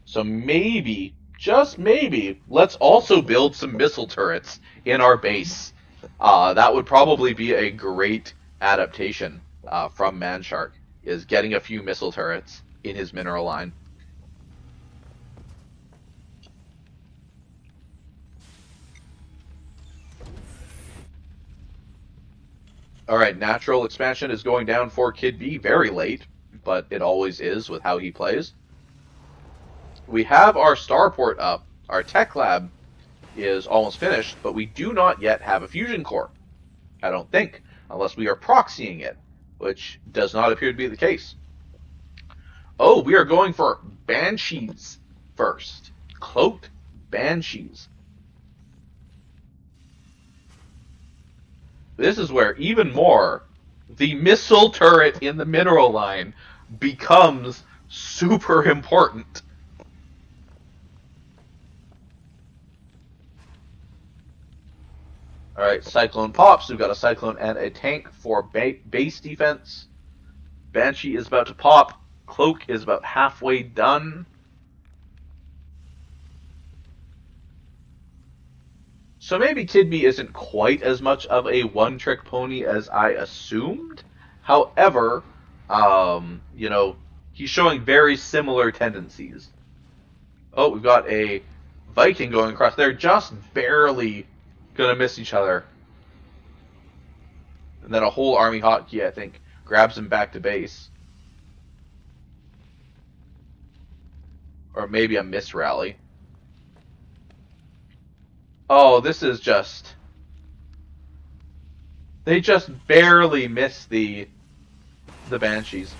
So maybe, just maybe, let's also build some missile turrets in our base. That would probably be a great adaptation from Manshark, is getting a few missile turrets in his mineral line. Alright, natural expansion is going down for Kid B very late, but it always is with how he plays. We have our starport up. Our tech lab is almost finished, but we do not yet have a fusion core. I don't think, unless we are proxying it, which does not appear to be the case. Oh, we are going for Banshees first. Cloaked Banshees. This is where even more the missile turret in the mineral line becomes super important. Alright, Cyclone pops. We've got a Cyclone and a tank for base defense. Banshee is about to pop. Cloak is about halfway done. So maybe Kid B isn't quite as much of a one-trick pony as I assumed. However, you know, he's showing very similar tendencies. Oh, we've got a Viking going across. They're just barely gonna miss each other. And then a whole army hotkey, I think, grabs him back to base. Or maybe a miss rally. Oh, this is just... They just barely miss the Banshees.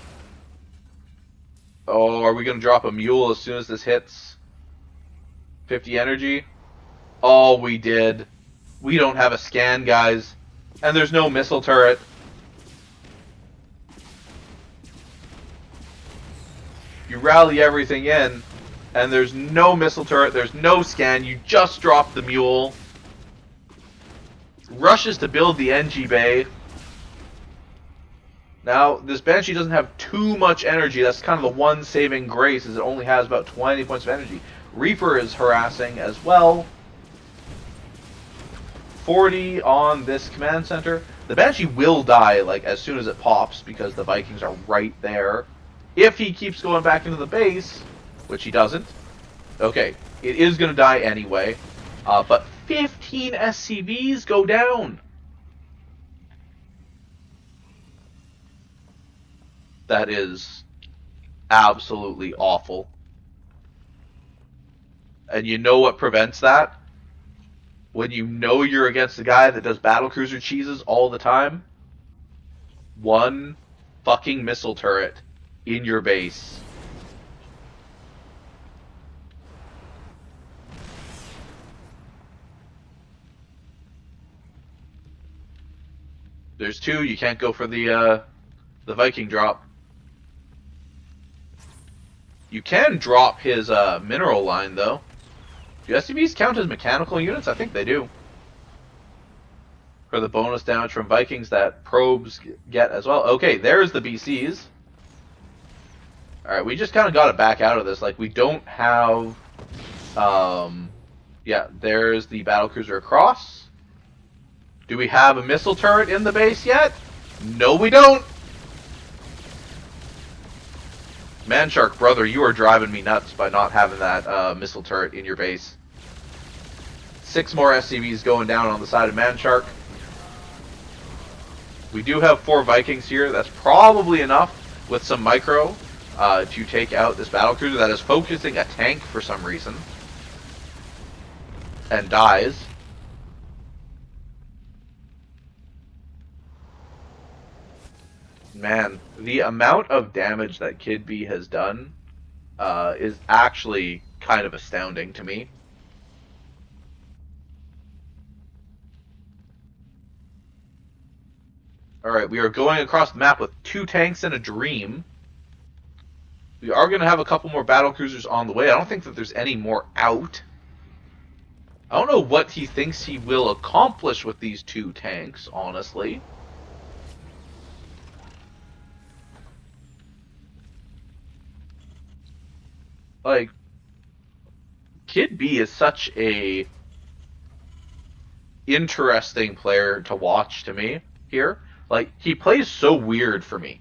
Oh, are we going to drop a mule as soon as this hits? 50 energy? Oh, we did. We don't have a scan, guys. And there's no missile turret. You rally everything in, and there's no missile turret, there's no scan, you just drop the mule. Rushes to build the NG bay. Now, this Banshee doesn't have too much energy. That's kind of the one saving grace, is it only has about 20 points of energy. Reaper is harassing as well. 40 on this command center. The Banshee will die like as soon as it pops because the Vikings are right there. If he keeps going back into the base, which he doesn't. Okay, it is going to die anyway. But 15 SCVs go down. That is absolutely awful. And you know what prevents that? When you know you're against a guy that does battlecruiser cheeses all the time? One fucking missile turret in your base. There's two. You can't go for the Viking drop. You can drop his mineral line, though. Do SCVs count as mechanical units? I think they do. For the bonus damage from Vikings that probes get as well. Okay, there's the BCs. Alright, we just kind of got to back out of this. Like, we don't have... yeah, there's the battlecruiser across. Do we have a missile turret in the base yet? No, we don't! Manshark, brother, you are driving me nuts by not having that missile turret in your base. 6 more SCVs going down on the side of Manshark. We do have 4 Vikings here. That's probably enough with some micro to take out this battlecruiser that is focusing a tank for some reason. And dies. Man, the amount of damage that Kid B has done is actually kind of astounding to me. Alright, we are going across the map with 2 tanks and a dream. We are going to have a couple more battle cruisers on the way. I don't think that there's any more out. I don't know what he thinks he will accomplish with these 2 tanks, honestly. Like, Kid B is such a interesting player to watch to me here. Like, he plays so weird for me.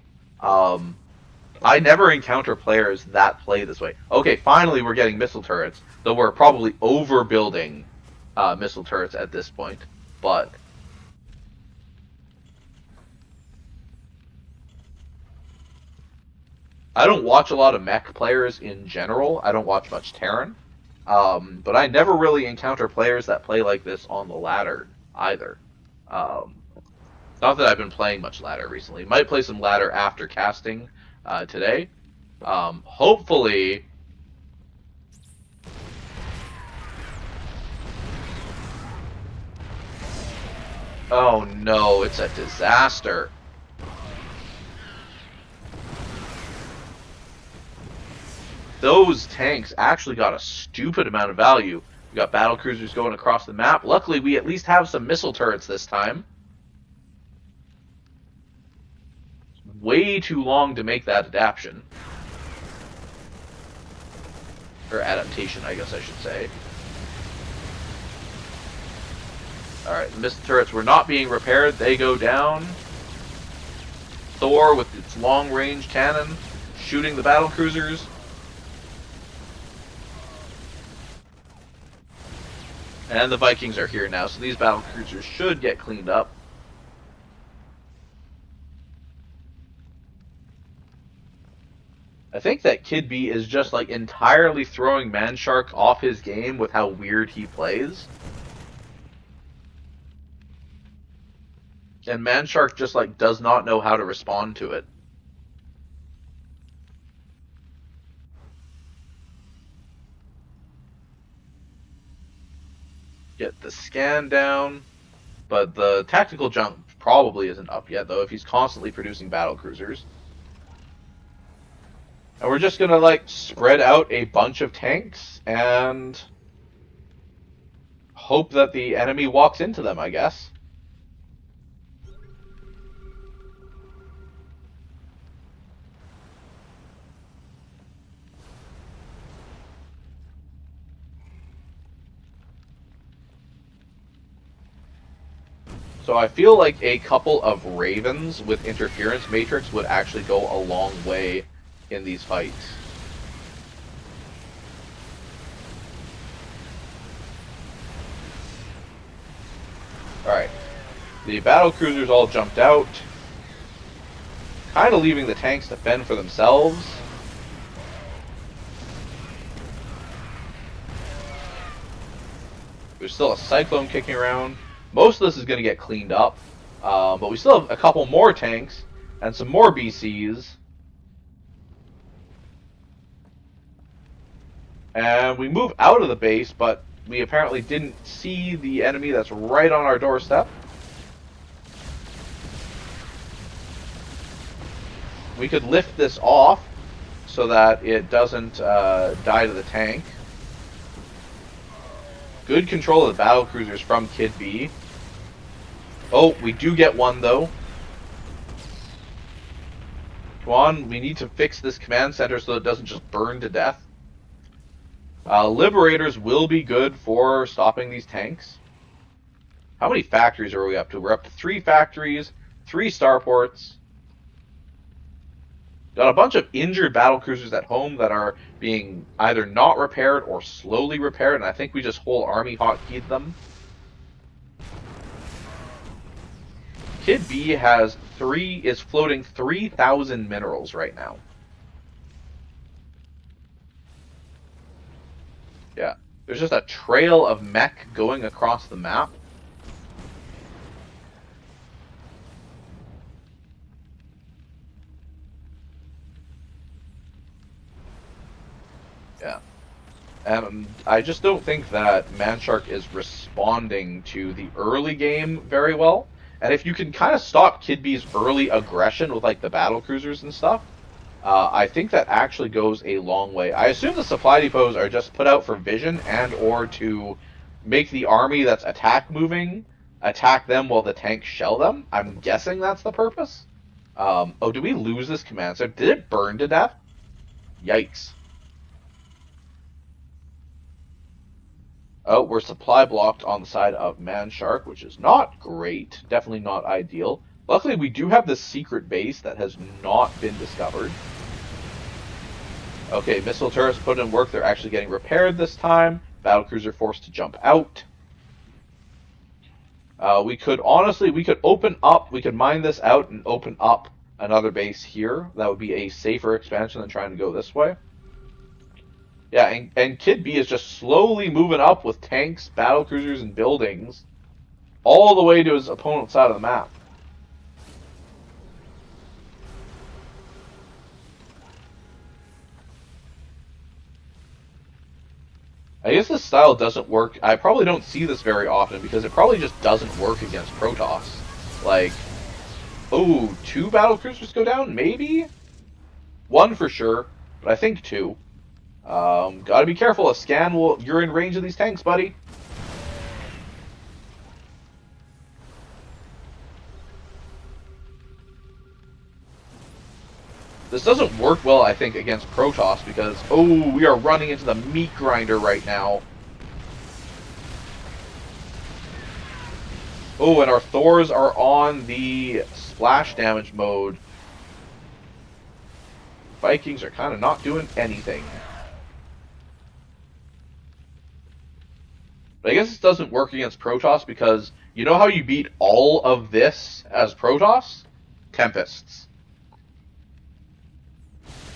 I never encounter players that play this way. Okay, finally we're getting missile turrets, though we're probably overbuilding missile turrets at this point. But I don't watch a lot of mech players in general. I don't watch much Terran. But I never really encounter players that play like this on the ladder either. Um, Not that I've been playing much ladder recently. Might play some ladder after casting today. Hopefully... Oh no, it's a disaster. Those tanks actually got a stupid amount of value. We got battle cruisers going across the map. Luckily, we at least have some missile turrets this time. Way too long to make that adaptation. Or adaptation, I guess I should say. Alright, the missile turrets were not being repaired. They go down. Thor with its long-range cannon shooting the battle cruisers. And the Vikings are here now, so these battle cruisers should get cleaned up. I think that Kid B is just like entirely throwing Manshark off his game with how weird he plays. And Manshark just like does not know how to respond to it. Get the scan down, but the tactical jump probably isn't up yet, though, if he's constantly producing battle cruisers. And we're just gonna, like, spread out a bunch of tanks and hope that the enemy walks into them, I guess. So I feel like a couple of Ravens with Interference Matrix would actually go a long way in these fights. Alright. The battle cruisers all jumped out. Kind of leaving the tanks to fend for themselves. There's still a Cyclone kicking around. Most of this is going to get cleaned up, but we still have a couple more tanks and some more BCs. And we move out of the base, but we apparently didn't see the enemy that's right on our doorstep. We could lift this off so that it doesn't die to the tank. Good control of the battle cruisers from Kid B. Oh, we do get one, though. Come on, we need to fix this command center so it doesn't just burn to death. Liberators will be good for stopping these tanks. How many factories are we up to? We're up to 3 factories, 3 starports. Got a bunch of injured battle cruisers at home that are being either not repaired or slowly repaired, and I think we just whole army hotkeyed them. Kid B is floating 3,000 minerals right now. Yeah, there's just a trail of mech going across the map. Yeah. And I just don't think that Manshark is responding to the early game very well. And if you can kind of stop Kid B's early aggression with like the battle cruisers and stuff, I think that actually goes a long way. I assume the supply depots are just put out for vision and or to make the army that's attack moving attack them while the tanks shell them. I'm guessing that's the purpose. Oh, did we lose this command center? Did it burn to death? Yikes. Oh, we're supply blocked on the side of Man Shark, which is not great. Definitely not ideal. Luckily, we do have this secret base that has not been discovered. Okay, missile turrets put in work. They're actually getting repaired this time. Battlecruiser forced to jump out. We could open up, we could mine this out and open up another base here. That would be a safer expansion than trying to go this way. Yeah, and Kid B is just slowly moving up with tanks, battlecruisers, and buildings all the way to his opponent's side of the map. I guess this style doesn't work. I probably don't see this very often because it probably just doesn't work against Protoss. Like, oh, 2 battlecruisers go down? Maybe? 1 for sure, but I think 2. Gotta be careful. A scan will... You're in range of these tanks, buddy. This doesn't work well, I think, against Protoss because, oh, we are running into the meat grinder right now. Oh, and our Thors are on the splash damage mode. Vikings are kind of not doing anything. But I guess this doesn't work against Protoss because you know how you beat all of this as Protoss? Tempests.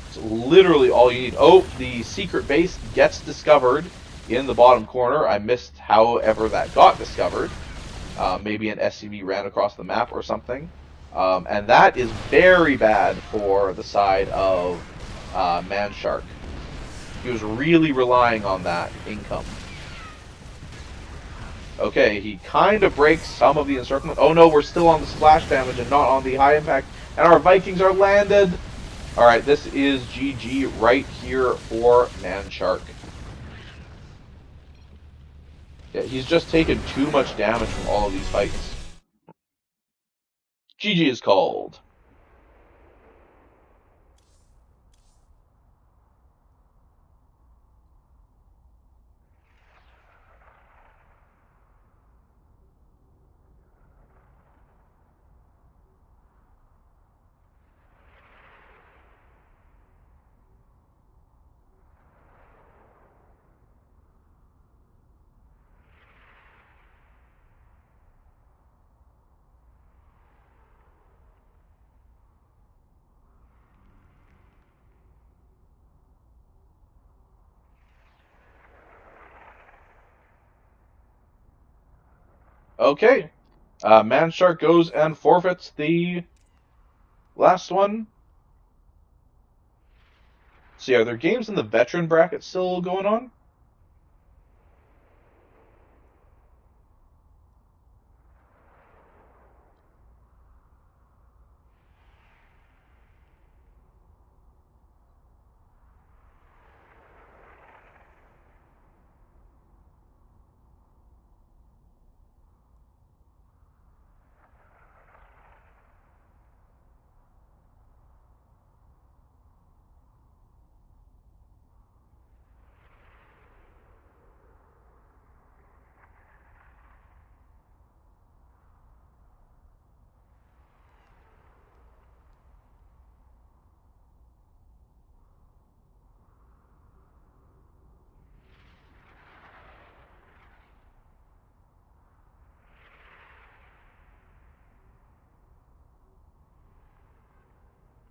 It's literally all you need. Oh, the secret base gets discovered in the bottom corner. I missed however that got discovered. Maybe an SCV ran across the map or something. And that is very bad for the side of Man Shark. He was really relying on that income. Okay, he kind of breaks some of the encirclement. Oh no, we're still on the splash damage and not on the high impact. And our Vikings are landed. Alright, this is GG right here for Man Shark. Yeah, he's just taken too much damage from all of these fights. GG is called. Okay. Man Shark goes and forfeits the last one. See, are there games in the veteran bracket still going on?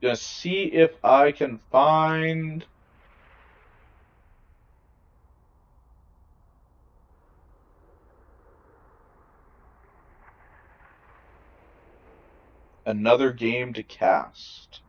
Gonna see if I can find another game to cast.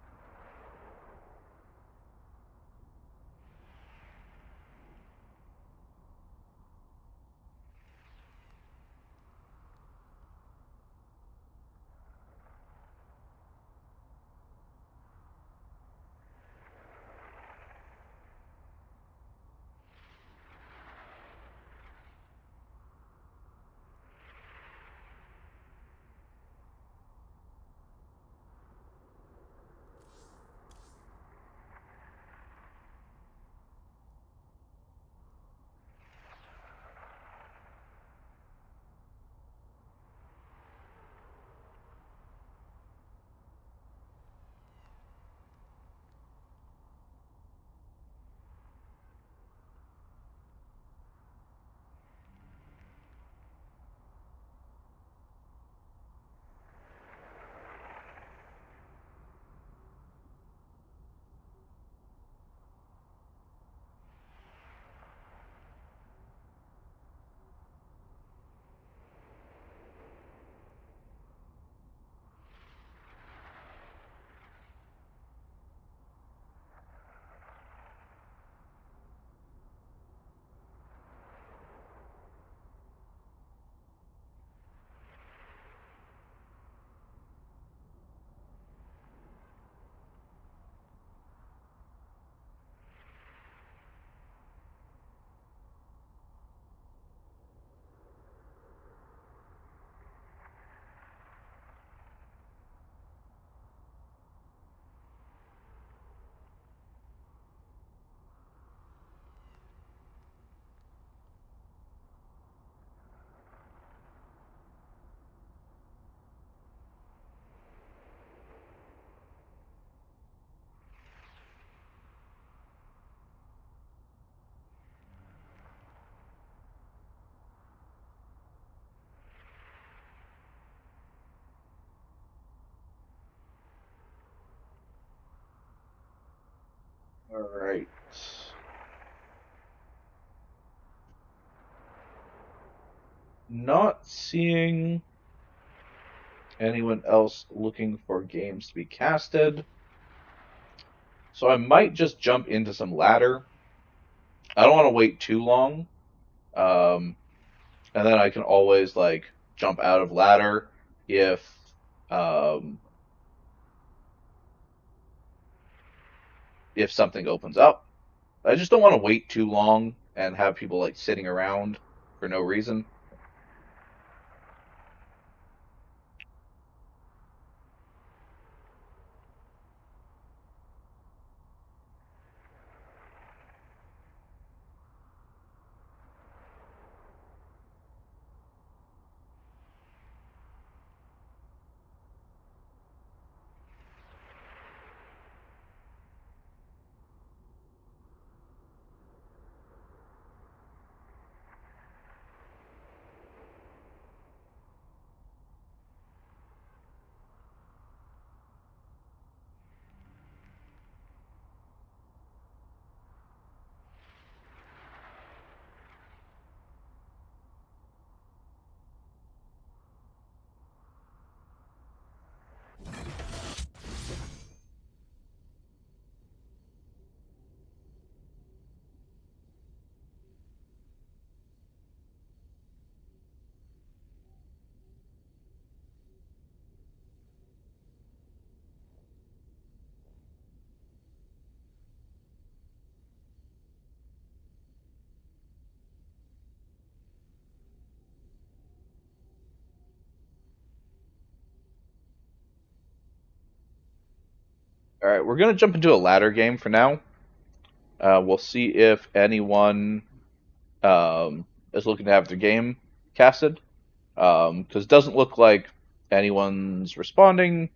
Alright. Not seeing anyone else looking for games to be casted. So I might just jump into some ladder. I don't want to wait too long. And then I can always like jump out of ladder um, if something opens up. I just don't want to wait too long and have people like sitting around for no reason. All right, we're gonna jump into a ladder game for now. We'll see if anyone is looking to have their game casted, because it doesn't look like anyone's responding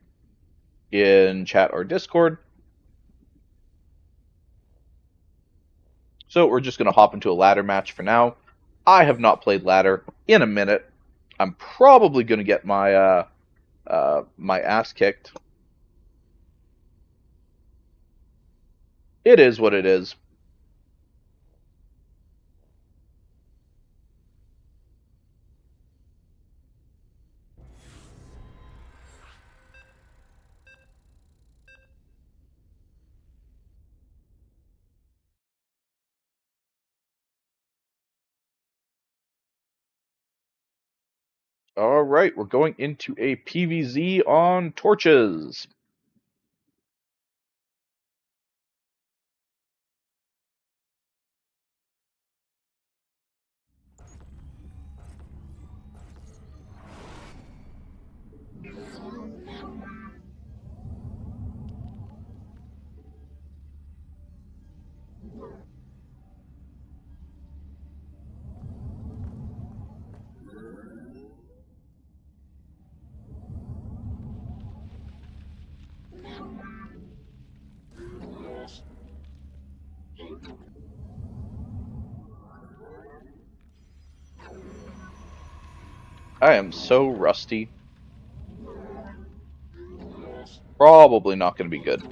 in chat or Discord. So we're just gonna hop into a ladder match for now. I have not played ladder in a minute. I'm probably gonna get my my ass kicked. It is what it is. All right, we're going into a PvZ on torches. I am so rusty. Probably not going to be good.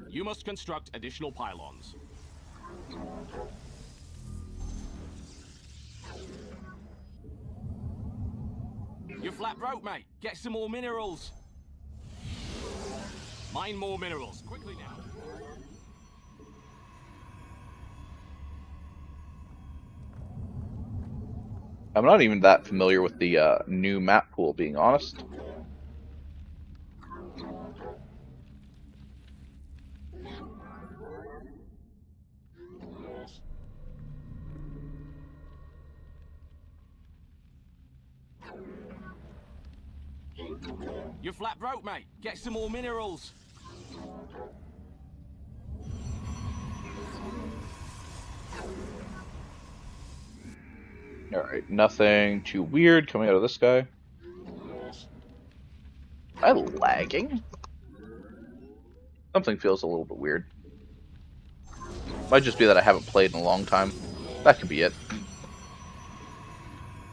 You must construct additional pylons. You're flat broke, mate. Get some more minerals. Mine more minerals. Quickly now. I'm not even that familiar with the new map pool, being honest. You're flat broke, mate. Get some more minerals. Alright, nothing too weird coming out of this guy. Am I lagging? Something feels a little bit weird. Might just be that I haven't played in a long time. That could be it.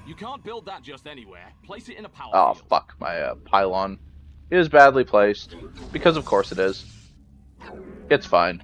You can't build that just anywhere. Place it in a power Oh, field. fuck. My pylon is badly placed. Because of course it is. It's fine.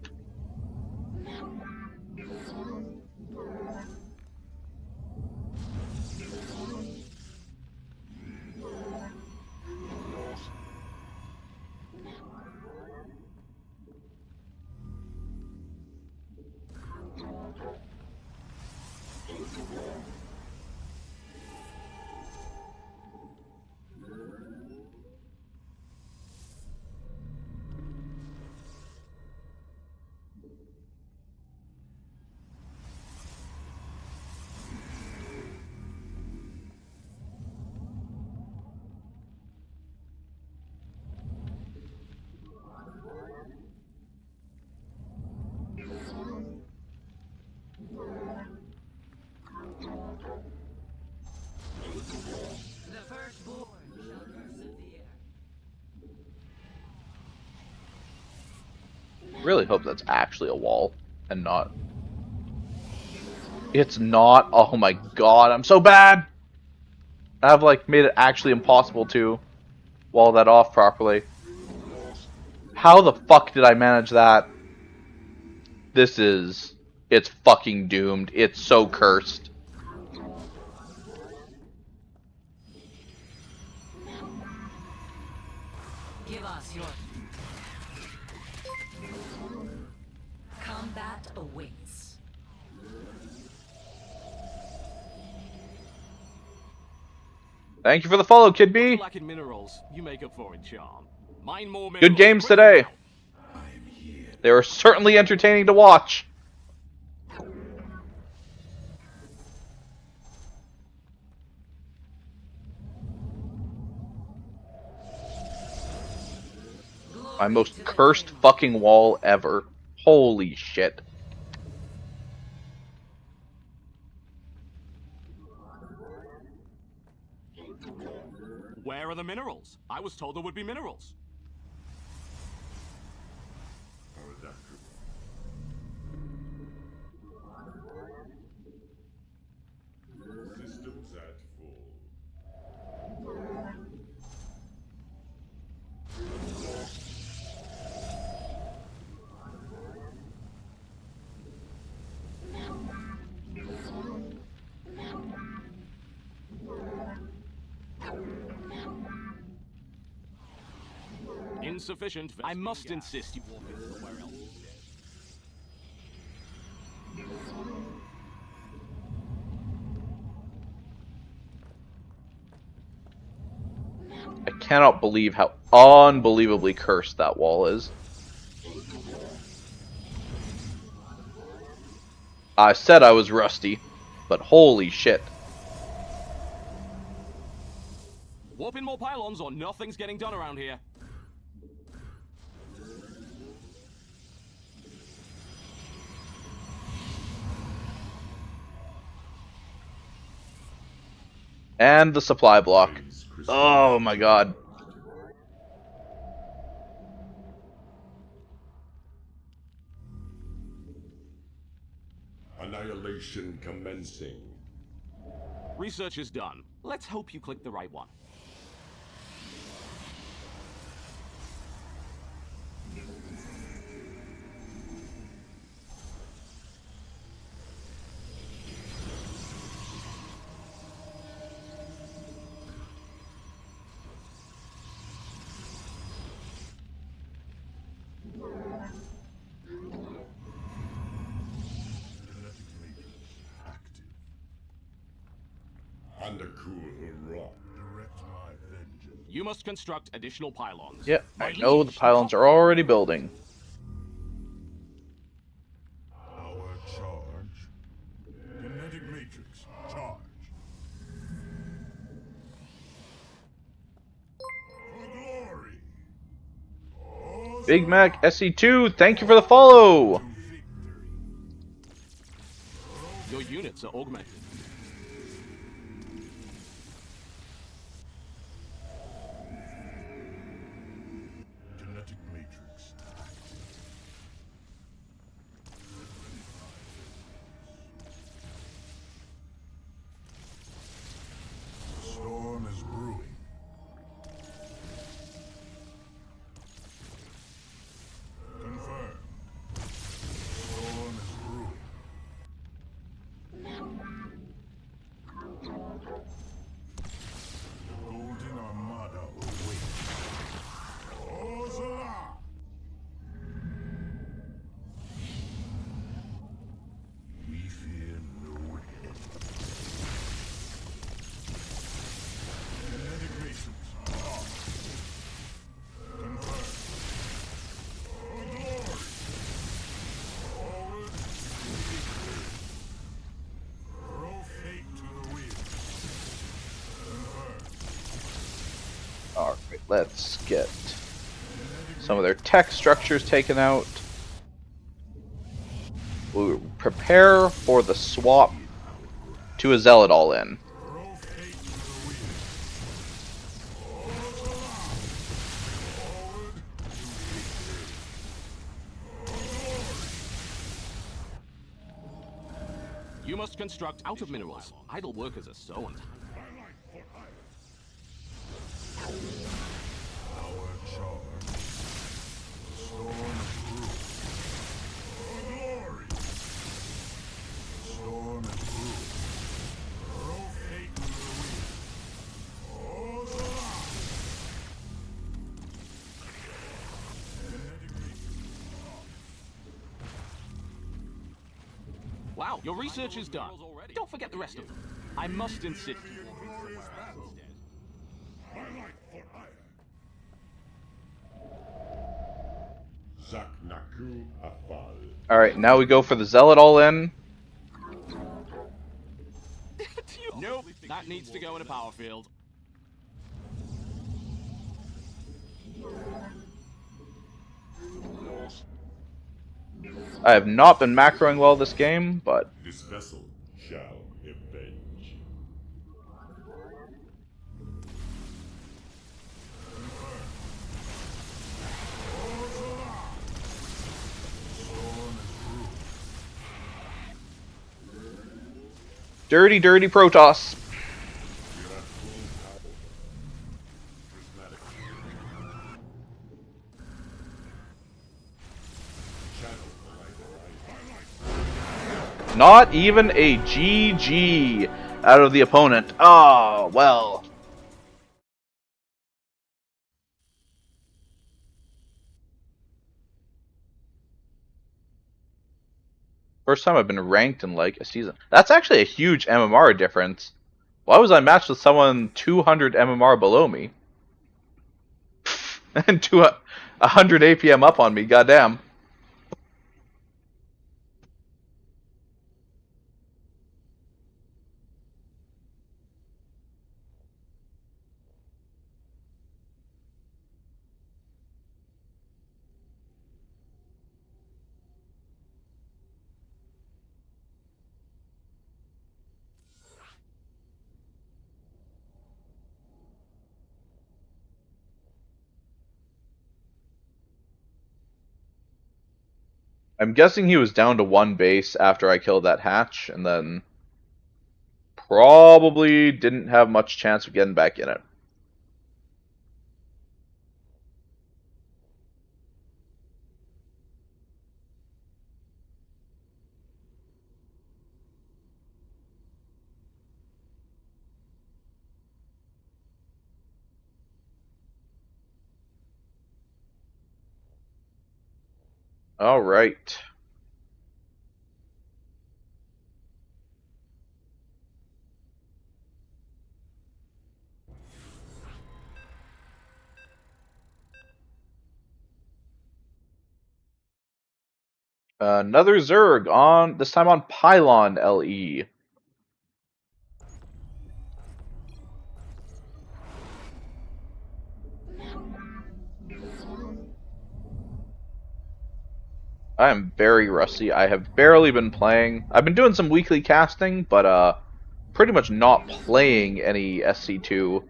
The firstborn shall persevere. Really hope that's actually a wall and not. It's not. Oh my god, I'm so bad. I've like made it actually impossible to wall that off properly. How the fuck did I manage that? It's fucking doomed. It's so cursed. Give us your combat awaits. Thank you for the follow, Kid B. Lacking minerals, you make up for in charm. Mine more minerals. Good games today. They were certainly entertaining to watch. My most cursed fucking wall ever. Holy shit. Where are the minerals? I was told there would be minerals. Systems at full. Insufficient. I must insist you walk into somewhere else. I cannot believe how unbelievably cursed that wall is. I said I was rusty, but holy shit. Warp in more pylons or nothing's getting done around here. And the supply block. Oh my god. Annihilation commencing. Research is done. Let's hope you click the right one. Active. And a cool rock. Direct my vengeance. You must construct additional pylons. Yep, I know the pylons are already building. Our charge. Kinetic matrix. Charge. For glory. Big Mac SC2, thank you for the follow! Your units are augmented. Kinetic matrix. The storm is brewing. Confirmed. Alright, let's get some of their tech structures taken out. We'll prepare for the swap to a Zealot all-in. You must construct out of minerals. Idle workers are so untidy. Our charge. Storm through. For glory. Storm through. Throw fate to the wind. Ozola. Wow, your research is done. Don't forget the rest of them. I must insist. My light for hire. Zaknaku Afal. Alright, now we go for the Zealot all-in. Nope, that needs to go in a power field. I have not been macroing well this game, but This vessel shall avenge. dirty, dirty Protoss. Not even a GG out of the opponent. Oh, well. First time I've been ranked in like a season. That's actually a huge MMR difference. Why was I matched with someone 200 MMR below me? And 100 APM up on me, goddamn. I'm guessing he was down to 1 base after I killed that hatch, and then probably didn't have much chance of getting back in it. All right. Another Zerg on, this time on Pylon LE. I am very rusty. I have barely been playing. I've been doing some weekly casting, but pretty much not playing any SC2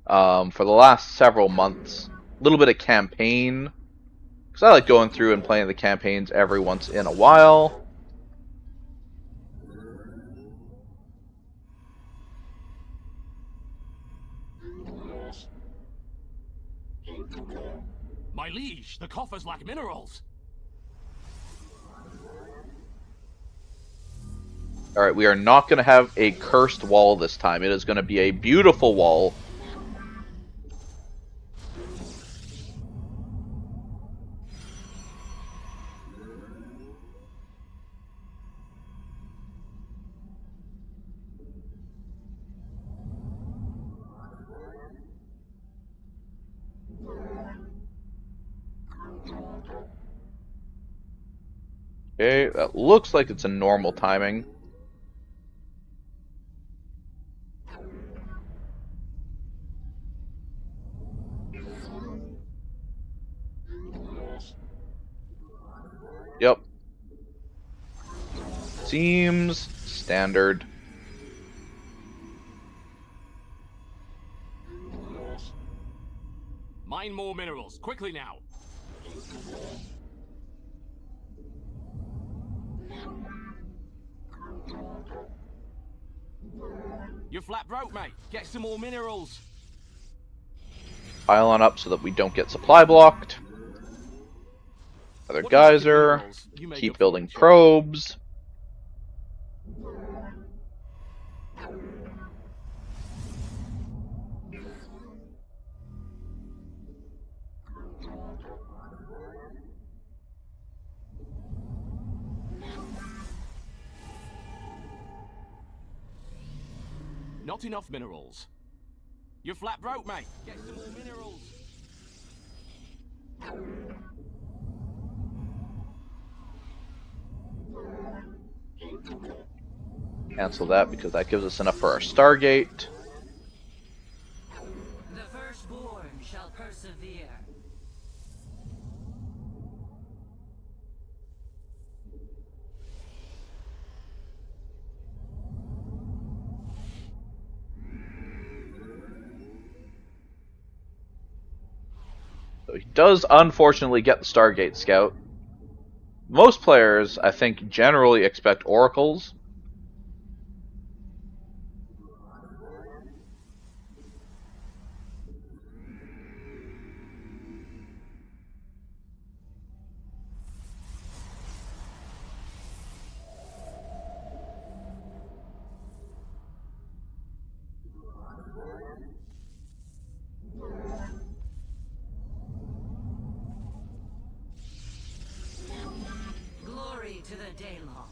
for the last several months. A little bit of campaign, because I like going through and playing the campaigns every once in a while. My liege, the coffers lack minerals. Alright, we are not going to have a cursed wall this time. It is going to be a beautiful wall. Okay, that looks like it's a normal timing. Yep. Seems standard. Mine more minerals, quickly now. You're flat broke, mate. Get some more minerals. Pile on up so that we don't get supply blocked. Another What do you like in geyser. minerals? You make Keep up for building it, chap. probes. Not enough minerals. You're flat broke, mate. Get some more minerals. Cancel that because that gives us enough for our Stargate. The firstborn shall persevere. So he does unfortunately get the Stargate Scout. Most players, I think, generally expect oracles. Glory to the Daylong.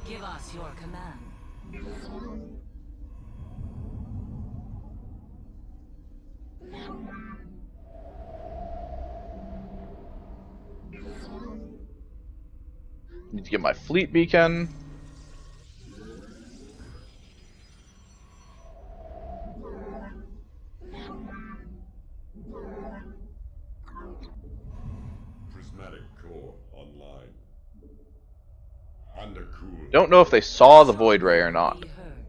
Give us your command. Need to get my fleet beacon. Prismatic core online. Undercooled. Don't know if they saw the Void Ray or not. Be heard.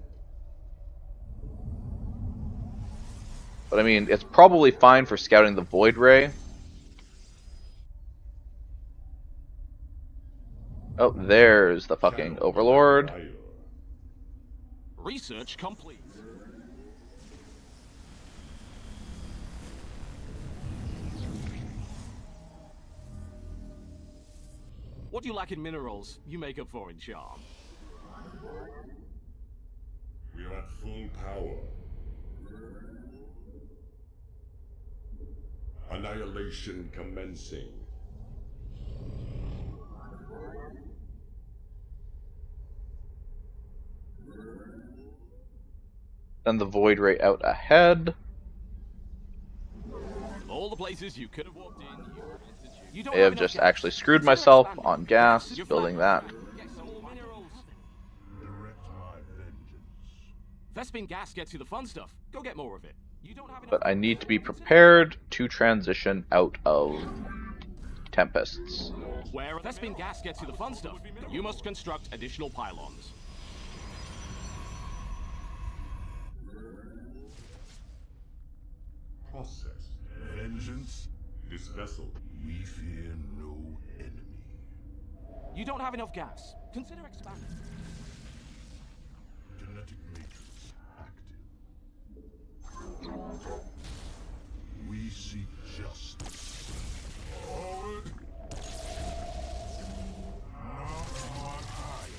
But I mean, it's probably fine for scouting the Void Ray. Oh, there's the fucking Overlord. Research complete. What do you lack in minerals? You make up for in charm. We are at full power. Annihilation commencing. Then the Void Ray out ahead. All the places you could have walked in, you don't I have enough just gas. actually screwed Consider myself expanding. on gas, You're building flat that. broke. Get some more minerals. Direct my vengeance. Vespin gas gets you the fun stuff. Go get more of it. You don't have enough. But I need to be prepared to transition out of Tempests. Where Vespin gas gets you the fun stuff, you must construct additional pylons. Process. Vengeance. This vessel. We fear no enemy. You don't have enough gas. Consider expanding. Genetic matrix active. We seek justice. Forward. Now on high.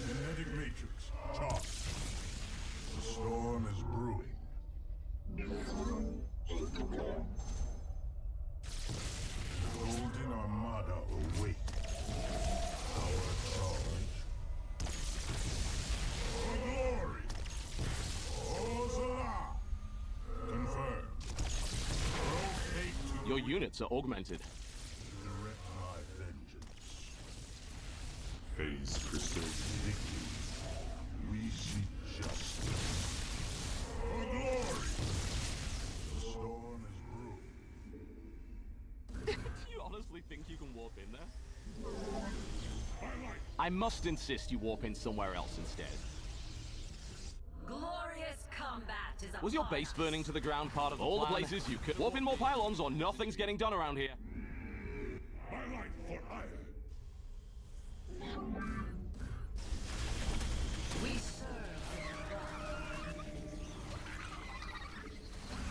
Genetic matrix charged. The storm is brewing. The Golden Armada await. Our charge. For glory. Ozala. Confirmed. Rotate to Your units are augmented. direct my vengeance. Phase precision. We seek justice. For glory. The storm is brewing. I must insist you warp in somewhere else instead. Glorious combat is Was your upon base us. burning to the ground part of all the places you could warp in more pylons or nothing's getting done around here? My life for hire. We serve their God.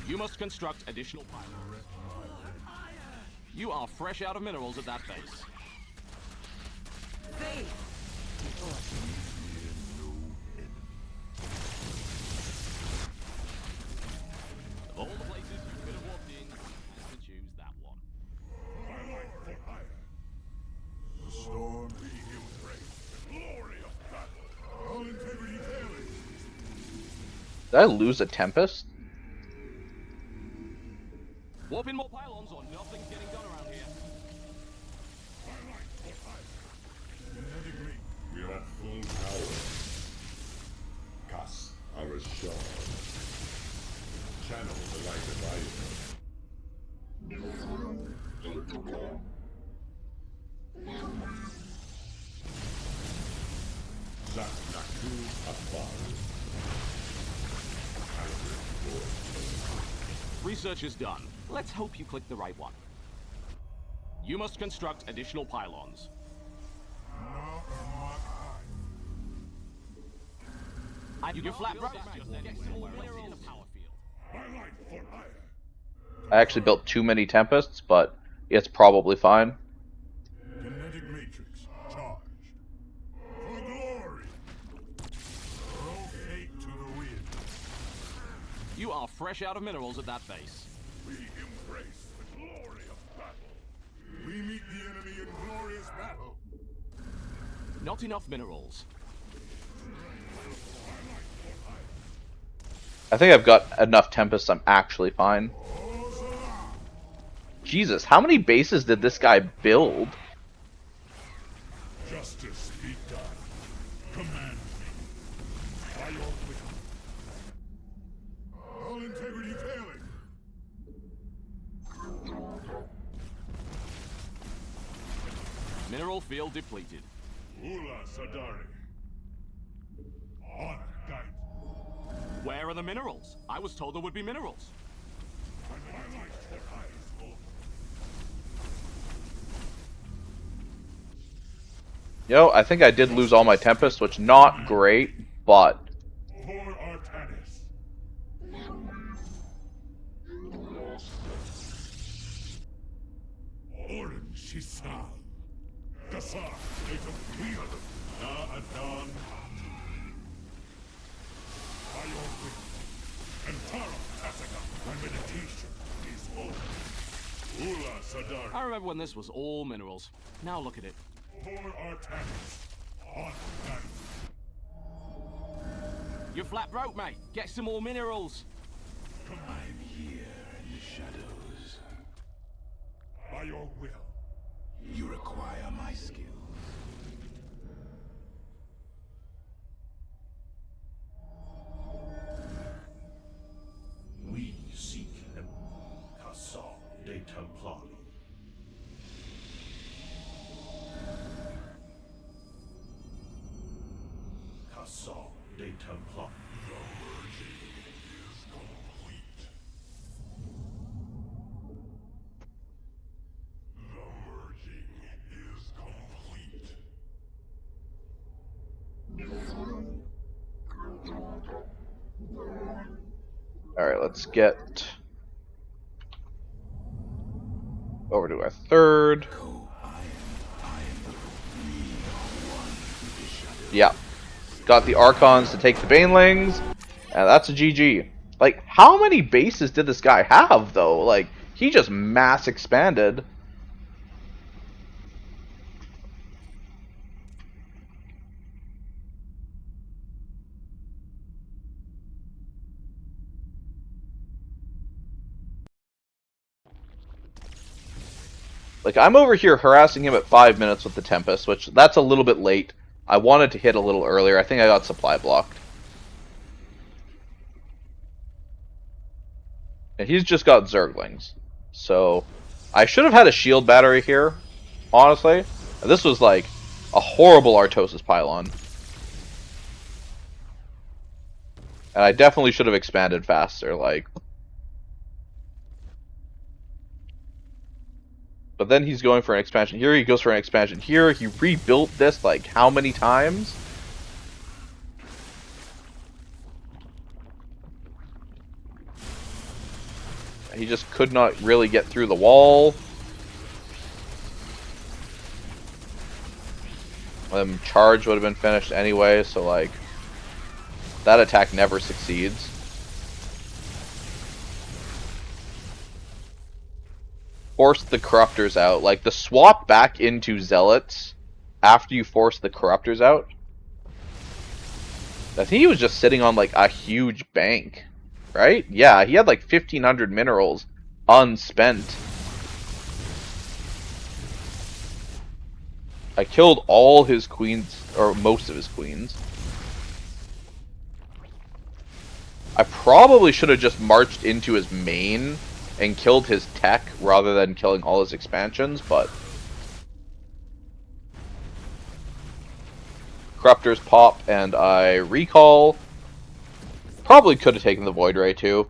You must construct additional pylons. You are fresh out of minerals at that base. Faith. Of all the places you could have walked in, you had to choose that one. My life for hire. The storm be embraced. The glory of battle. All integrity failing. Did I lose a Tempest? Warp in more pylons or nothing's getting done around here. My life for hire. Kinetic link. We are at full power. Cast our shard. Channel the light of Zaknaku Afar. Research is done. Let's hope you click the right one. You must construct additional pylons. Your flat road just get somewhere else in the power field. My life for hire. I actually built too many Tempests, but it's probably fine. Kinetic matrix charged. For glory. Throw fate to the wind. You are fresh out of minerals at that base. We embrace the glory of battle. We meet the enemy in glorious battle. Not enough minerals. I think I've got enough Tempests, I'm actually fine. Jesus, how many bases did this guy build? Justice be done. Command me. By your will. All integrity failing. Mineral field depleted. Ula Sadari. Honor guide. Where are the minerals? I was told there would be minerals. My life for hire is over. Yo, I think I did lose all my Tempests, which not great, but For Artanis. Orin Shisal. Gasar, Native Wheel. Na Adan. By your will. And Tara Tassaka. My meditation is over. Ula Sadar. I remember when this was all minerals. Now look at it. For Artanis. On guide. You're flat broke, mate. Get some more minerals. I'm here in the shadows. By your will. You require my skills. We seek him. Casa de Templari. Casa de Templari. The merging is complete. The merging is complete. alright, let's get over to our third. Yeah. Got the Archons to take the Banelings, and that's a GG. Like, how many bases did this guy have, though? Like, he just mass expanded. Like, I'm over here harassing him at 5 minutes with the Tempest, which, that's a little bit late. I wanted to hit a little earlier. I think I got supply blocked. And he's just got Zerglings. So, I should have had a shield battery here, honestly. This was like A horrible Artosis pylon. And I definitely should have expanded faster, like. But then he's going for an expansion here, he goes for an expansion here, he rebuilt this like how many times? He just could not really get through the wall. Charge would have been finished anyway, so like that attack never succeeds. Forced the Corruptors out. Like the swap back into Zealots after you force the Corruptors out. I think he was just sitting on like a huge bank, right? Yeah, he had like 1,500 minerals unspent. I killed all his queens, or most of his queens. I probably should have just marched into his main and killed his tech rather than killing all his expansions, but Corruptors pop and I recall. Probably could have taken the Void Ray too.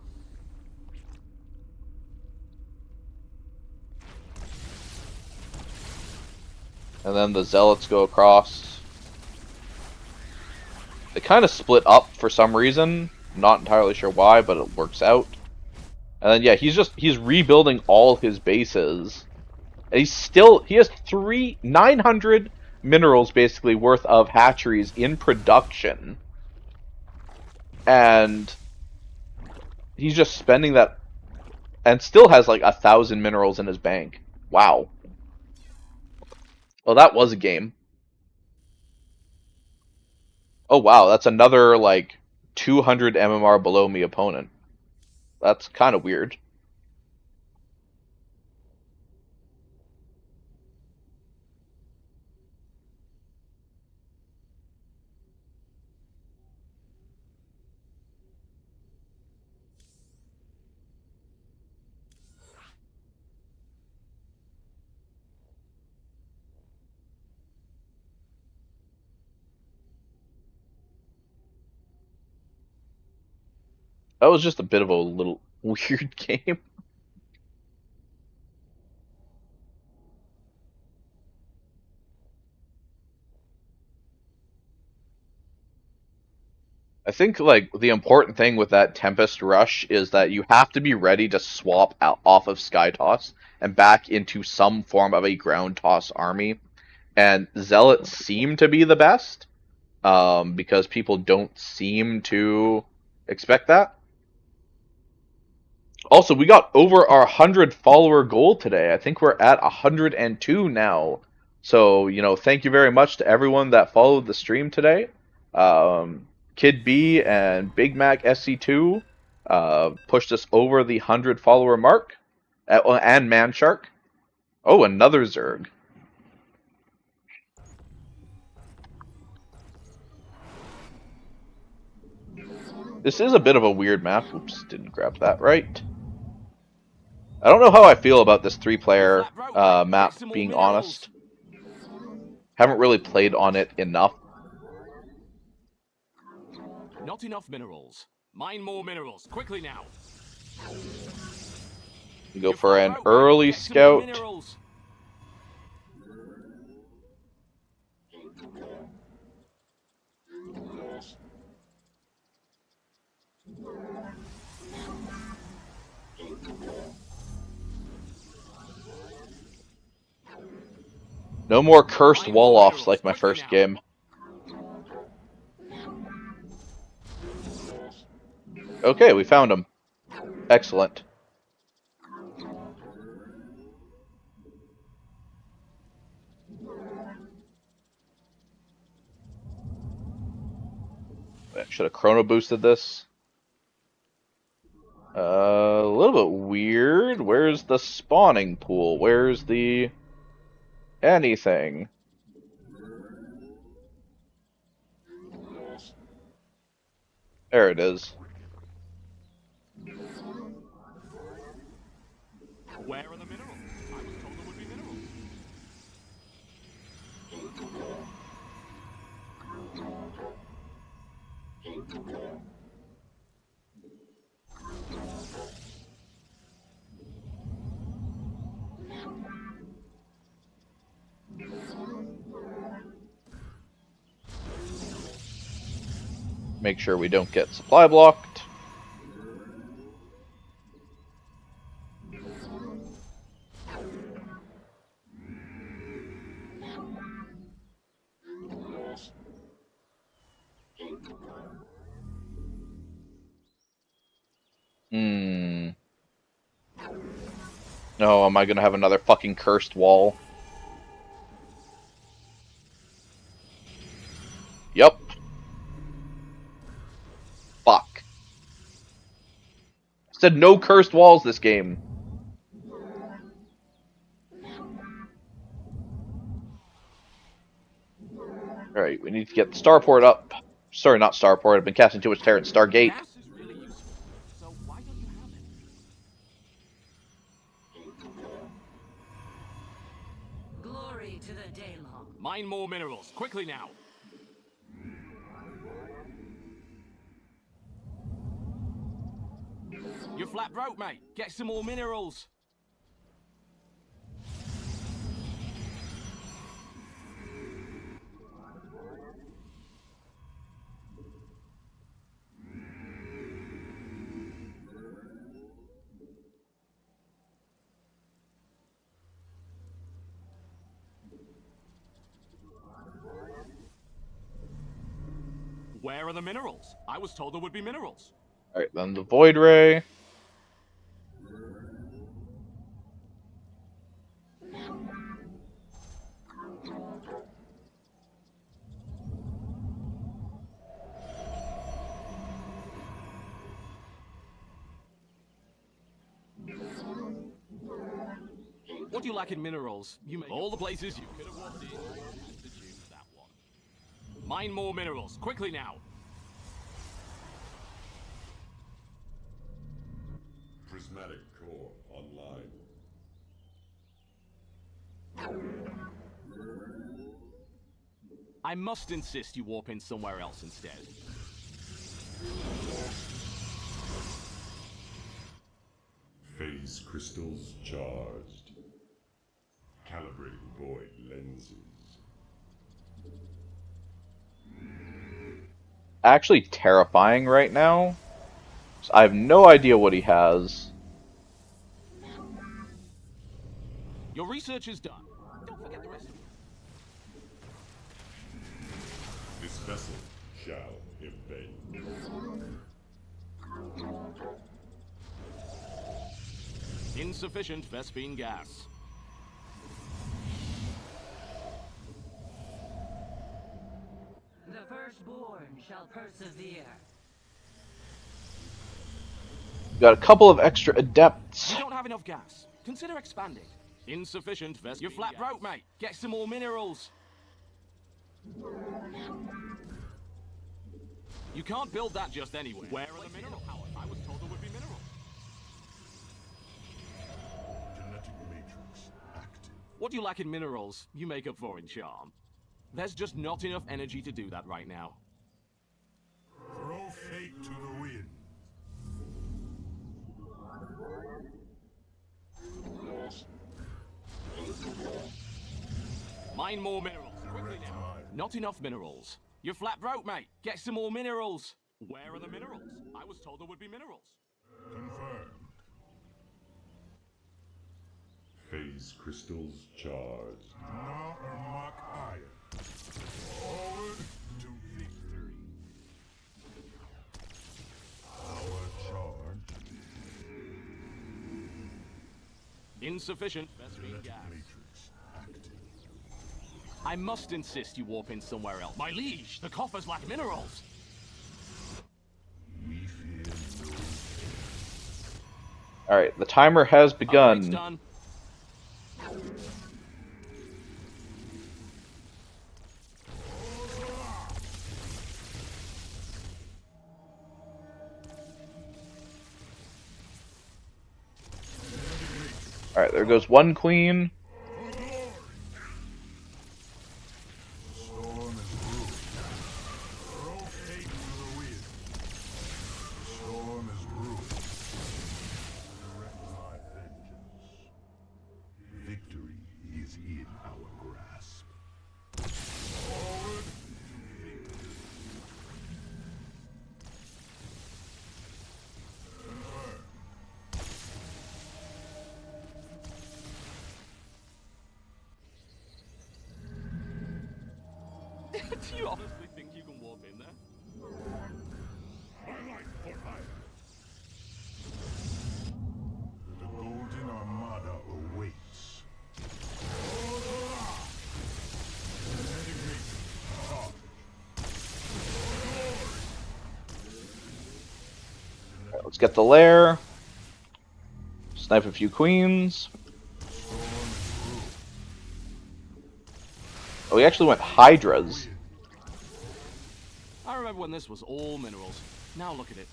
And then the Zealots go across. They kind of split up for some reason. Not entirely sure why, but it works out. And then yeah, he's rebuilding all his bases. And he has 900 minerals basically worth of hatcheries in production. And he's just spending that and still has like 1,000 minerals in his bank. Wow. Well, that was a game. Oh wow, that's another like 200 MMR below me opponent. That's kind of weird. That was just a bit of a little weird game. I think like the important thing with that Tempest Rush is that you have to be ready to swap out off of Sky Toss and back into some form of a ground toss army. And Zealots seem to be the best, because people don't seem to expect that. Also, we got over our 100 follower goal today. I think we're at 102 now. So, thank you very much to everyone that followed the stream today. Kid B and Big Mac SC2 pushed us over the 100 follower mark. And Manshark. Oh, another Zerg. This is a bit of a weird map. Oops, didn't grab that right. I don't know how I feel about this 3-player map, being honest. Haven't really played on it enough. Not enough minerals. Mine more minerals, quickly now. You go for an early scout. No more cursed wall-offs like my first game. Okay, we found him. Excellent. Should have chrono boosted this. A little bit weird. Where's the spawning pool? Where's the anything? There it is. Where are the minerals? I was told there would be minerals. Make sure we don't get supply blocked. Oh, am I gonna have another fucking cursed wall? Yup. Fuck. I said no cursed walls this game. Alright, we need to get the starport up. Sorry, not starport. I've been casting too much Terran Stargate. Gas is really useful, so why don't you have it? Glory to the Daylong. Mine more minerals, quickly now. You're flat broke, mate. Get some more minerals. Where are the minerals? I was told there would be minerals. Alright, then the Void Ray. What do you lack in minerals? You make all the places you could have walked in. To choose that one. Mine more minerals, quickly now. Prismatic core online. I must insist you warp in somewhere else instead. Phase crystals charged. Calibrating void lenses. Actually terrifying right now. So I have no idea what he has. Your research is done. Don't forget the rest of it. This vessel shall evade. Insufficient Vespine gas. The firstborn shall persevere. Got a couple of extra adepts. You don't have enough gas. Consider expanding. Insufficient Vespine. You're flat broke, mate. Get some more minerals. You can't build that just anywhere. Where are the mineral power? I was told there would be minerals. Genetic matrix active. What do you lack in minerals, you make up for in charm. There's just not enough energy to do that right now. Throw fate to the wind. Mine more minerals. Quickly now. Not enough minerals. You're flat broke, mate. Get some more minerals. Where are the minerals? I was told there would be minerals. Confirmed. Phase crystals charged. Now mark iron. Forward to victory. Power charge. Insufficient Vespine gas. Matrix active. I must insist you warp in somewhere else. My liege, the coffers lack minerals. We fear no Alright, the timer has Upgrade's begun. done. Alright, there goes one queen. storm is brewing. Throw fate to the wind. Do you honestly think you can warp in there? My life for hire. The Golden Armada awaits. Let's get the lair. Snipe a few queens. Oh, he actually went Hydras. I remember when this was all minerals. Now look at it.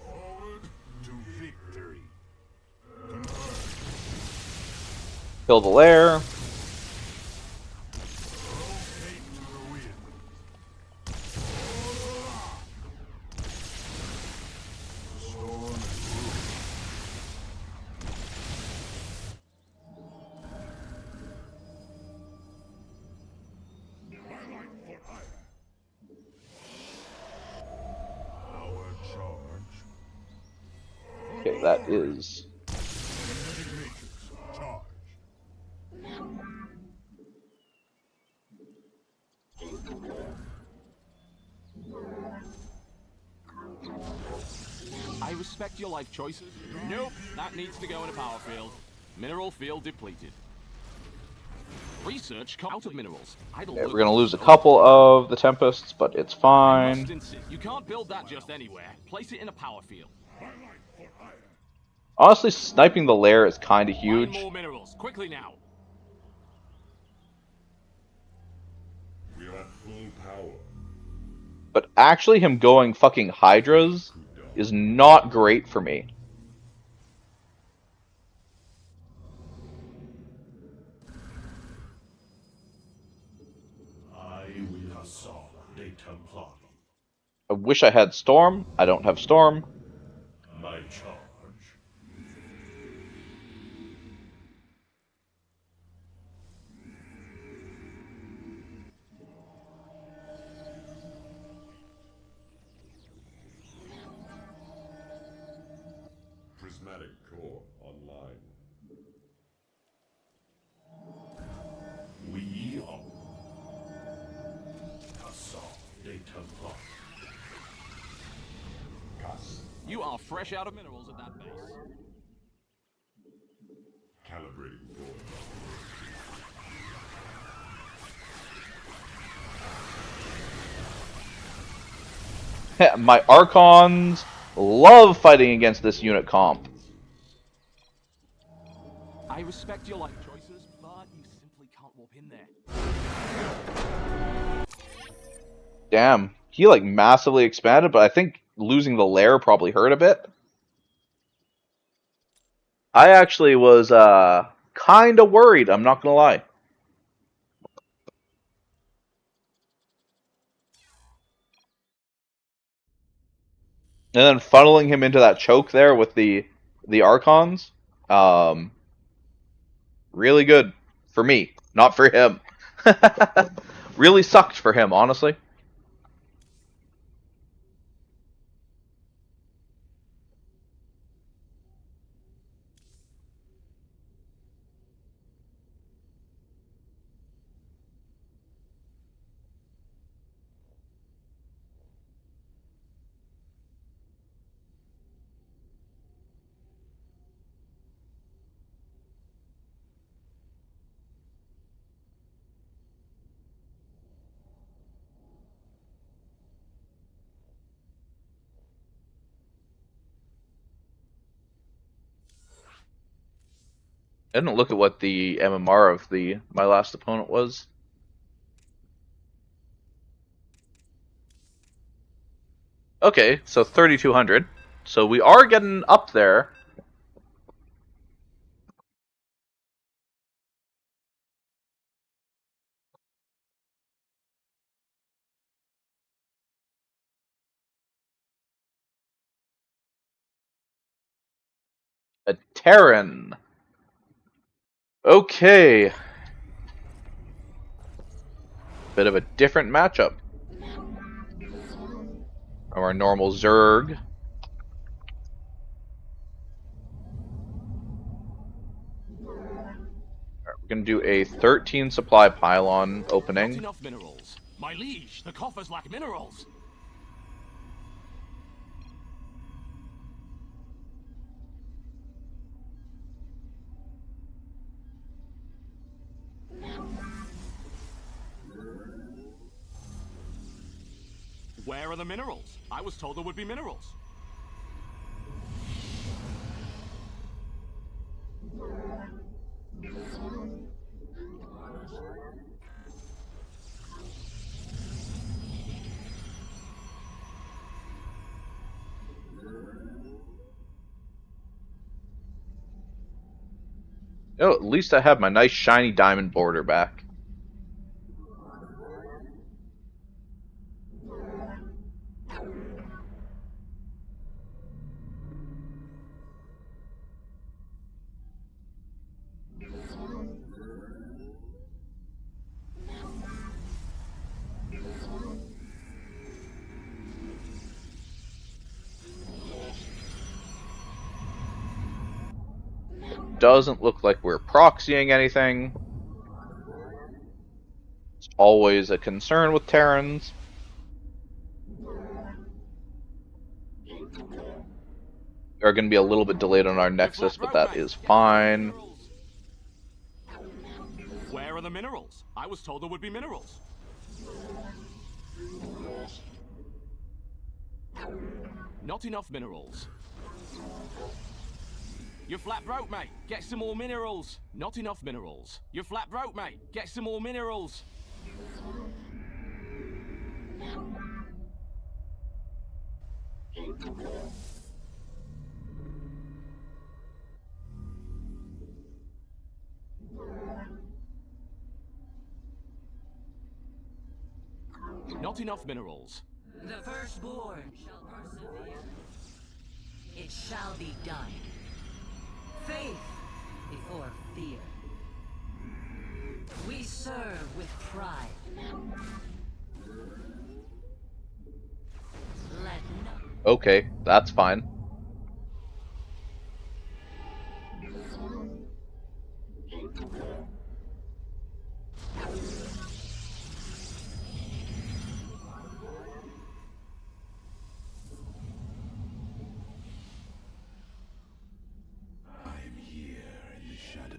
Forward to victory. Kill the lair. Fate to the wind. Storm is brewing. My life for hire. Our charge. Okay, that is. Kinetic matrix. Charge. I respect your life choices. Nope, that needs to go in a power field. Mineral field depleted. Research out of minerals. Okay, we're gonna lose a couple of the Tempests, but it's fine. You can't build that just anywhere. Place it in a power field. Honestly, sniping the lair is kind of huge. Find more minerals, quickly now. We are at full power. But actually, him going fucking Hydras is not great for me. I will assault de Templari. I wish I had Storm. I don't have Storm. My charge. Prismatic core online. We are assault de Templari. Cast. You are fresh out of minerals at that base. Calibrating core. My Archons love fighting against this unit comp. I respect your life choices, but you simply can't warp in there. Damn, he like massively expanded, but I think losing the lair probably hurt a bit. I actually was kind of worried, I'm not gonna lie. And then funneling him into that choke there with the Archons, really good for me, not for him. Really sucked for him, honestly. I didn't look at what the MMR of my last opponent was. Okay, so 3,200. So we are getting up there. A Terran. Okay. Bit of a different matchup. Our normal Zerg. We're going to do a 13 supply pylon Not opening. enough minerals. My liege, the coffers lack minerals. Where are the minerals? I was told there would be minerals. Oh, at least I have my nice shiny diamond border back. Doesn't look like we're proxying anything. It's always a concern with Terrans. Are going to be a little bit delayed on our Nexus, but that is fine. Where are the minerals? I was told there would be minerals. Not enough minerals. You're flat broke, mate. Get some more minerals. Not enough minerals. You're flat broke, mate. Get some more minerals. Not enough minerals. The firstborn shall persevere. It shall be done. Faith before fear. We serve with pride. Let no... Okay, that's fine.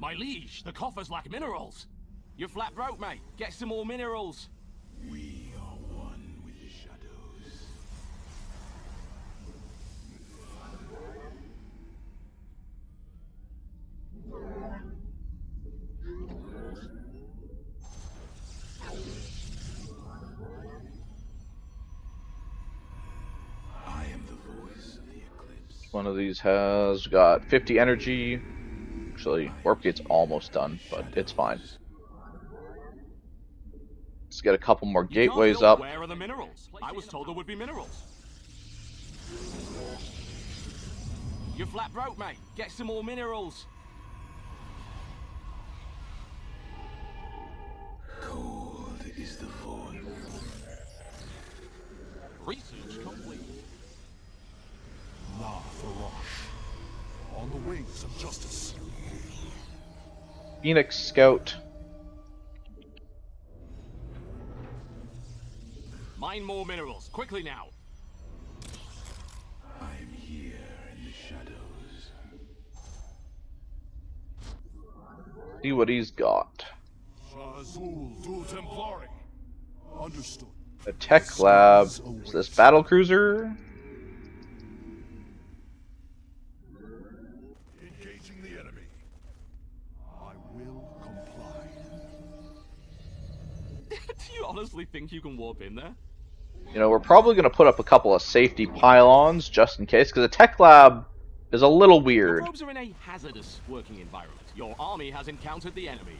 My liege, the coffers lack minerals. You're flat broke, mate. Get some more minerals. We are one with the shadows. I am the voice of the eclipse. One of these has got 50 energy. Actually, Warp Gate's almost done, but it's fine. Let's get a couple more gateways up. Where are the minerals? I was told there would be minerals. You're flat broke, mate. Get some more minerals. Cold is the void. Research complete. La Farosh, on the wings of justice. Phoenix Scout. Mine more minerals, quickly now. I am here in the shadows. See what he's got. Shazul du Templari. Understood. A tech lab. Is this battle cruiser? Engaging the enemy. I will comply. Do you honestly think you can warp in there? You know, we're probably going to put up a couple of safety pylons just in case, because the tech lab is a little Your weird. probes are in a hazardous working environment. Your army has encountered the enemy.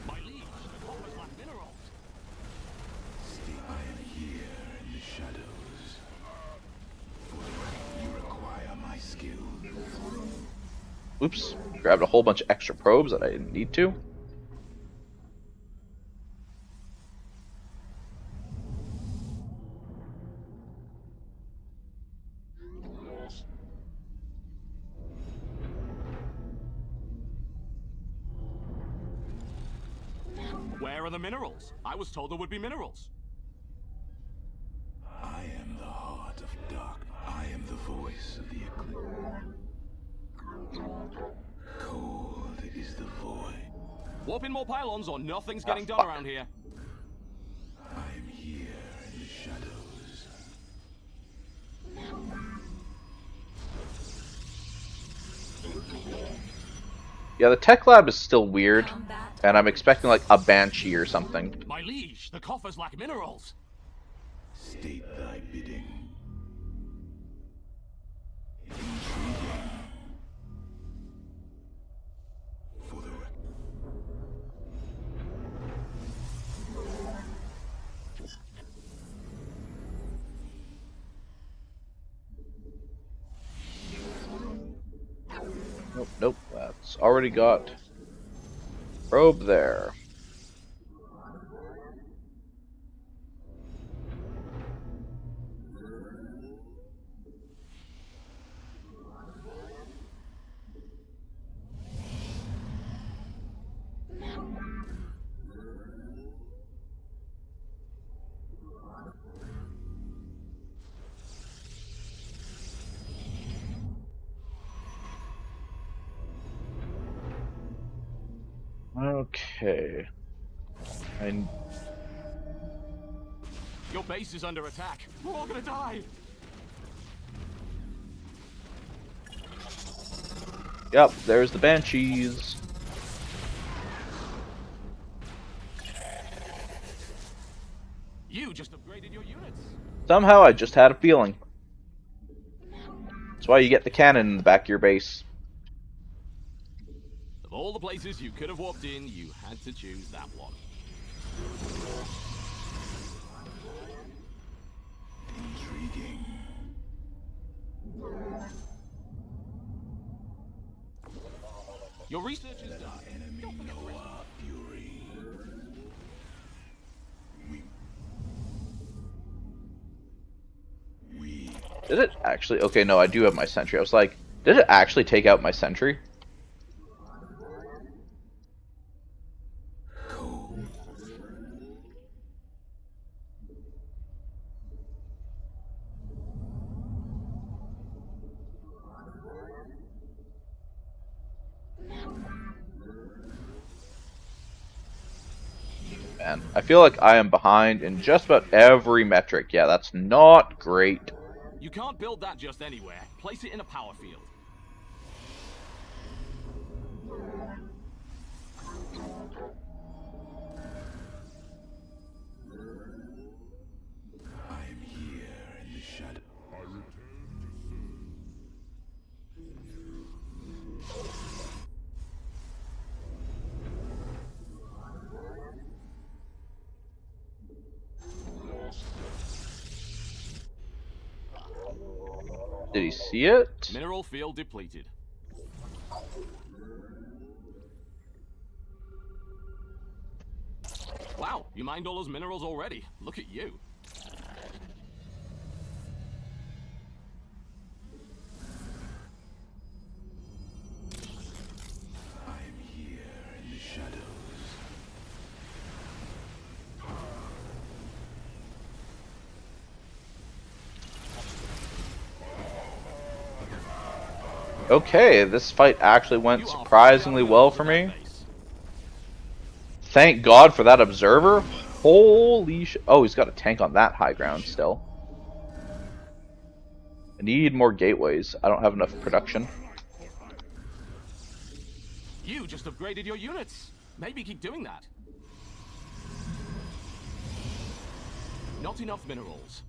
My liege, the coffers lack minerals. I am here in the shadows. You require my skill. Oops. Grabbed a whole bunch of extra probes that I didn't need to. Where are the minerals? I was told there would be minerals. I am the heart of dark. I am the voice of the eclipse. Cold is the void. Warp in more pylons or nothing's getting done around here. I am here in the shadows. Yeah, the tech lab is still weird, Combat and I'm expecting like a banshee or something. My liege, the coffers lack minerals. State thy bidding. Intriguing. For the Nope, nope, that's already got probe there. Okay. I Your base is under attack. We're all gonna die. Yep, there's the banshees. You just upgraded your units. Somehow I just had a feeling. That's why you get the cannon in the back of your base. Of all the places you could have walked in, you had to choose that one. intriguing. Your research is done. Enemy Noah Fury. We Did it actually? Okay, no, I do have my sentry. I was like, did it actually take out my sentry? cold. Man, I feel like I am behind in just about every metric. Yeah, that's not great. You can't build that just anywhere. Place it in a power field. I am here in the shadow. I return Did he see it? Mineral field depleted. Wow, you mined all those minerals already. Look at you. I am here in the shadows. Okay, this fight actually went You are surprisingly well for me. Thank God for that observer. Holy sh! Oh, he's got a tank on that high ground still. I need more gateways. I don't have enough production. You just upgraded your units. Maybe keep doing that. Not enough minerals.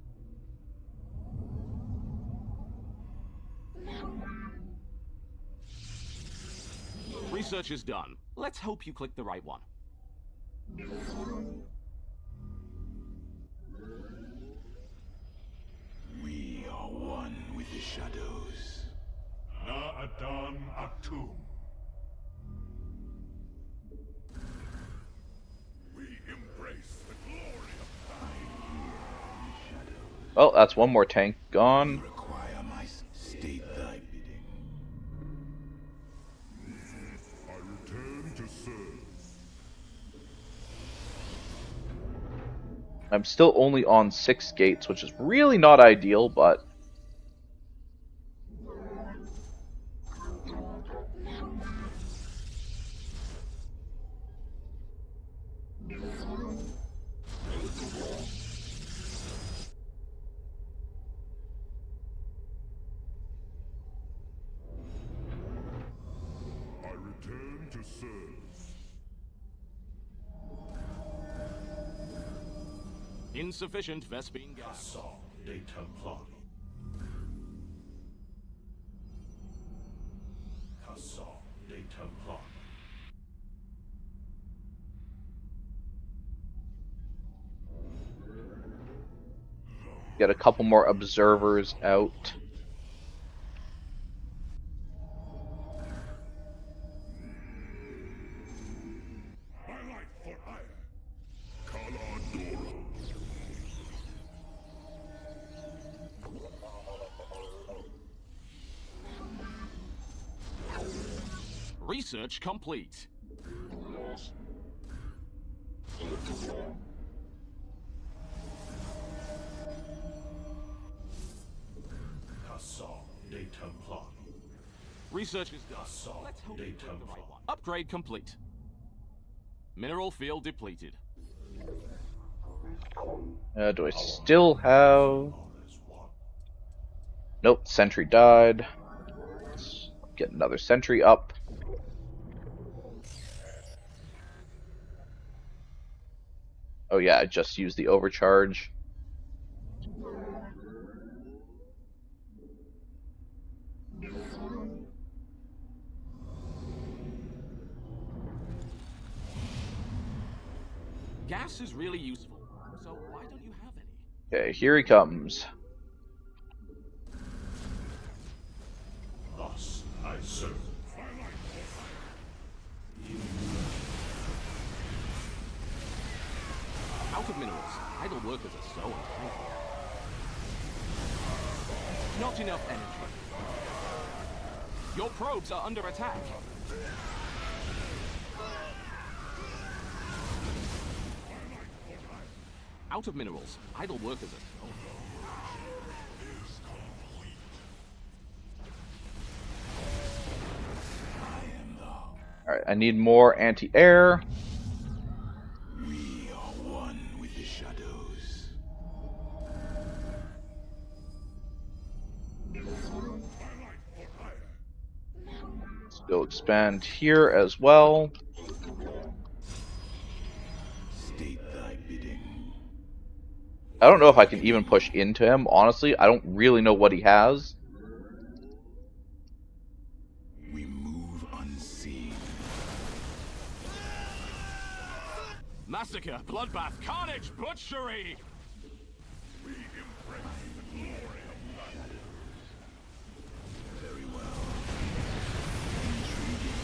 Research is done. Let's hope you click the right one. We are one with the shadows. Na Adan Atum. We embrace the glory of Well, that's one more tank gone. Require my state thy bidding. I return to serve. I'm still only on 6 gates, which is really not ideal, but I return to serve. Insufficient Vespine gas. Song de Templari. Song de Templari. get a couple more observers out. I like for ire. Caladoro. Research complete. Song de Templari. Research is done. Song Let's hope de we bring the right Templari. one. Upgrade complete. Mineral field depleted. Do I still have... Nope, sentry died. Let's get another sentry up. Oh yeah, I just used the overcharge. Gas is really useful, so why don't you have any? Okay, here he comes. Thus I serve. Out of minerals. Idle workers are so unthankful. Not enough energy. Your probes are under attack. Out of minerals. Idle workers are so... Alright, I need more anti-air. We are one with the shadows. Let's go expand here as well. State thy bidding. I don't know if I can even push into him, honestly. I don't really know what he has. We move unseen. Massacre, bloodbath, carnage, butchery! Very well. Intriguing.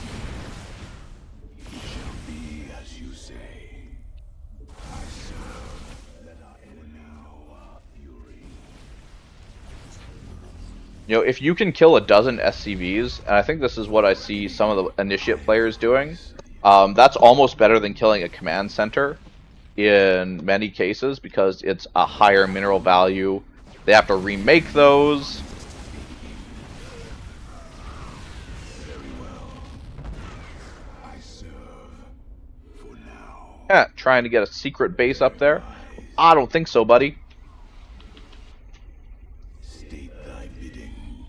It shall be as you say. I serve. Let our enemy know our fury. You know, if you can kill a dozen SCVs, and I think this is what I see some of the initiate players doing, that's almost better than killing a command center in many cases, because it's a higher mineral value. They have to remake those. Very well. I serve. For now. Yeah, trying to get a secret base up there. I don't think so, buddy. State thy bidding.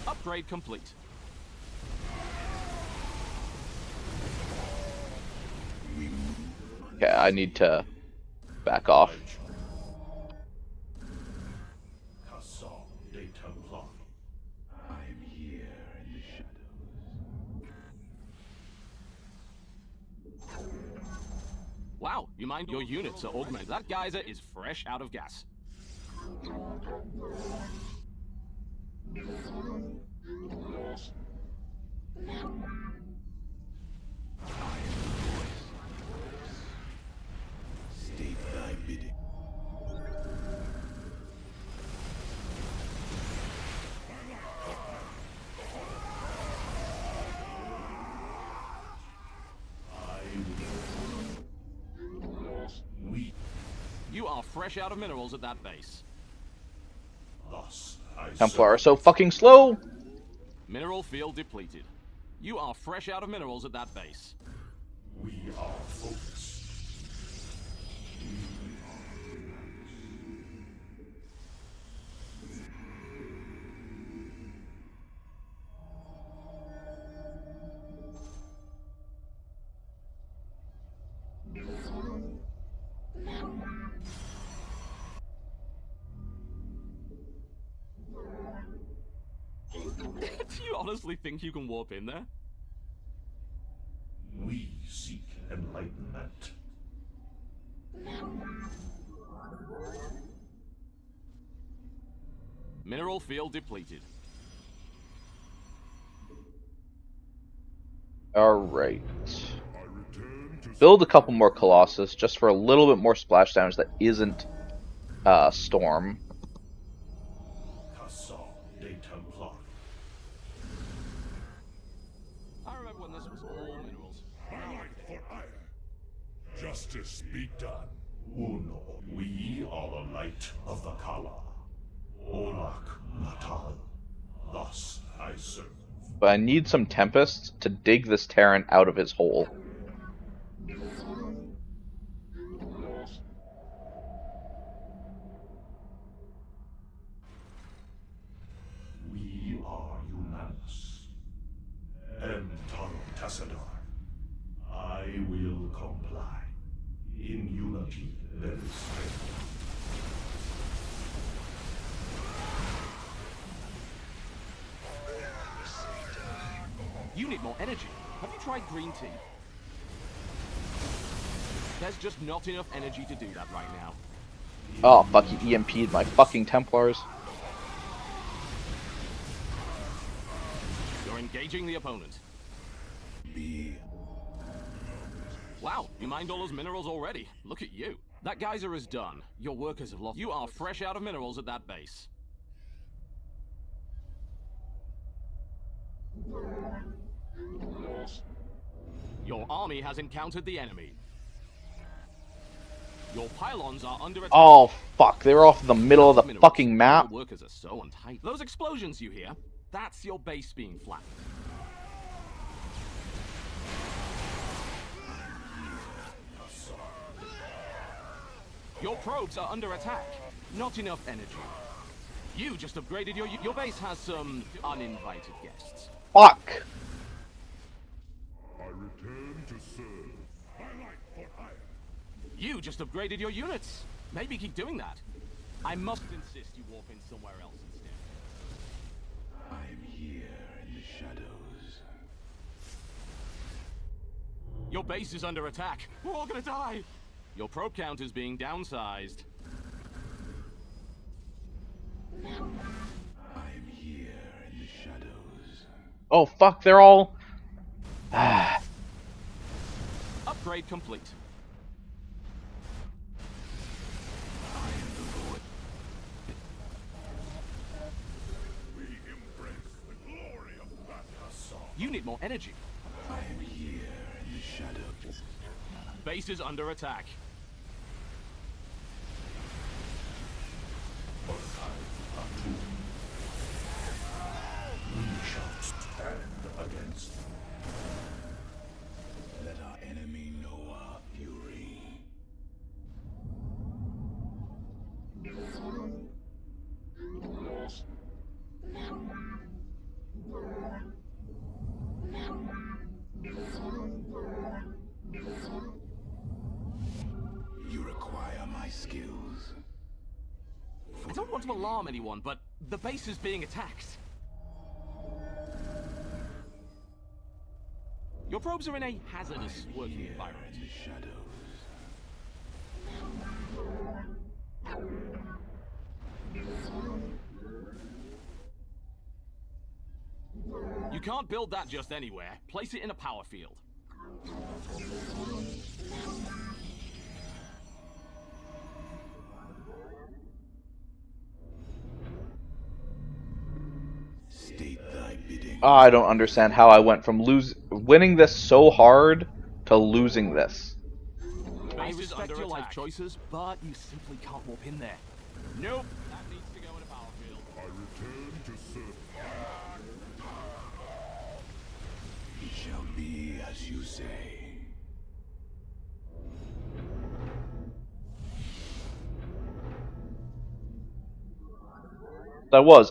Upgrade complete. Okay, I need to back off. Song de Templari. I am here in the shadows. Wow, you mind your units are augmented. That geyser is fresh out of gas. State thy bidding. are fresh out of minerals at that base. Thus I Templar are serve. so fucking slow! Mineral field depleted. You are fresh out of minerals at that base. We are focused. Do you honestly think you can warp in there? We seek enlightenment. Mineral field depleted. Alright. I return to Build a couple more Colossus, just for a little bit more splash damage that isn't Storm. Casa de Templar. I remember when this was all minerals. My life for ire. Justice be done. Uno. We are the light of the Kala. Olak Natal. Thus I serve. But I need some Tempests to dig this Terran out of his hole. We are unanimous. Emtaro Tassadar. I will comply. In unity there is strength. You need more energy. Have you tried green tea? There's just not enough energy to do that right now. Oh, fuck, he EMP'd my fucking Templars. You're engaging the opponent. Be Wow, you mined all those minerals already. Look at you. That geyser is done. Your workers have lost. You are fresh out of minerals at that base. Your army has encountered the enemy. Your pylons are under attack. Oh, fuck, they were off in the middle of the Minerals. fucking map. Your workers are so untight. Those explosions you hear, that's your base being flattened. Your probes are under attack. Not enough energy. You just upgraded your base has some uninvited guests. Fuck! I return to serve. My life for ire. You just upgraded your units. Maybe keep doing that. I must insist you warp in somewhere else instead. I'm here in the shadows. Your base is under attack. We're all gonna die. Your probe count is being downsized. I'm here in the shadows. Oh, fuck, they're all... Upgrade complete. We embrace the glory of that Casa. You need more energy. I'm here in the shadows. Base is under attack. We shall stand against them. Let our enemy know our fury. You require my skills. I don't want to alarm anyone, but the base is being attacked. Your probes are in a hazardous working Here environment. in the shadows. You can't build that just anywhere. Place it in a power field. State thy bidding. I don't understand how I went from winning this so hard to losing this. Base base I is under respect your life attack. choices, but you simply can't warp in there. Nope. That needs to go in a battlefield. I return to serve. It shall be as you say.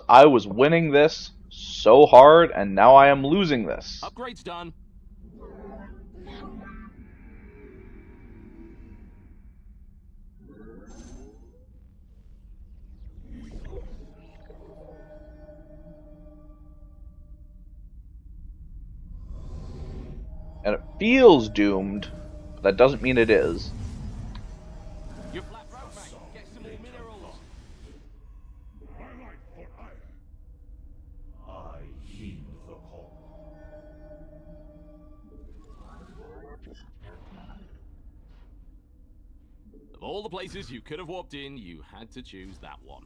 I was winning this so hard, and now I am losing this. Upgrade's done. And it feels doomed, but that doesn't mean it is. You're flat broke, mate. Get some more minerals. My life for hire. I heed the call. Of all the places you could have warped in, you had to choose that one.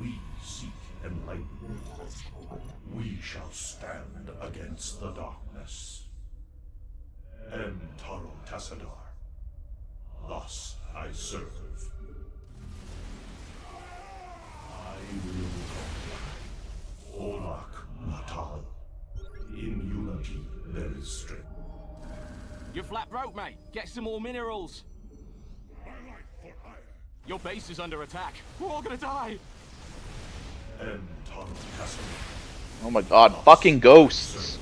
We seek enlightenment. We shall stand against the darkness. Taro Tassadar. Thus I serve. I will Olak Natal. In unity there is strength. You're flat broke, mate. Get some more minerals. My life for hire. Your base is under attack. We're all gonna die. Taro Tassadar. Oh my god, fucking ghosts!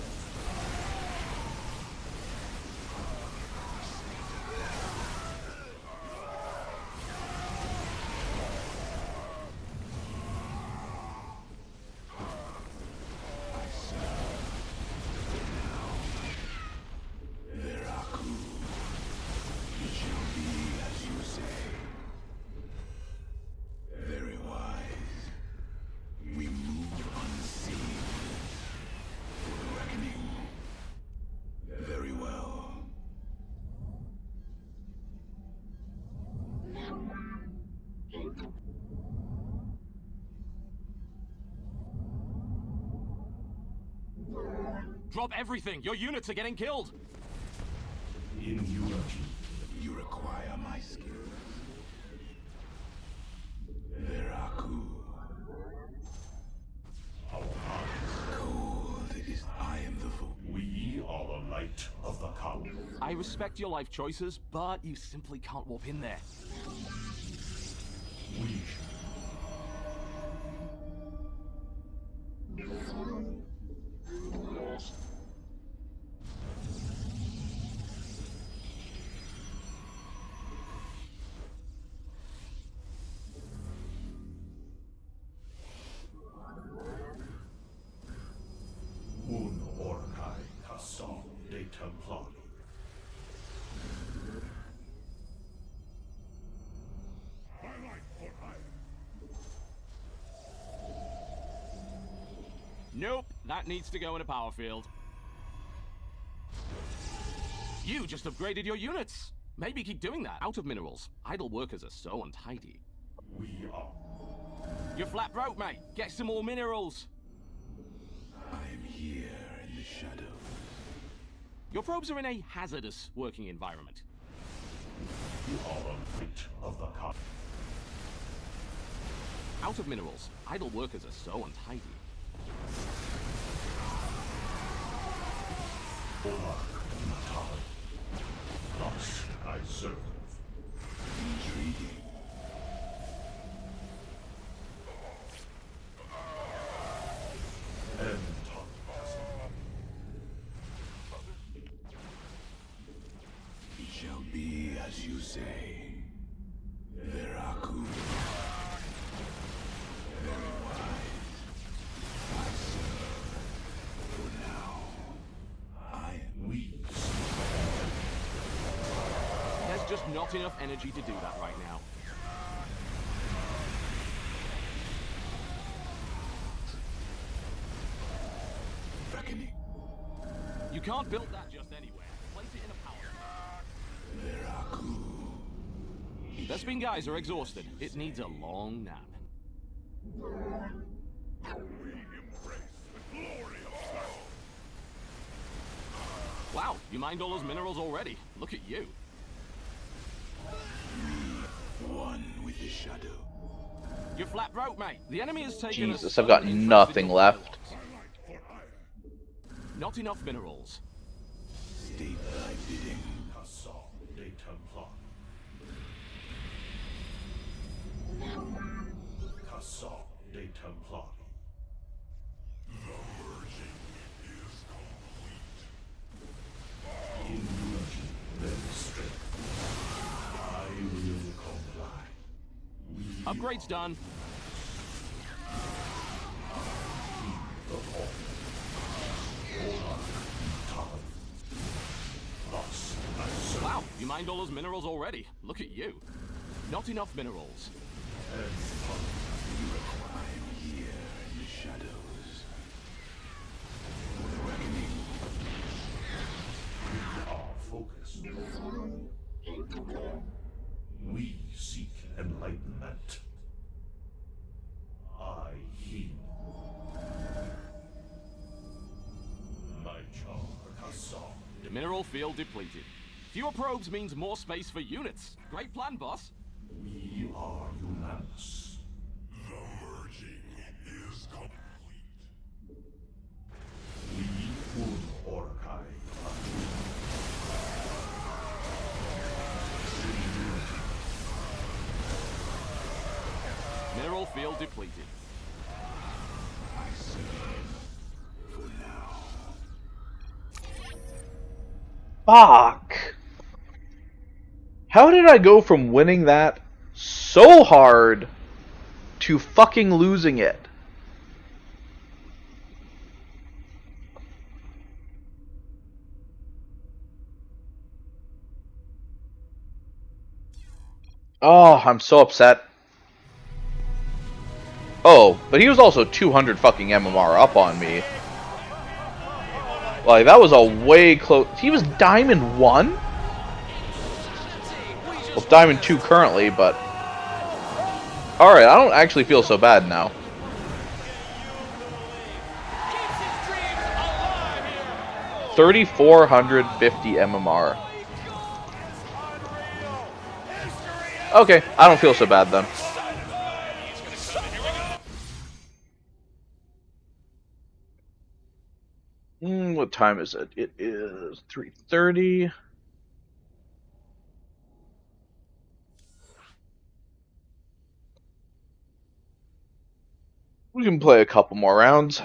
Very wise. We move unseen. For the reckoning. Very well. Drop everything. Your units are getting killed. In unity. You require my skills. Veraku. Cold is I am the vote. We are the light of the Kala. I respect your life choices, but you simply can't warp in there. We Un Orcai Castor de Templari. My life for hire. Nope. That needs to go in a power field. You just upgraded your units. Maybe keep doing that. Out of minerals. Idle workers are so untidy. We are. You're flat broke, mate. Get some more minerals. I am here in the shadows. Your probes are in a hazardous working environment. You are the light of the Kala. Out of minerals. Idle workers are so untidy. Olak Natal. Thus I serve. Intriguing. It shall be as you say. Veraku. Very wise. I serve. For now, I am We There's just not enough energy to do that right now. reckoning. You can't build that just anywhere. Place it in a power. Veraku. Their spin guys are exhausted. It needs a long nap. embrace the glory of battle. Wow, you mined all those minerals already. Look at you. One with the shadow. You're flat broke, mate. The enemy has taken Jesus, I've got nothing left. Not enough minerals. State thy bidding. Assault de Templar. Assault de Templar. The merging is complete. In unity, then strength. I will comply. Upgrade's done. Wow, you mined all those minerals already. Look at you. Not enough minerals. Here in the shadows. For the reckoning. We are focused. We seek enlightenment. I heal. My charge, Assault. The mineral field depleted. Fewer probes means more space for units. Great plan, boss. We are unanimous. The merging is complete. We un Orkai. Mineral field depleted. I serve for now. Fuck! How did I go from winning that so hard to fucking losing it? Oh, I'm so upset. Oh, but he was also 200 fucking MMR up on me. Like, that was a way close... He was Diamond 1? Well, Diamond 2 currently, but... Alright, I don't actually feel so bad now. $3,450 MMR. Okay, I don't feel so bad then. What time is it? It is 3:30. We can play a couple more rounds.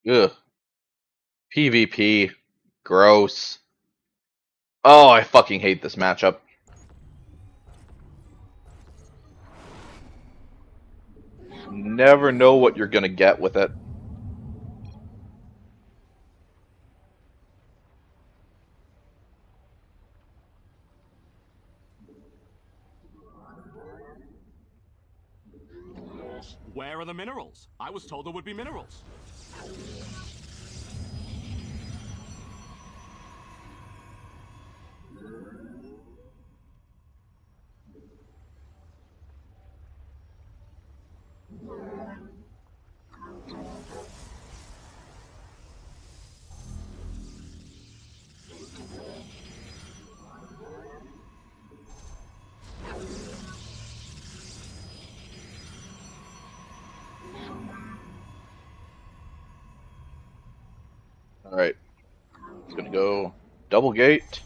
Ugh. PvP. Gross. Oh, I fucking hate this matchup. Never know what you're gonna get with it. Where are the minerals? I was told there would be minerals. It's gonna go double gate.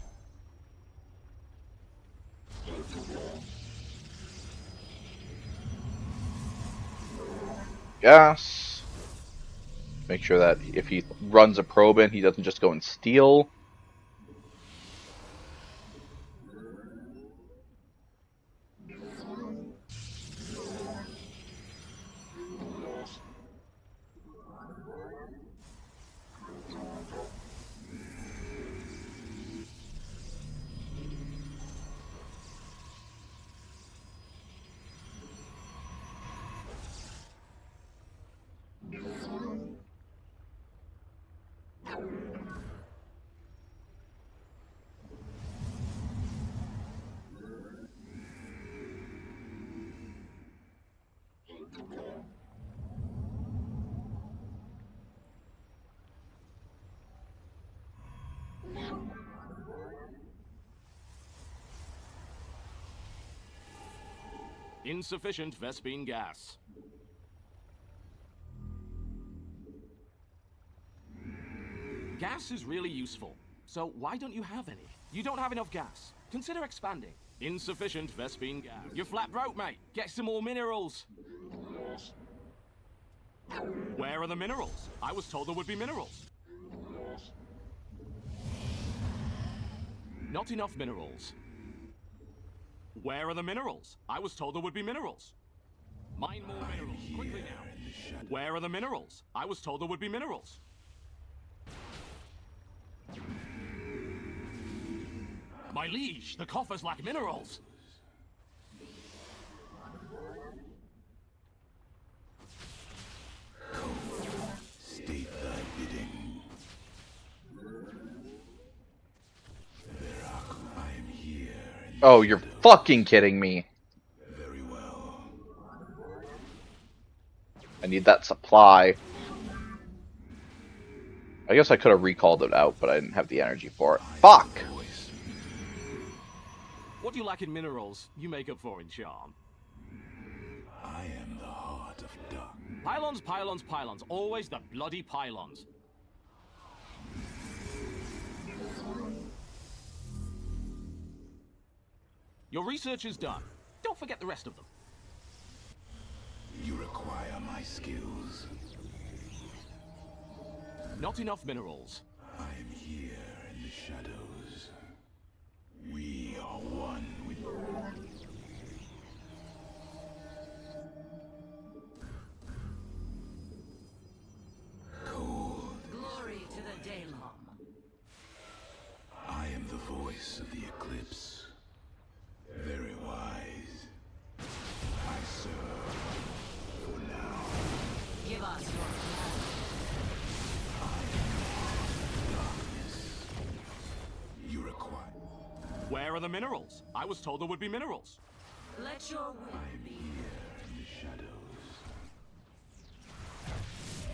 Gas. Make sure that if he runs a probe in, he doesn't just go and steal. Insufficient Vespene gas. Gas is really useful, so why don't you have any? You don't have enough gas. Consider expanding. Insufficient Vespene gas. You're flat broke, mate. Get some more minerals. Where are the minerals? I was told there would be minerals. Not enough minerals. Where are the minerals? I was told there would be minerals. Mine more minerals, quickly now. Where are the minerals? I was told there would be minerals. My liege, the coffers lack minerals. State thy bidding. I am here. Oh, you're fucking kidding me. Very well. I need that supply. I guess I could have recalled it out, but I didn't have the energy for it. Fuck! What you lack in minerals, you make up for in charm. I am the heart of dark. Pylons, pylons, pylons. Always the bloody pylons. Your research is done. Don't forget the rest of them. You require my skills. Not enough minerals. I am here in the shadows. We are one with... Cold. Glory to the Daylom. I am the voice of the eclipse. Very wise. I serve for now. Give us your blood. You require... Where are the minerals? I was told there would be minerals. Let your will be Here in the shadows.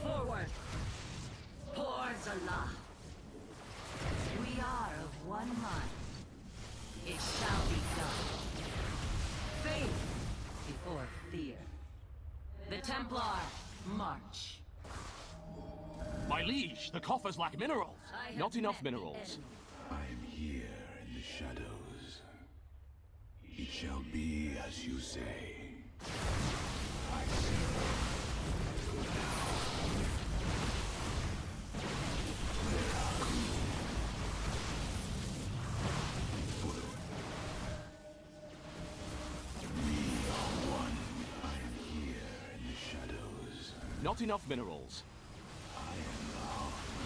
forward. Poor Zala. We are of one mind. It shall be done. Faith before fear. The Templar march. My liege, the coffers lack minerals. I have Not enough met the minerals. enemy. I am here in the shadows. It shall be as you say. I serve. Not enough minerals.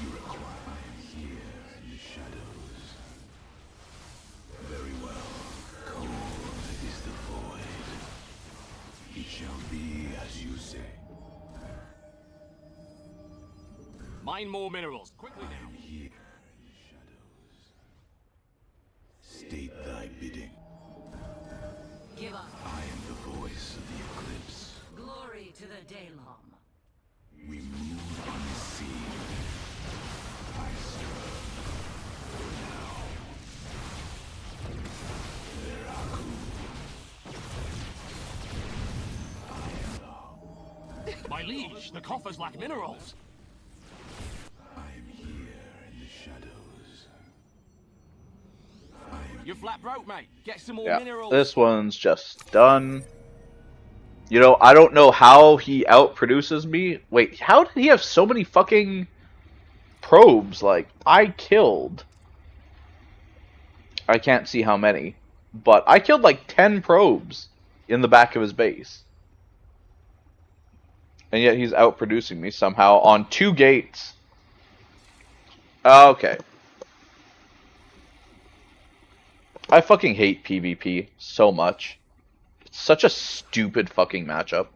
You require. I am here in the shadows. Very well. Cold is the void. It shall be as you say. Mine more minerals, quickly I now. am here in the shadows. State thy bidding. Give us I am the voice of the eclipse. glory to the Daylom. We move unseen. I serve. Now. My liege, the coffers lack minerals. I am here in the shadows. You're flat broke, mate. Get some more Yeah, minerals. this one's just done. You know, I don't know how he outproduces me. Wait, how did he have so many fucking probes? Like, I can't see how many, but I killed like 10 probes in the back of his base. And yet he's outproducing me somehow on 2 gates. Okay. I fucking hate PvP so much. It's such a stupid fucking matchup.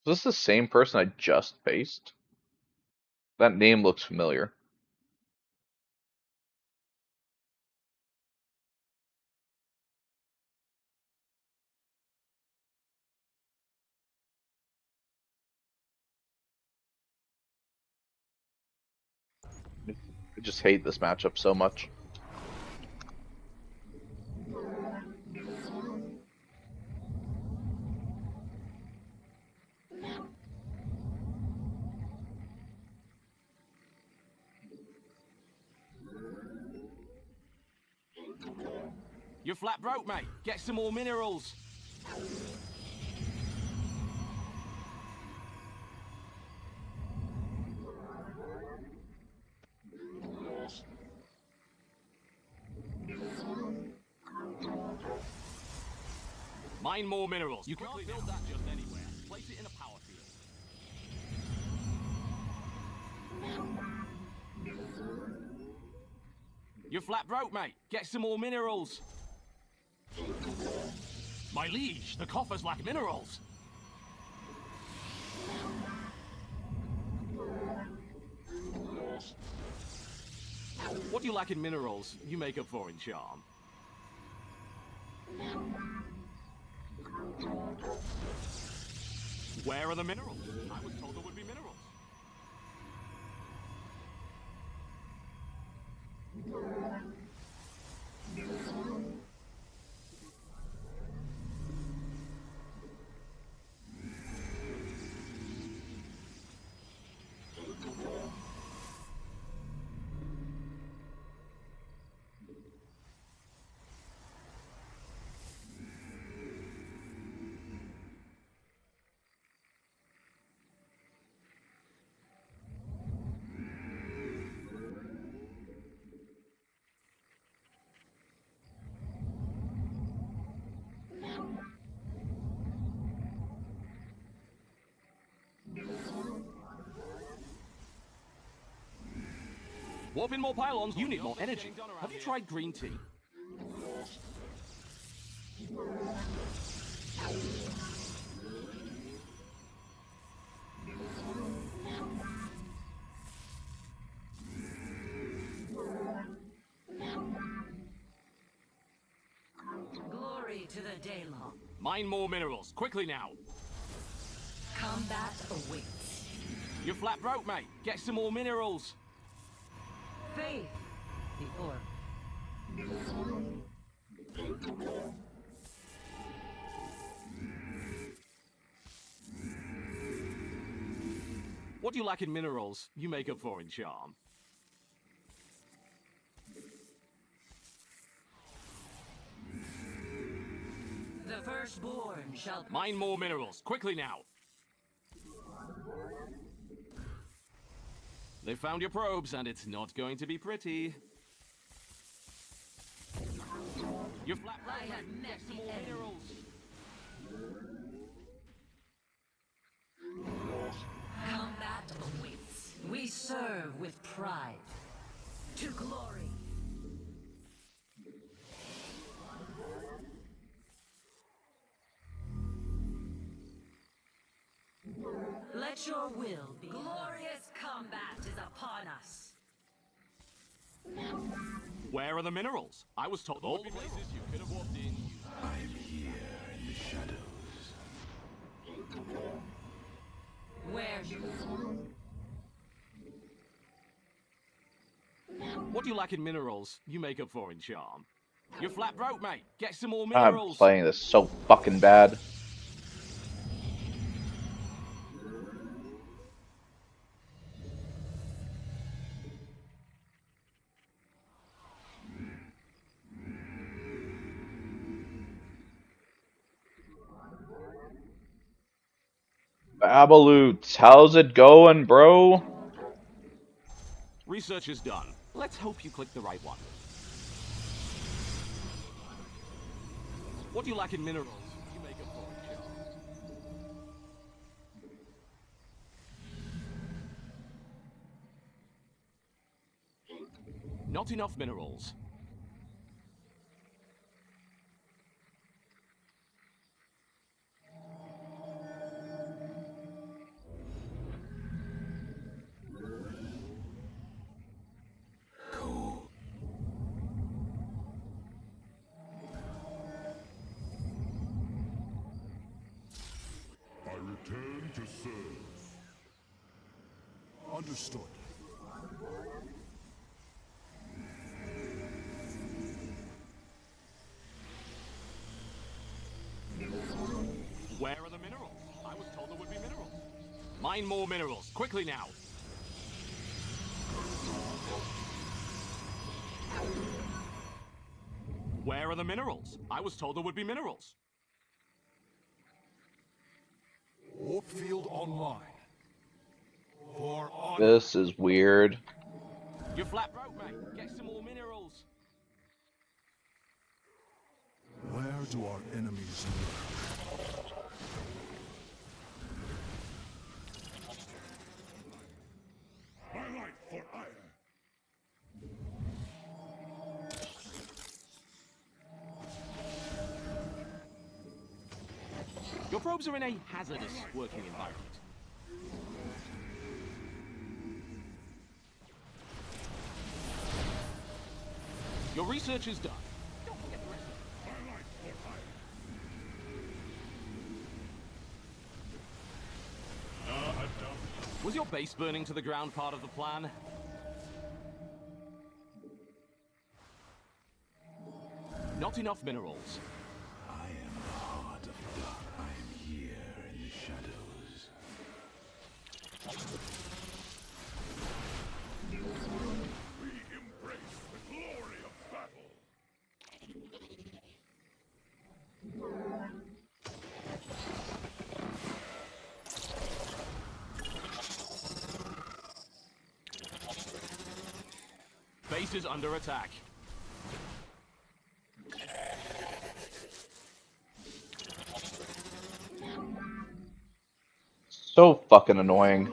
Is this the same person I just faced? That name looks familiar. I just hate this matchup so much. You're flat broke, mate. Get some more minerals. Mine more minerals. You can't build that just anywhere. Place it in a power field. You're flat broke, mate. Get some more minerals. My liege, the coffers lack minerals. What do you lack in minerals, you make up for in charm. Where are the minerals? I was told there would be minerals. Warp in more pylons, you need more energy. Have you tried green tea? Glory to the Daylong. Mine more minerals, quickly now. Combat awaits. You're flat broke, mate. Get some more minerals. Faith before. What do you lack in minerals, you make up for in charm. The firstborn shall. Mine more minerals, quickly now. They found your probes, and it's not going to be pretty. You're flat I broke, have mate. met Get some the more enemy. minerals. Combat awaits. We serve with pride. To glory. Let your will be glorious combat is upon us. Where are the minerals? I was told all the places you could have walked in. I'm here in the shadows. Where you What do you lack in minerals, you make up for in charm. You're flat broke, mate. Get some more I'm minerals. playing this so fucking bad. Babaloots, how's it going, bro? Research is done. Let's hope you click the right one. What do you lack in minerals, you make up for in charm. Not enough minerals. I return to serve. Understood. Where are the minerals? I was told there would be minerals. Mine more minerals, quickly now. Where are the minerals? I was told there would be minerals. Warp field online. For honor. This is weird. You're flat broke, mate. Get some more minerals. Where do our enemies lurk? My life for ire. Your probes are in a hazardous working environment. Your research is done. Don't forget the rest of it. My life for ire. Was your base burning to the ground part of the plan? Not enough minerals. I am the heart of dark. I am here in the shadows. We embrace the glory of battle. Base is under attack. So fucking annoying.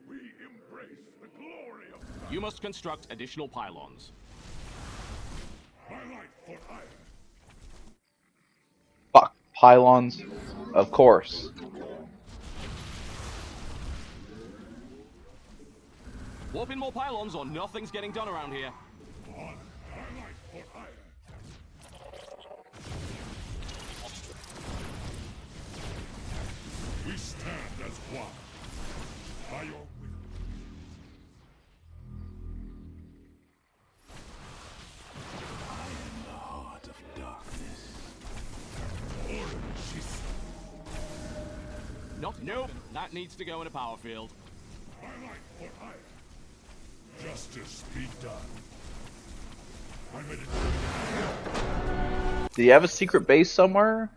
We embrace the glory of battle. You must construct additional pylons. My life for ire. Fuck. Pylons? Of course. Warp in more pylons or nothing's getting done around here. On my life for ire. We stand as one. By your will. I am the heart of darkness. Orange is Nope. That needs to go in a power field. my life for ire. Justice be done. I'm ready. Did he have a secret base somewhere?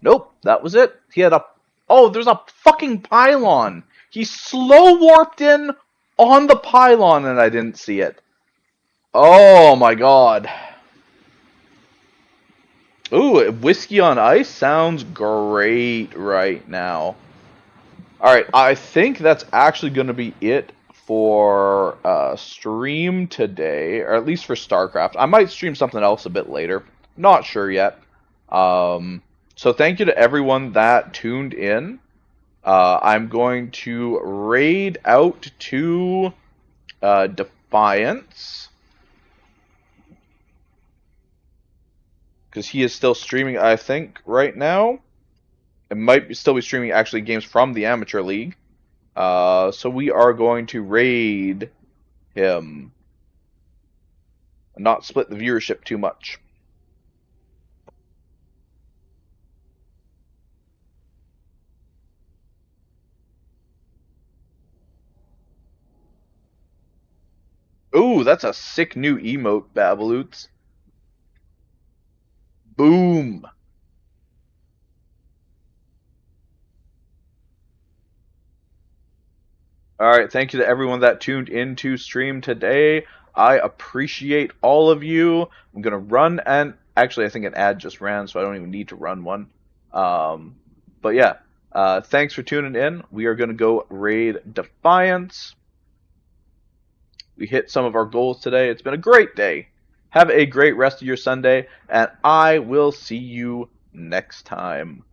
Nope, that was it. He had a... Oh, there's a fucking pylon! He slow warped in on the pylon and I didn't see it. Oh my god. Ooh, whiskey on ice sounds great right now. Alright, I think that's actually going to be it for stream today, or at least for StarCraft. I might stream something else a bit later. Not sure yet. So thank you to everyone that tuned in. I'm going to raid out to Defiance, because he is still streaming, I think, right now. It might still be streaming actually games from the Amateur League. So we are going to raid him. Not split the viewership too much. Ooh, that's a sick new emote, Babaloots. Boom. Alright, thank you to everyone that tuned into stream today. I appreciate all of you. I'm going to run and... Actually, I think an ad just ran, so I don't even need to run one. But yeah, thanks for tuning in. We are going to go raid Defiance. We hit some of our goals today. It's been a great day. Have a great rest of your Sunday, and I will see you next time.